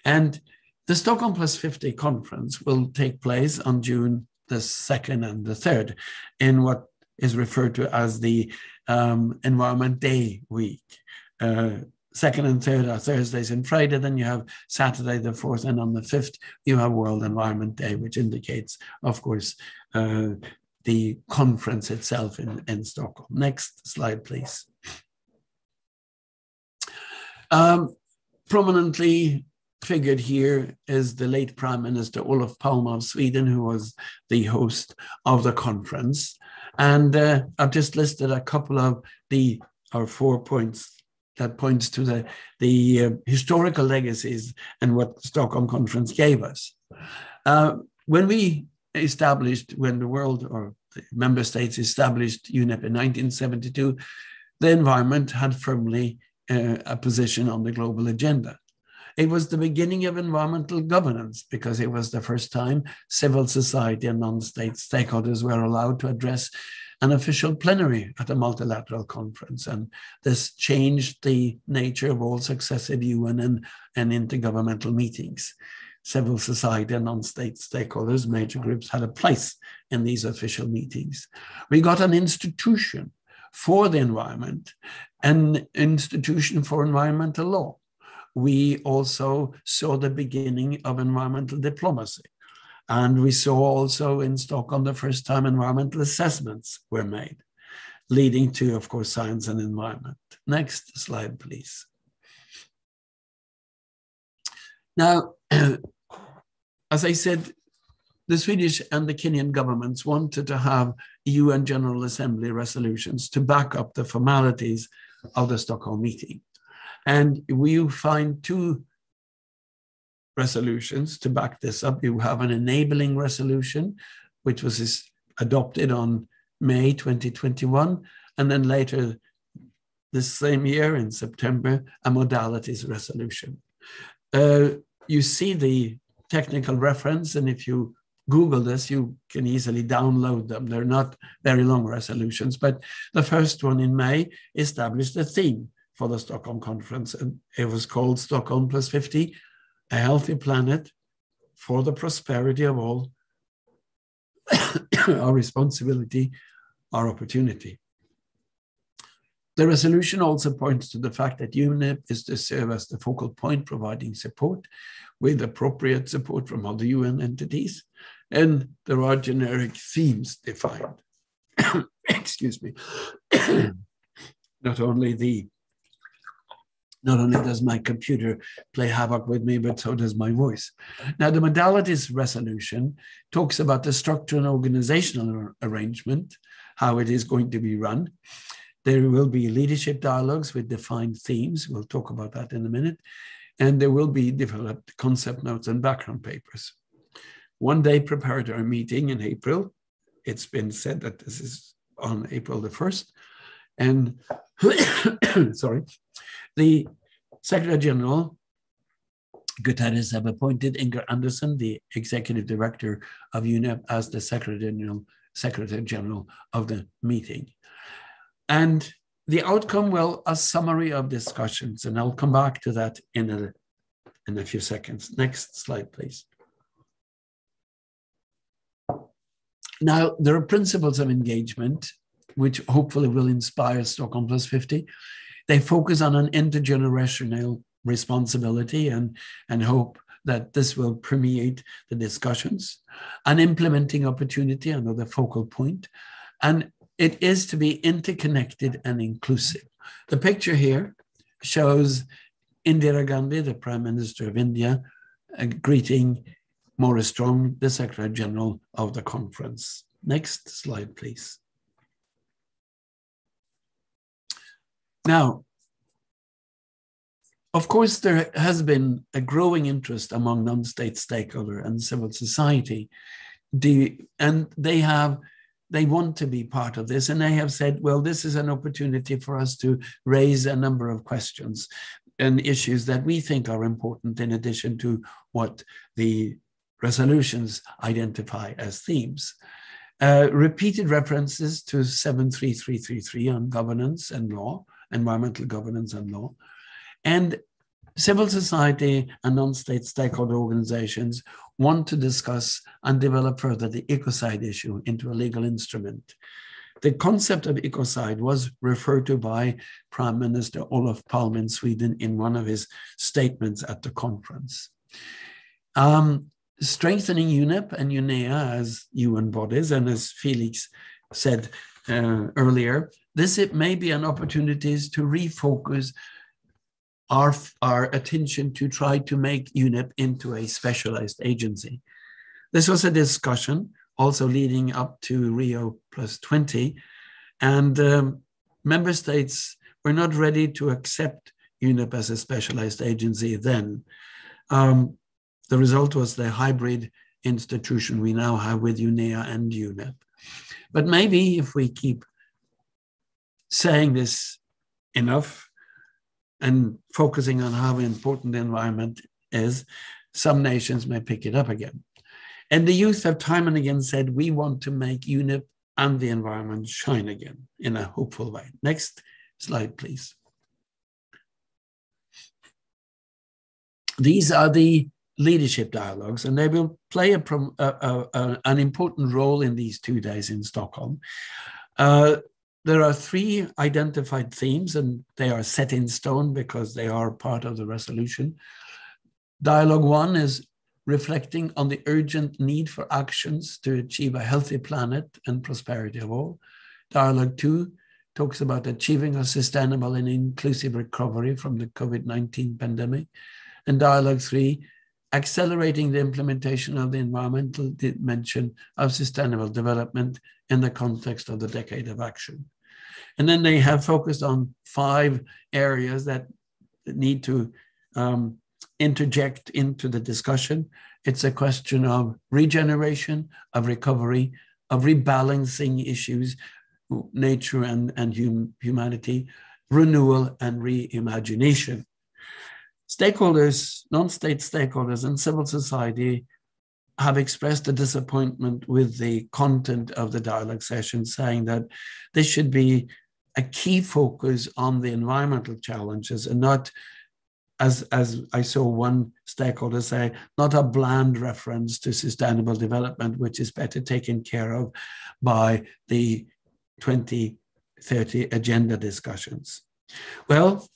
Speaker 2: And the Stockholm Plus 50 conference will take place on June the 2nd and the 3rd in what is referred to as the Environment Day week. 2nd and 3rd are Thursdays and Friday, then you have Saturday the 4th, and on the 5th you have World Environment Day, which indicates, of course, the conference itself in Stockholm. Next slide, please. Prominently figured here is the late Prime Minister Olof Palme of Sweden, who was the host of the conference. And I've just listed a couple of our 4 points that points to the historical legacies and what the Stockholm Conference gave us. When the world or the member states established UNEP in 1972, the environment had firmly a position on the global agenda. It was the beginning of environmental governance because it was the first time civil society and non-state stakeholders were allowed to address an official plenary at a multilateral conference. And this changed the nature of all successive UN and intergovernmental meetings. Civil society and non-state stakeholders, major groups, had a place in these official meetings. We got an institution for the environment, an institution for environmental law. We also saw the beginning of environmental diplomacy. And we saw also in Stockholm the first time environmental assessments were made, leading to, of course, science and environment. Next slide, please. Now, as I said, the Swedish and the Kenyan governments wanted to have UN General Assembly resolutions to back up the formalities of the Stockholm meeting. And we find two resolutions to back this up. You have an enabling resolution, which was adopted on May 2021, and then later this same year in September, a modalities resolution. You see the technical reference, and if you Google this, you can easily download them. They're not very long resolutions, but the first one in May established a theme for the Stockholm Conference, and it was called Stockholm Plus 50, a healthy planet for the prosperity of all, our responsibility, our opportunity. The resolution also points to the fact that UNEP is to serve as the focal point, providing support with appropriate support from other UN entities, and there are generic themes defined. Excuse me. Not only does my computer play havoc with me, but so does my voice. Now, the modalities resolution talks about the structure and organizational arrangement, how it is going to be run. There will be leadership dialogues with defined themes. We'll talk about that in a minute. And there will be developed concept notes and background papers. One-day preparatory meeting in April. It's been said that this is on April the 1st. And, sorry, the Secretary General, Guterres, have appointed Inger Anderson, the Executive Director of UNEP, as the Secretary General of the meeting. And the outcome, well, a summary of discussions, and I'll come back to that in a few seconds. Next slide, please. Now, there are principles of engagement, which hopefully will inspire Stockholm Plus 50. They focus on an intergenerational responsibility and hope that this will permeate the discussions. An implementing opportunity, another focal point, and it is to be interconnected and inclusive. The picture here shows Indira Gandhi, the Prime Minister of India, greeting Maurice Strong, the Secretary General of the conference. Next slide, please. Now, of course, there has been a growing interest among non-state stakeholders and civil society, and they want to be part of this, and they have said, well, this is an opportunity for us to raise a number of questions and issues that we think are important in addition to what the resolutions identify as themes. Repeated references to 73333 on governance and law, environmental governance and law, and civil society and non-state stakeholder organizations want to discuss and develop further the ecocide issue into a legal instrument. The concept of ecocide was referred to by Prime Minister Olof Palme in Sweden in one of his statements at the conference. Strengthening UNEP and UNEA as UN bodies, and as Felix said earlier, it may be an opportunity to refocus our attention to try to make UNEP into a specialized agency. This was a discussion also leading up to Rio +20, and member states were not ready to accept UNEP as a specialized agency then. The result was the hybrid institution we now have with UNEA and UNEP. But maybe if we keep saying this enough and focusing on how important the environment is, some nations may pick it up again. And the youth have time and again said, we want to make UNEP and the environment shine again in a hopeful way. Next slide, please. These are the leadership dialogues, and they will play an important role in these 2 days in Stockholm. There are 3 identified themes, and they are set in stone because they are part of the resolution. Dialogue 1 is reflecting on the urgent need for actions to achieve a healthy planet and prosperity of all. Dialogue 2 talks about achieving a sustainable and inclusive recovery from the COVID-19 pandemic. And Dialogue 3, accelerating the implementation of the environmental dimension of sustainable development in the context of the Decade of Action. And then they have focused on 5 areas that need to interject into the discussion. It's a question of regeneration, of recovery, of rebalancing issues, nature and humanity, renewal and reimagination. Stakeholders, non-state stakeholders and civil society have expressed a disappointment with the content of the dialogue session, saying that this should be a key focus on the environmental challenges and not, as I saw one stakeholder say, not a bland reference to sustainable development, which is better taken care of by the 2030 agenda discussions. Well,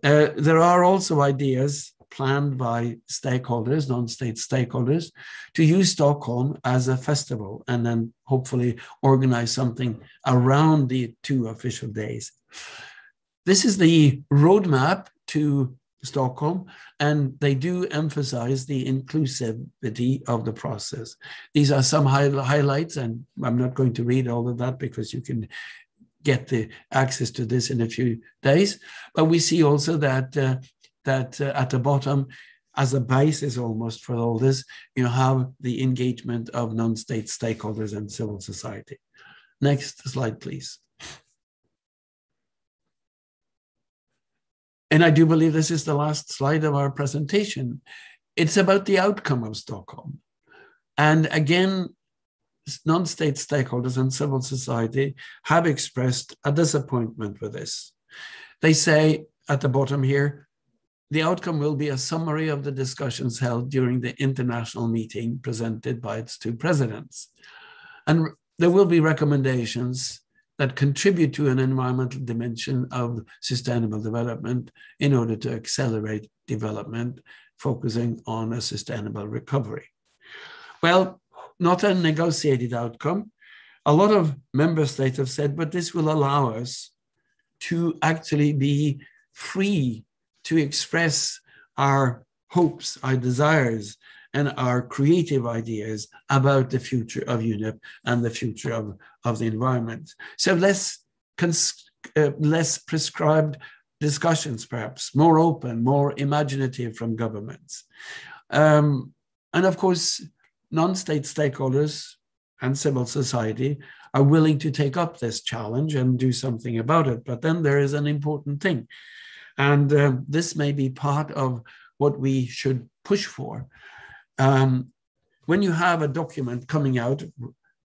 Speaker 2: there are also ideas planned by stakeholders, non-state stakeholders, to use Stockholm as a festival and then hopefully organize something around the 2 official days. This is the roadmap to Stockholm, and they do emphasize the inclusivity of the process. These are some highlights, and I'm not going to read all of that because you can get the access to this in a few days. But we see also that at the bottom, as a basis almost for all this, you have the engagement of non-state stakeholders and civil society. Next slide, please. And I do believe this is the last slide of our presentation. It's about the outcome of Stockholm. And again, non-state stakeholders and civil society have expressed a disappointment with this. They say at the bottom here, the outcome will be a summary of the discussions held during the international meeting presented by its 2 presidents. And there will be recommendations that contribute to an environmental dimension of sustainable development in order to accelerate development, focusing on a sustainable recovery. Well, not a negotiated outcome. A lot of member states have said, but this will allow us to actually be free to express our hopes, our desires, and our creative ideas about the future of UNEP and the future of the environment. So let's less prescribed discussions, perhaps, more open, more imaginative from governments. And of course, non-state stakeholders and civil society are willing to take up this challenge and do something about it. But then there is an important thing. And this may be part of what we should push for. When you have a document coming out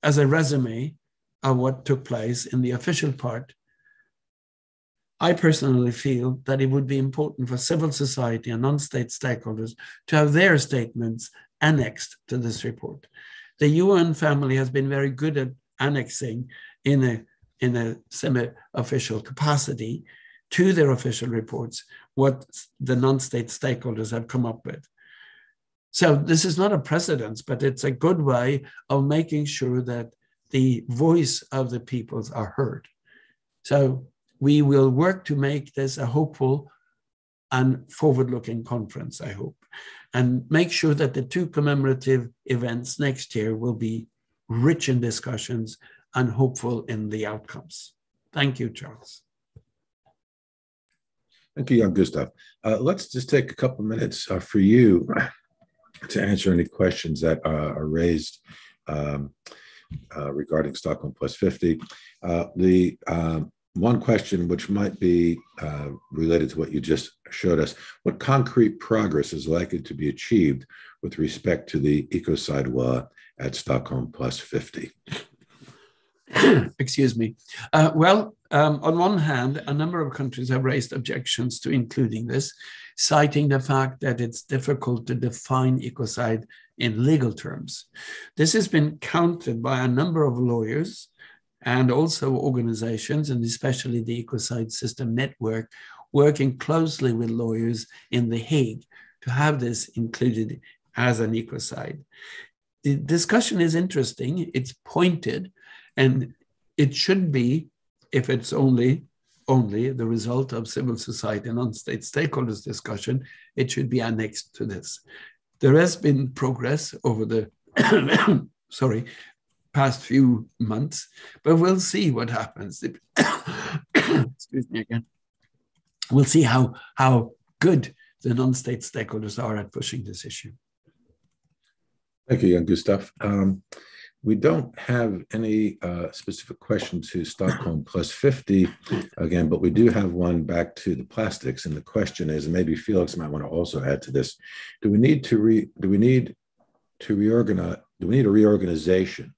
Speaker 2: as a resume of what took place in the official part, I personally feel that it would be important for civil society and non-state stakeholders to have their statements annexed to this report. The UN family has been very good at annexing in a semi-official capacity to their official reports what the non-state stakeholders have come up with. So this is not a precedent, but it's a good way of making sure that the voice of the peoples are heard. So we will work to make this a hopeful and forward-looking conference, I hope, and make sure that the two commemorative events next year will be rich in discussions and hopeful in the outcomes. Thank you, Charles.
Speaker 1: Thank you, Jan Gustav. Let's just take a couple minutes for you to answer any questions that are raised regarding Stockholm Plus 50. One question which might be related to what you just showed us: what concrete progress is likely to be achieved with respect to the ecocide law at Stockholm Plus 50?
Speaker 2: Excuse me. On one hand, a number of countries have raised objections to including this, citing the fact that it's difficult to define ecocide in legal terms. This has been countered by a number of lawyers and also organizations, and especially the Ecocide System Network, working closely with lawyers in The Hague to have this included as an ecocide. The discussion is interesting, it's pointed, and it should be, if it's only the result of civil society and non-state stakeholders discussion, it should be annexed to this. There has been progress over the past few months, but we'll see what happens. Excuse me again. We'll see how good the non-state stakeholders are at pushing this issue.
Speaker 1: Thank you, Jan Gustav. We don't have any specific question to Stockholm Plus 50 again, but we do have one back to the plastics. And the question is, and maybe Felix might want to also add to this: do we need a reorganization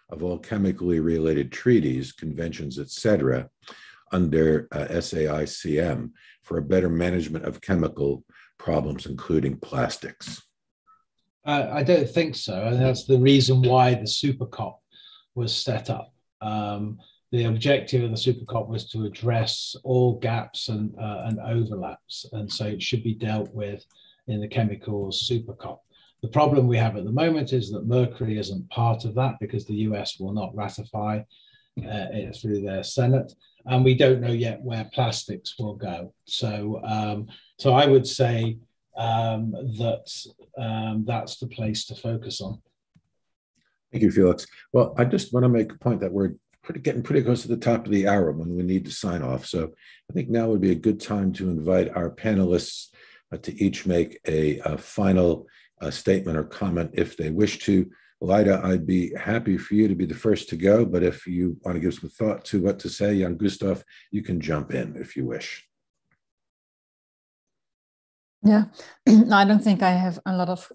Speaker 1: of all chemically related treaties, conventions, etc., under SAICM for a better management of chemical problems, including plastics?
Speaker 3: I don't think so, and that's the reason why the Super COP was set up. The objective of the Super COP was to address all gaps and overlaps, and so it should be dealt with in the chemicals Super COP. The problem we have at the moment is that mercury isn't part of that because the US will not ratify it through their Senate, and we don't know yet where plastics will go. So, so I would say that's the place to focus on.
Speaker 1: Thank you, Felix. Well, I just want to make a point that we're getting pretty close to the top of the hour when we need to sign off. So I think now would be a good time to invite our panelists to each make a final statement or comment if they wish to. Lida, I'd be happy for you to be the first to go, but if you want to give some thought to what to say, Jan Gustav, you can jump in if you wish.
Speaker 4: Yeah, I don't think I have a lot of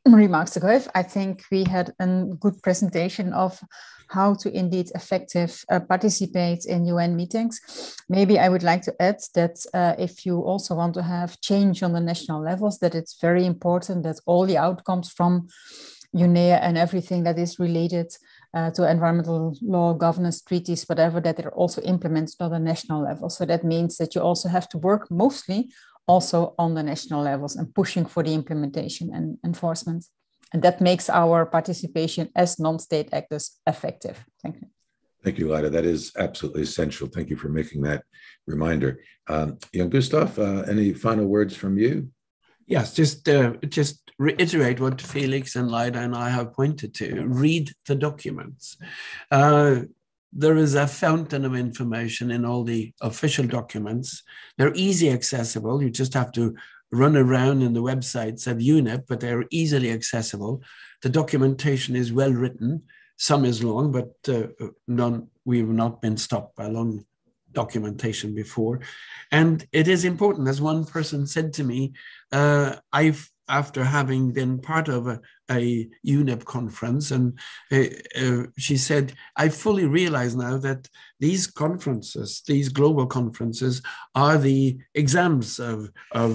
Speaker 4: remarks to give. I think we had a good presentation of how to indeed effectively participate in UN meetings. Maybe I would like to add that if you also want to have change on the national levels, that it's very important that all the outcomes from UNEA and everything that is related to environmental law, governance, treaties, whatever, that they're also implemented on the national level. So that means that you also have to work mostly also on the national levels and pushing for the implementation and enforcement. And that makes our participation as non-state actors effective. Thank you.
Speaker 1: Thank you, Lida. That is absolutely essential. Thank you for making that reminder. Jan Gustav, any final words from you?
Speaker 2: Yes, just reiterate what Felix and Lida and I have pointed to. Read the documents. there is a fountain of information in all the official documents. They're easy accessible. You just have to run around in the websites of UNEP, but they're easily accessible. The documentation is well written. Some is long, but we've not been stopped by long documentation before. And it is important, as one person said to me, after having been part of a UNEP conference, and she said, I fully realize now that these conferences, these global conferences, are the exams of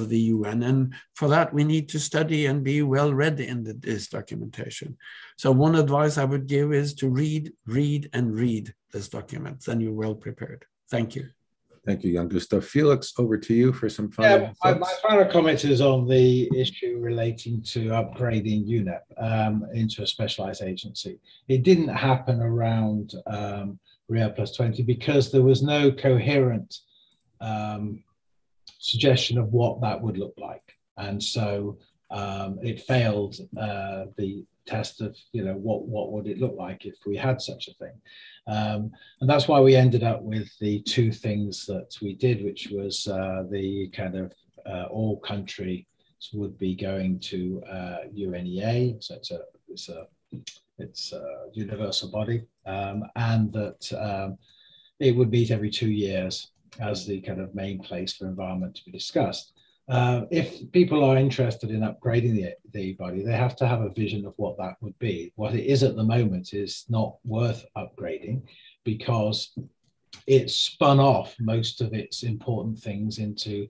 Speaker 2: the UN. And for that, we need to study and be well read in this documentation. So one advice I would give is to read, and read this document, then you're well prepared. Thank you.
Speaker 1: Thank you, Jan Gustav. Felix, over to you for some final thoughts.
Speaker 3: My final comment is on the issue relating to upgrading UNEP into a specialized agency. It didn't happen around Rio +20 because there was no coherent suggestion of what that would look like. And so it failed the test of, what would it look like if we had such a thing. And that's why we ended up with the two things that we did, which was the kind of all countries would be going to UNEA, so it's a universal body, and that it would meet every 2 years as the kind of main place for environment to be discussed. If people are interested in upgrading the body, they have to have a vision of what that would be. What it is at the moment is not worth upgrading because it's spun off most of its important things into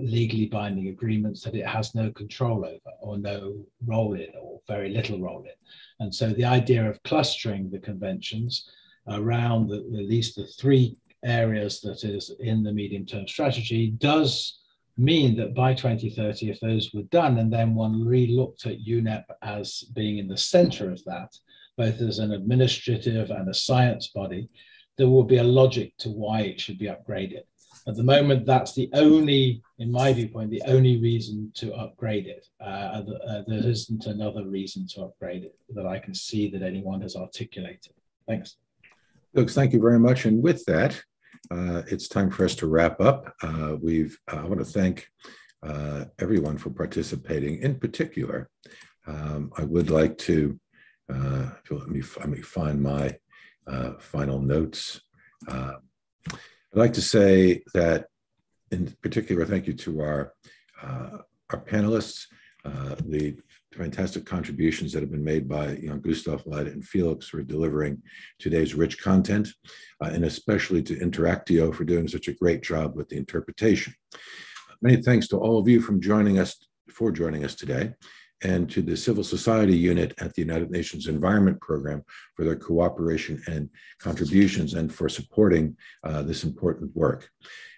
Speaker 3: legally binding agreements that it has no control over or no role in or very little role in. And so the idea of clustering the conventions around at least the 3 areas that is in the medium-term strategy does mean that by 2030, if those were done, and then one re-looked at UNEP as being in the center of that, both as an administrative and a science body, there will be a logic to why it should be upgraded. At the moment, that's the only, in my viewpoint, the only reason to upgrade it. There isn't another reason to upgrade it that I can see that anyone has articulated. Thanks.
Speaker 1: Folks, thank you very much. And with that, it's time for us to wrap up. I want to thank everyone for participating. In particular, I would like to, let me find my final notes. I'd like to say that, in particular, thank you to our panelists, the fantastic contributions that have been made by Jan Gustav, Leida, and Felix for delivering today's rich content, and especially to Interactio for doing such a great job with the interpretation. Many thanks to all of you for joining us today, and to the Civil Society Unit at the United Nations Environment Program for their cooperation and contributions and for supporting this important work.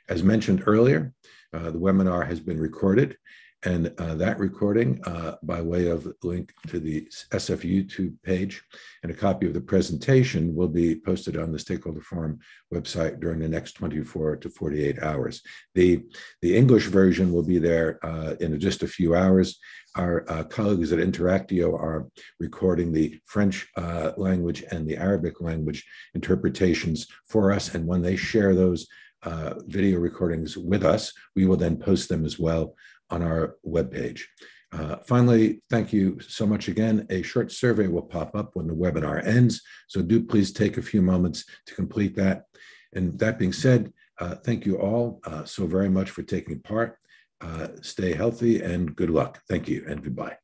Speaker 1: As mentioned earlier, the webinar has been recorded, and that recording, by way of link to the SF YouTube page and a copy of the presentation, will be posted on the Stakeholder Forum website during the next 24 to 48 hours. The English version will be there in just a few hours. Our colleagues at Interactio are recording the French language and the Arabic language interpretations for us, and when they share those video recordings with us, we will then post them as well on our webpage. Finally, thank you so much again. A short survey will pop up when the webinar ends, so do please take a few moments to complete that. And that being said, thank you all so very much for taking part. Stay healthy and good luck. Thank you and goodbye.